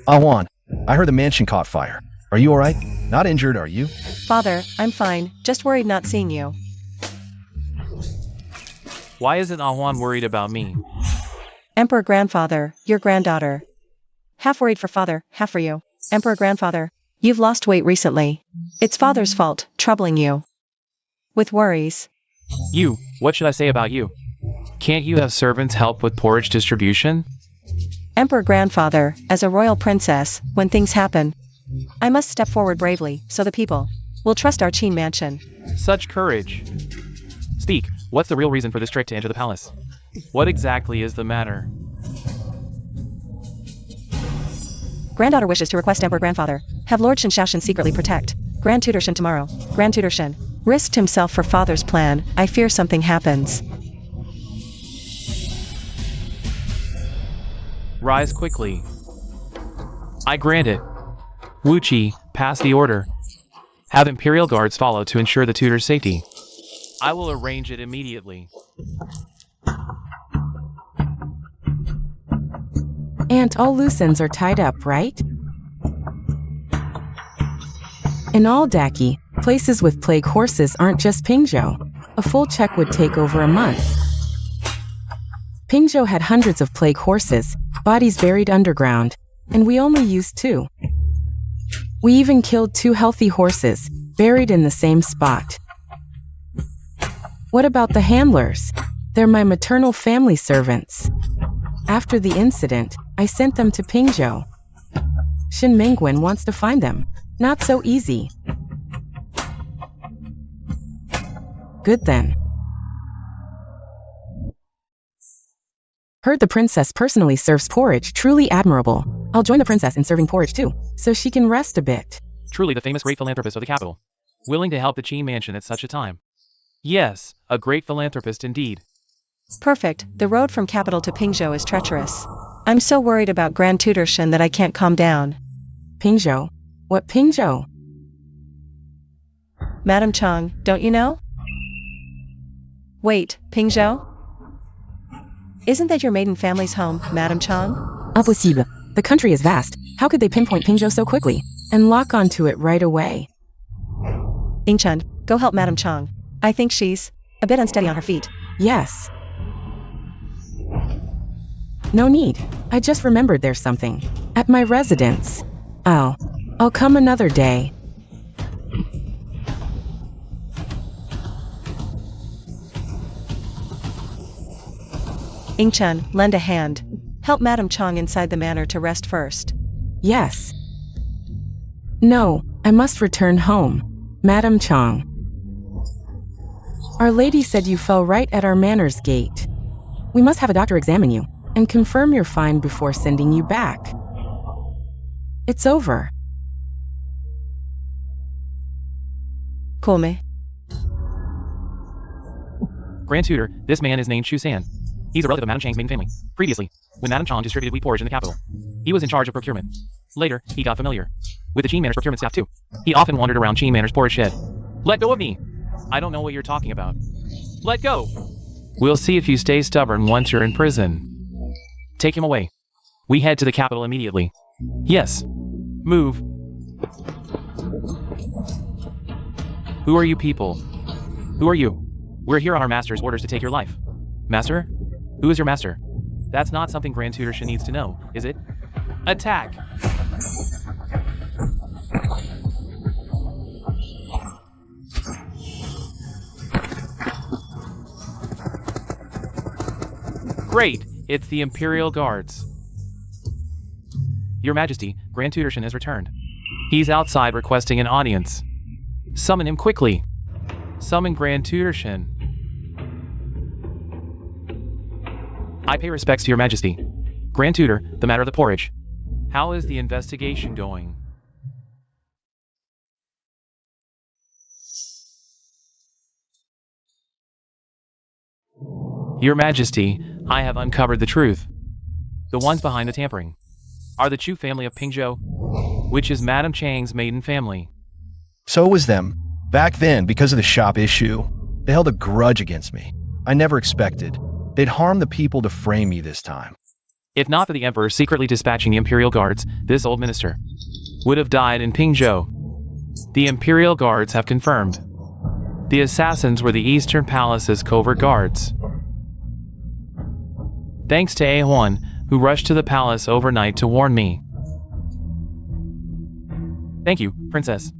Awan, I heard the mansion caught fire. Are you alright? Not injured, are you? Father, I'm fine, just worried not seeing you. Why isn't Ahwan worried about me? Emperor Grandfather, your granddaughter. Half worried for father, half for you. Emperor Grandfather, you've lost weight recently. It's father's fault, troubling you with worries. You, what should I say about you? Can't you have servants help with porridge distribution? Emperor Grandfather, as a royal princess, when things happen, I must step forward bravely, so the people will trust our Qin mansion. Such courage. Speak, what's the real reason for this trick to enter the palace? What exactly is the matter? Granddaughter wishes to request Emperor Grandfather, have Lord Shin Shaoshan secretly protect Grand Tutor Shin tomorrow. Grand Tutor Shin risked himself for father's plan. I fear something happens. Rise quickly. I grant it. Wu Qi, pass the order. Have Imperial guards follow to ensure the tutor's safety. I will arrange it immediately. Aunt, all loose ends are tied up, right? In all Daki, places with plague horses aren't just Pingzhou. A full check would take over a month. Pingzhou had hundreds of plague horses, bodies buried underground, and we only used 2. We even killed 2 healthy horses, buried in the same spot. What about the handlers? They're my maternal family servants. After the incident, I sent them to Pingzhou. Shin Mingwen wants to find them. Not so easy. Good then. Heard the princess personally serves porridge, truly admirable. I'll join the princess in serving porridge too, so she can rest a bit. Truly the famous great philanthropist of the capital. Willing to help the Qin mansion at such a time. Yes, a great philanthropist indeed. Perfect, the road from capital to Pingzhou is treacherous. I'm so worried about Grand Tutor Shin that I can't calm down. Pingzhou? What Pingzhou? Madam Chang, don't you know? Wait, Pingzhou? Isn't that your maiden family's home, Madam Chang? Impossible. The country is vast. How could they pinpoint Pingzhou so quickly? And lock onto it right away? Ingchun, go help Madam Chang. I think she's a bit unsteady on her feet. Yes. No need. I just remembered there's something. At my residence. I'll come another day. Ingchun, lend a hand. Help Madam Chang inside the manor to rest first. Yes. No, I must return home. Madam Chang. Our lady said you fell right at our manor's gate. We must have a doctor examine you and confirm you're fine before sending you back. It's over. Come. Grand Tutor, this man is named Chu San. He's a relative of Madame Chang's maiden family. Previously, when Madame Chang distributed wheat porridge in the capital, he was in charge of procurement. Later, he got familiar with the Qin Manor's procurement staff too. He often wandered around Qin Manor's porridge shed. Let go of me! I don't know what you're talking about. Let go! We'll see if you stay stubborn once you're in prison. Take him away. We head to the capital immediately. Yes. Move. Who are you people? Who are you? We're here on our master's orders to take your life. Master? Who is your master? That's not something Grand Tutorship needs to know, is it? Attack! Great! It's the Imperial Guards. Your Majesty, Grand Tutorship has returned. He's outside requesting an audience. Summon him quickly. Summon Grand Tutorship. I pay respects to your Majesty. Grand Tutor, the matter of the porridge. How is the investigation going? Your Majesty, I have uncovered the truth. The ones behind the tampering are the Chu family of Pingzhou, which is Madame Chang's maiden family. So it was them. Back then, because of the shop issue, they held a grudge against me. I never expected they'd harm the people to frame me this time. If not for the Emperor secretly dispatching the Imperial Guards, this old minister would have died in Pingzhou. The Imperial Guards have confirmed. The assassins were the Eastern Palace's covert guards. Thanks to A1, who rushed to the palace overnight to warn me. Thank you, Princess.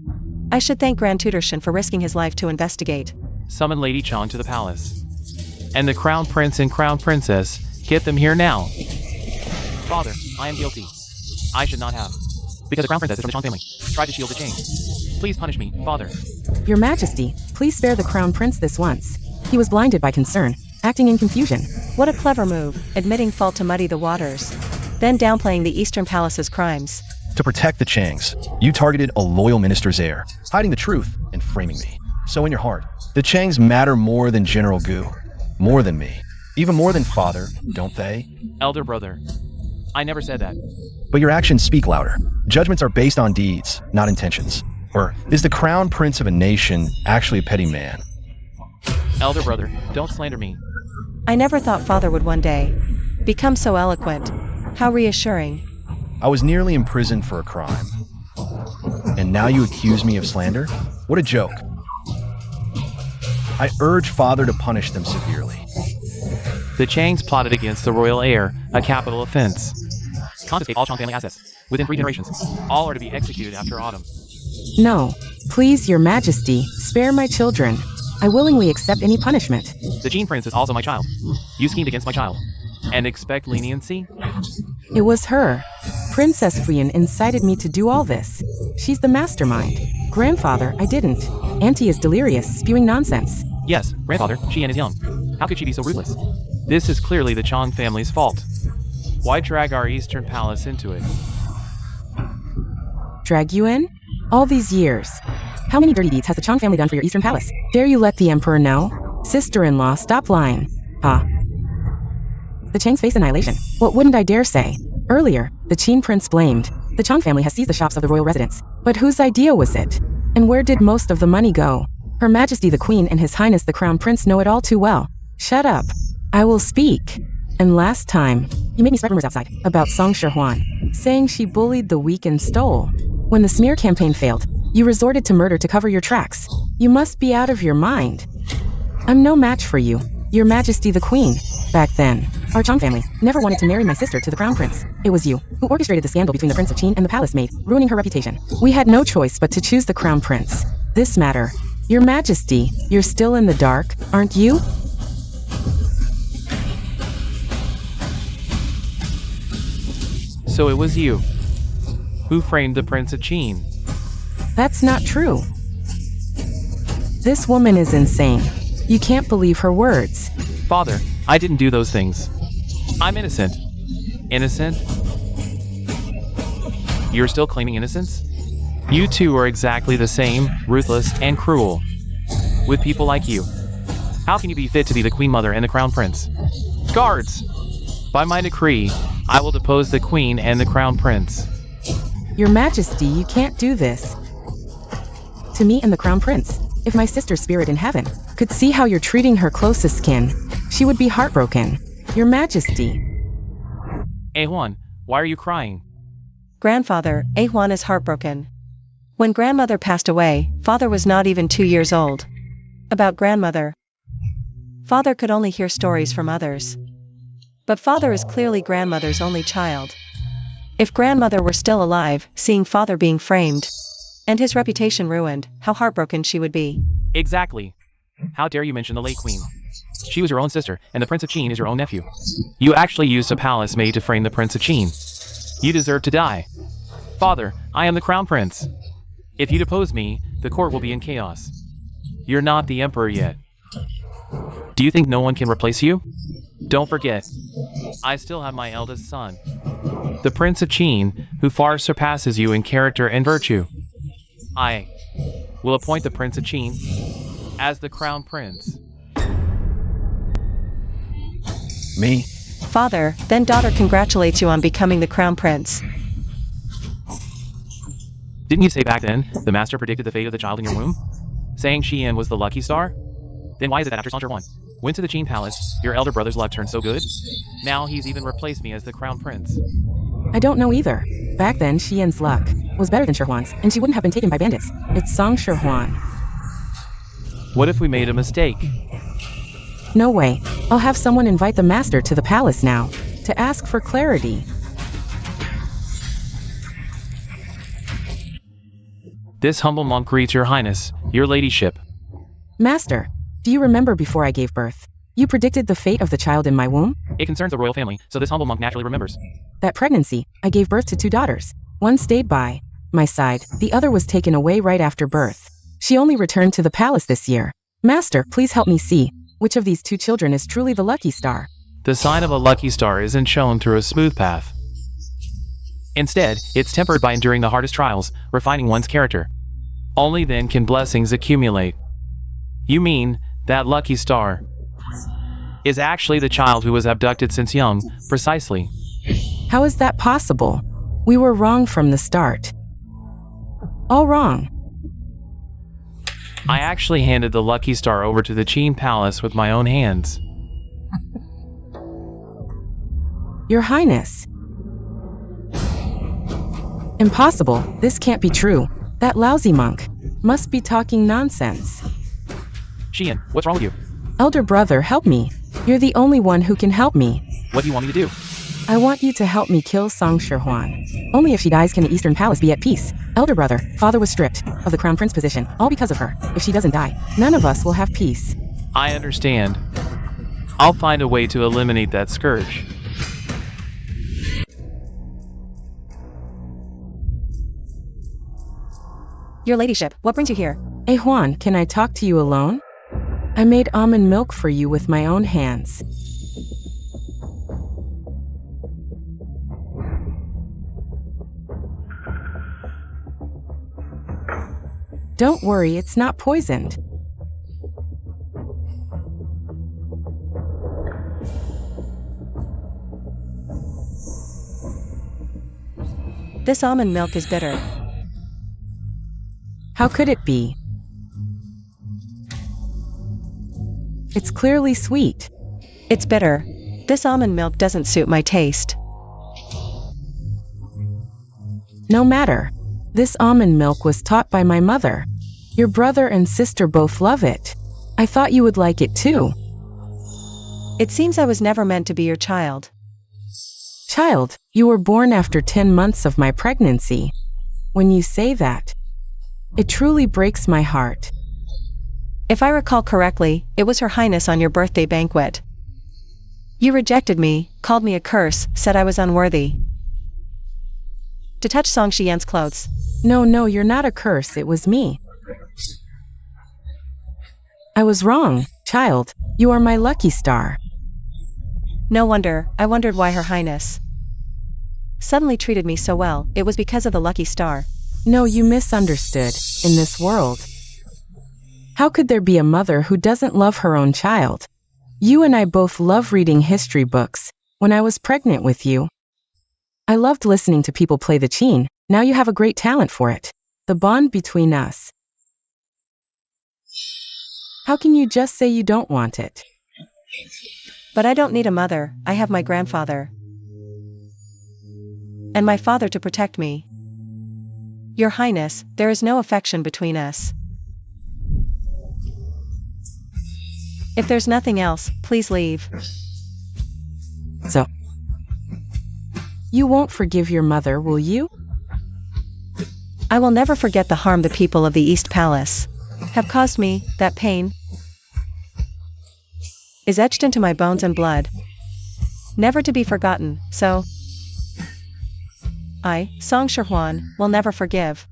I should thank Grand Tutorship for risking his life to investigate. Summon Lady Chang to the palace. And the Crown Prince and Crown Princess, get them here now. Father, I am guilty. I should not have. Because the Crown Princess is from the Chang family. Tried to shield the chain. Please punish me, Father. Your Majesty, please spare the Crown Prince this once. He was blinded by concern, acting in confusion. What a clever move, admitting fault to muddy the waters. Then downplaying the Eastern Palace's crimes. To protect the Changs, you targeted a loyal minister's heir, hiding the truth and framing me. So in your heart, the Changs matter more than General Gu. More than me. Even more than father, don't they? Elder brother. I never said that. But your actions speak louder. Judgments are based on deeds, not intentions. Or is the crown prince of a nation actually a petty man? Elder brother, don't slander me. I never thought father would one day become so eloquent. How reassuring. I was nearly imprisoned for a crime. And now you accuse me of slander? What a joke. I urge father to punish them severely. The Changs plotted against the royal heir, a capital offense. Confiscate all Chang family assets. Within 3 generations. All are to be executed after autumn. No. Please, Your Majesty, spare my children. I willingly accept any punishment. The Qin Prince is also my child. You schemed against my child. And expect leniency? It was her. Princess Fuyan incited me to do all this. She's the mastermind. Grandfather, I didn't. Auntie is delirious, spewing nonsense. Yes, grandfather, Qian is young. How could she be so ruthless? This is clearly the Chang family's fault. Why drag our Eastern Palace into it? Drag you in? All these years. How many dirty deeds has the Chang family done for your Eastern Palace? Dare you let the Emperor know? Sister-in-law, stop lying. The Changs face annihilation. What wouldn't I dare say? Earlier, the Qin Prince blamed. The Chang family has seized the shops of the royal residence. But whose idea was it? And where did most of the money go? Her Majesty the Queen and His Highness the Crown Prince know it all too well. Shut up. I will speak. And last time, you made me spread rumors outside about Song Shihuan, saying she bullied the weak and stole. When the smear campaign failed, you resorted to murder to cover your tracks. You must be out of your mind. I'm no match for you, Your Majesty the Queen. Back then, our Chong family never wanted to marry my sister to the Crown Prince. It was you who orchestrated the scandal between the Prince of Qin and the palace maid, ruining her reputation. We had no choice but to choose the Crown Prince. This matter, Your Majesty, you're still in the dark, aren't you? So it was you who framed the Prince of Qin. That's not true. This woman is insane. You can't believe her words. Father, I didn't do those things. I'm innocent. Innocent? You're still claiming innocence? You two are exactly the same, ruthless and cruel. With people like you, how can you be fit to be the Queen Mother and the Crown Prince? Guards! By my decree, I will depose the Queen and the Crown Prince. Your Majesty, you can't do this. To me and the Crown Prince. If my sister's spirit in heaven could see how you're treating her closest kin, she would be heartbroken. Your Majesty. Juan, why are you crying? Grandfather, Juan is heartbroken. When grandmother passed away, father was not even 2 years old. About grandmother, father could only hear stories from others. But father is clearly grandmother's only child. If grandmother were still alive, seeing father being framed, and his reputation ruined, how heartbroken she would be. Exactly. How dare you mention the late Queen? She was your own sister, and the Prince of Qin is your own nephew. You actually used a palace maid to frame the Prince of Qin. You deserve to die. Father, I am the Crown Prince. If you depose me, the court will be in chaos. You're not the Emperor yet. Do you think no one can replace you? Don't forget, I still have my eldest son, the Prince of Qin, who far surpasses you in character and virtue. I will appoint the Prince of Qin as the Crown Prince. Me? Father, then daughter congratulates you on becoming the Crown Prince. Didn't you say back then, the Master predicted the fate of the child in your womb? Saying Xian was the lucky star? Then why is it that after Sancher went to the Qin Palace, your elder brother's luck turned so good? Now he's even replaced me as the Crown Prince. I don't know either. Back then, Xian's luck was better than Shihuan's, and she wouldn't have been taken by bandits. It's Song Shihuan. What if we made a mistake? No way. I'll have someone invite the master to the palace now, to ask for clarity. This humble monk greets your highness, your ladyship. Master, do you remember before I gave birth? You predicted the fate of the child in my womb? It concerns the royal family, so this humble monk naturally remembers. That pregnancy, I gave birth to 2 daughters. One stayed by my side, the other was taken away right after birth. She only returned to the palace this year. Master, please help me see, which of these 2 children is truly the lucky star? The sign of a lucky star isn't shown through a smooth path. Instead, it's tempered by enduring the hardest trials, refining one's character. Only then can blessings accumulate. You mean, that lucky star is actually the child who was abducted since young, precisely. How is that possible? We were wrong from the start. All wrong. I actually handed the lucky star over to the Qin Palace with my own hands. Your Highness. Impossible, this can't be true. That lousy monk must be talking nonsense. Xian, what's wrong with you? Elder brother, help me. You're the only one who can help me. What do you want me to do? I want you to help me kill Song Shihuan. Only if she dies can the Eastern Palace be at peace. Elder brother, father was stripped of the Crown Prince position, all because of her. If she doesn't die, none of us will have peace. I understand. I'll find a way to eliminate that scourge. Your ladyship, what brings you here? Juan, can I talk to you alone? I made almond milk for you with my own hands. Don't worry, it's not poisoned. This almond milk is bitter. How could it be? It's clearly sweet. It's bitter. This almond milk doesn't suit my taste. No matter. This almond milk was taught by my mother. Your brother and sister both love it. I thought you would like it too. It seems I was never meant to be your child. Child, you were born after 10 months of my pregnancy. When you say that, it truly breaks my heart. If I recall correctly, it was Her Highness on your birthday banquet. You rejected me, called me a curse, said I was unworthy to touch Song Xian's clothes. No, you're not a curse, it was me. I was wrong, child. You are my lucky star. No wonder, I wondered why Her Highness suddenly treated me so well. It was because of the lucky star. No, you misunderstood. In this world, how could there be a mother who doesn't love her own child? You and I both love reading history books. When I was pregnant with you, I loved listening to people play the qin. Now you have a great talent for it. The bond between us. How can you just say you don't want it? But I don't need a mother, I have my grandfather and my father to protect me. Your Highness, there is no affection between us. If there's nothing else, please leave. So, you won't forgive your mother, will you? I will never forget the harm the people of the East Palace have caused me. That pain is etched into my bones and blood, never to be forgotten, so I, Song Shihuan, will never forgive.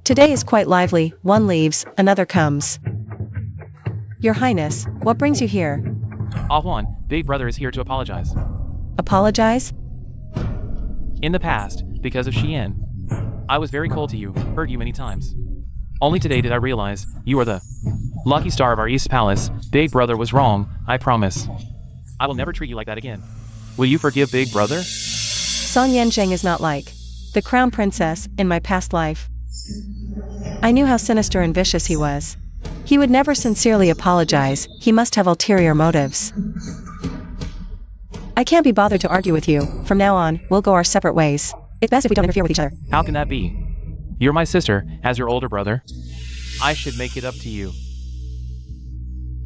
Today is quite lively, one leaves, another comes. Your Highness, what brings you here? Huan, Big Brother is here to apologize. Apologize? In the past, because of Xian, I was very cold to you, hurt you many times. Only today did I realize, you are the lucky star of our East Palace. Big Brother was wrong, I promise. I will never treat you like that again. Will you forgive Big Brother? Song Yanzheng is not like the crown princess in my past life. I knew how sinister and vicious he was. He would never sincerely apologize, he must have ulterior motives. I can't be bothered to argue with you. From now on, we'll go our separate ways. It's best if we don't interfere with each other. How can that be? You're my sister, as your older brother. I should make it up to you.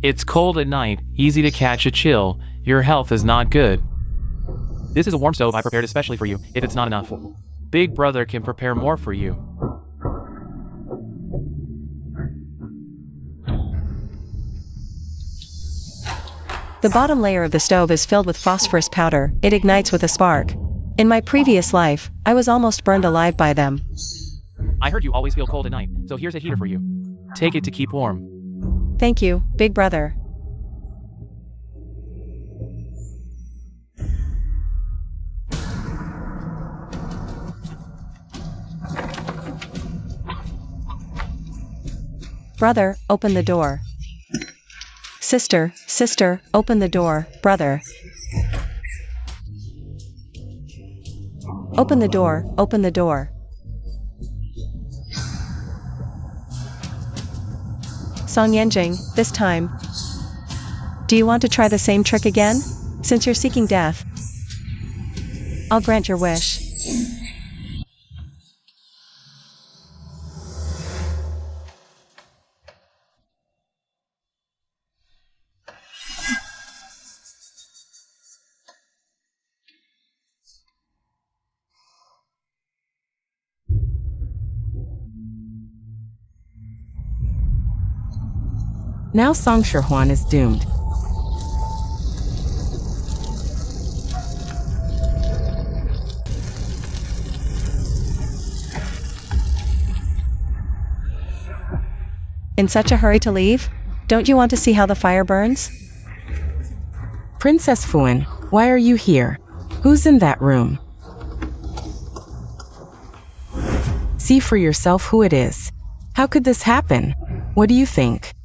It's cold at night, easy to catch a chill. Your health is not good. This is a warm stove I prepared especially for you, if it's not enough. Big Brother can prepare more for you. The bottom layer of the stove is filled with phosphorus powder, it ignites with a spark. In my previous life, I was almost burned alive by them. I heard you always feel cold at night, so here's a heater for you. Take it to keep warm. Thank you, Big Brother. Brother, open the door. Sister, open the door, brother. Open the door, open the door. Song Yanjing, this time. Do you want to try the same trick again? Since you're seeking death, I'll grant your wish. Now Song Shihuan is doomed. In such a hurry to leave? Don't you want to see how the fire burns? Princess Fuan, why are you here? Who's in that room? See for yourself who it is. How could this happen? What do you think?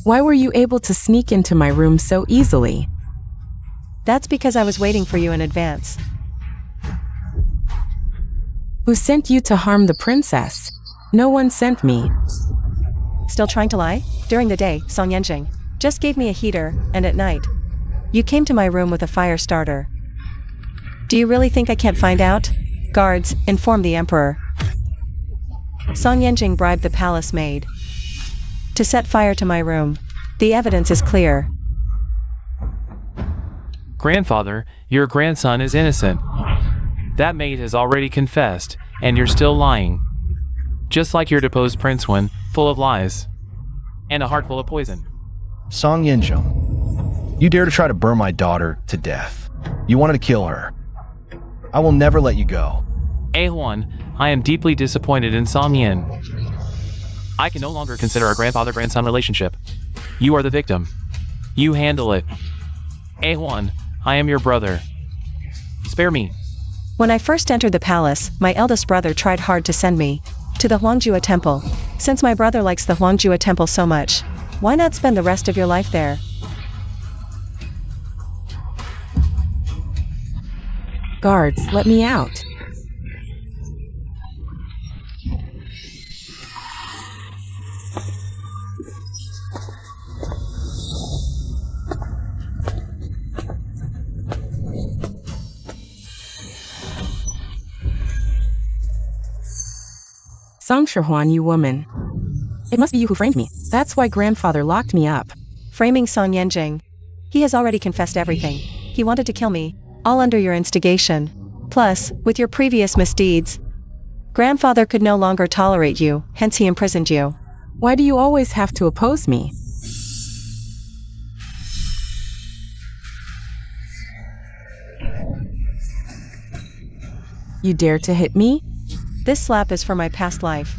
Why were you able to sneak into my room so easily? That's because I was waiting for you in advance. Who sent you to harm the princess? No one sent me. Still trying to lie? During the day, Song Yanjing just gave me a heater, and at night, you came to my room with a fire starter. Do you really think I can't find out? Guards, inform the emperor. Song Yanjing bribed the palace maid to set fire to my room. The evidence is clear. Grandfather, your grandson is innocent. That maid has already confessed, and you're still lying. Just like your deposed prince one, full of lies. And a heart full of poison. Song Yinjung, you dare to try to burn my daughter to death. You wanted to kill her. I will never let you go. A1, I am deeply disappointed in Song Yin. I can no longer consider a grandfather-grandson relationship. You are the victim. You handle it. A1, I am your brother. Spare me. When I first entered the palace, my eldest brother tried hard to send me to the Huangjua temple. Since my brother likes the Huangjua temple so much, why not spend the rest of your life there? Guards, let me out. Song Shihuan, you woman. It must be you who framed me. That's why grandfather locked me up. Framing Song Yanjing. He has already confessed everything. He wanted to kill me, all under your instigation. Plus, with your previous misdeeds, grandfather could no longer tolerate you, hence he imprisoned you. Why do you always have to oppose me? You dare to hit me? This slap is for my past life,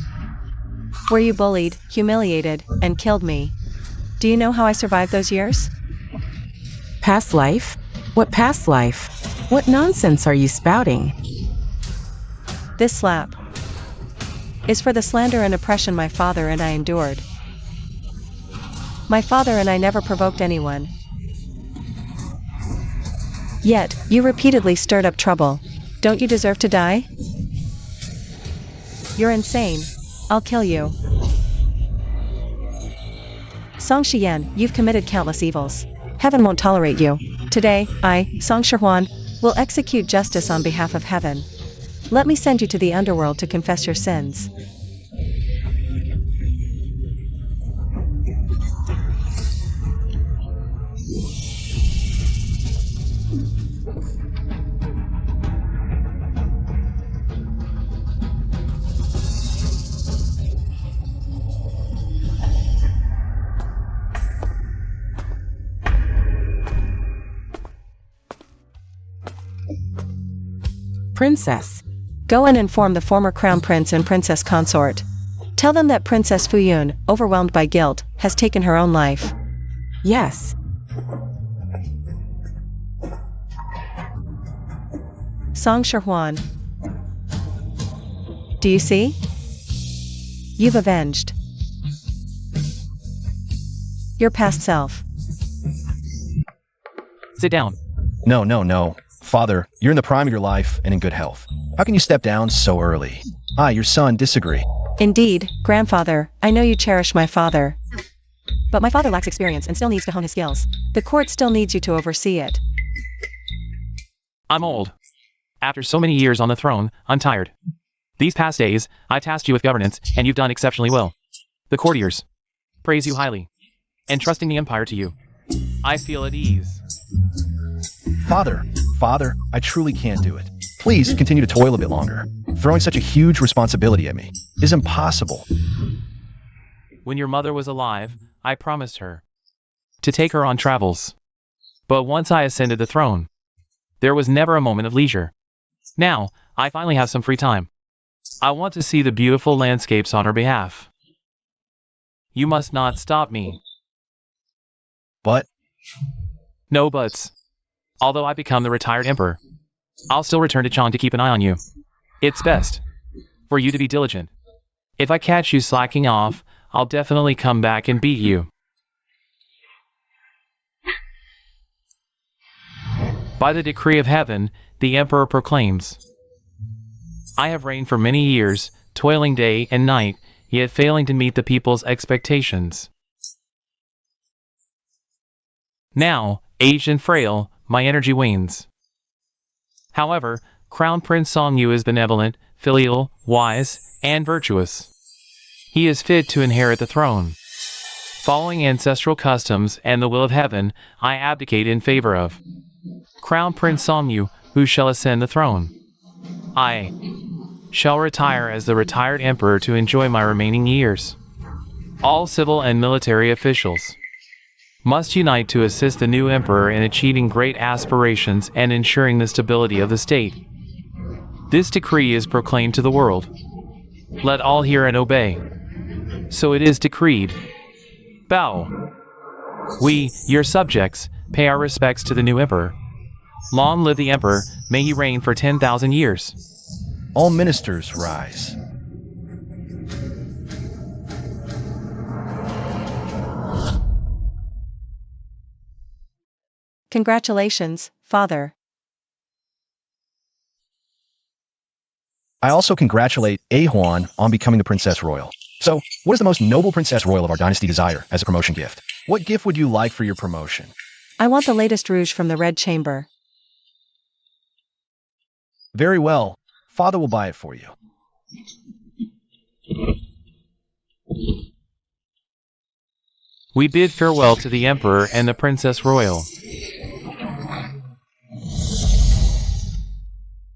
where you bullied, humiliated, and killed me. Do you know how I survived those years? Past life? What past life? What nonsense are you spouting? This slap is for the slander and oppression my father and I endured. My father and I never provoked anyone. Yet, you repeatedly stirred up trouble. Don't you deserve to die? You're insane. I'll kill you. Song Shiyan, you've committed countless evils. Heaven won't tolerate you. Today, I, Song Shihuan, will execute justice on behalf of heaven. Let me send you to the underworld to confess your sins. Princess. Go and inform the former crown prince and princess consort. Tell them that Princess Fuyun, overwhelmed by guilt, has taken her own life. Yes. Song Shihuan. Do you see? You've avenged your past self. Sit down. No. Father, you're in the prime of your life and in good health. How can you step down so early? I, your son, disagree. Indeed, grandfather, I know you cherish my father. But my father lacks experience and still needs to hone his skills. The court still needs you to oversee it. I'm old. After so many years on the throne, I'm tired. These past days, I tasked you with governance, and you've done exceptionally well. The courtiers praise you highly. Entrusting the empire to you, I feel at ease. Father, I truly can't do it. Please continue to toil a bit longer. Throwing such a huge responsibility at me is impossible. When your mother was alive, I promised her to take her on travels. But once I ascended the throne, there was never a moment of leisure. Now, I finally have some free time. I want to see the beautiful landscapes on her behalf. You must not stop me. But? No buts. Although I become the retired emperor, I'll still return to Chang to keep an eye on you. It's best for you to be diligent. If I catch you slacking off, I'll definitely come back and beat you. By the decree of heaven, the emperor proclaims, I have reigned for many years, toiling day and night, yet failing to meet the people's expectations. Now, aged and frail, my energy wanes. However, Crown Prince Songyu is benevolent, filial, wise, and virtuous. He is fit to inherit the throne. Following ancestral customs and the will of heaven, I abdicate in favor of Crown Prince Songyu, who shall ascend the throne. I shall retire as the retired emperor to enjoy my remaining years. All civil and military officials must unite to assist the new emperor in achieving great aspirations and ensuring the stability of the state. This decree is proclaimed to the world. Let all hear and obey. So it is decreed. Bow. We, your subjects, pay our respects to the new emperor. Long live the emperor, may he reign for 10,000 years. All ministers rise. Congratulations, Father. I also congratulate A Huan on becoming the Princess Royal. So, what does the most noble Princess Royal of our dynasty desire as a promotion gift? What gift would you like for your promotion? I want the latest rouge from the Red Chamber. Very well. Father will buy it for you. We bid farewell to the emperor and the Princess Royal.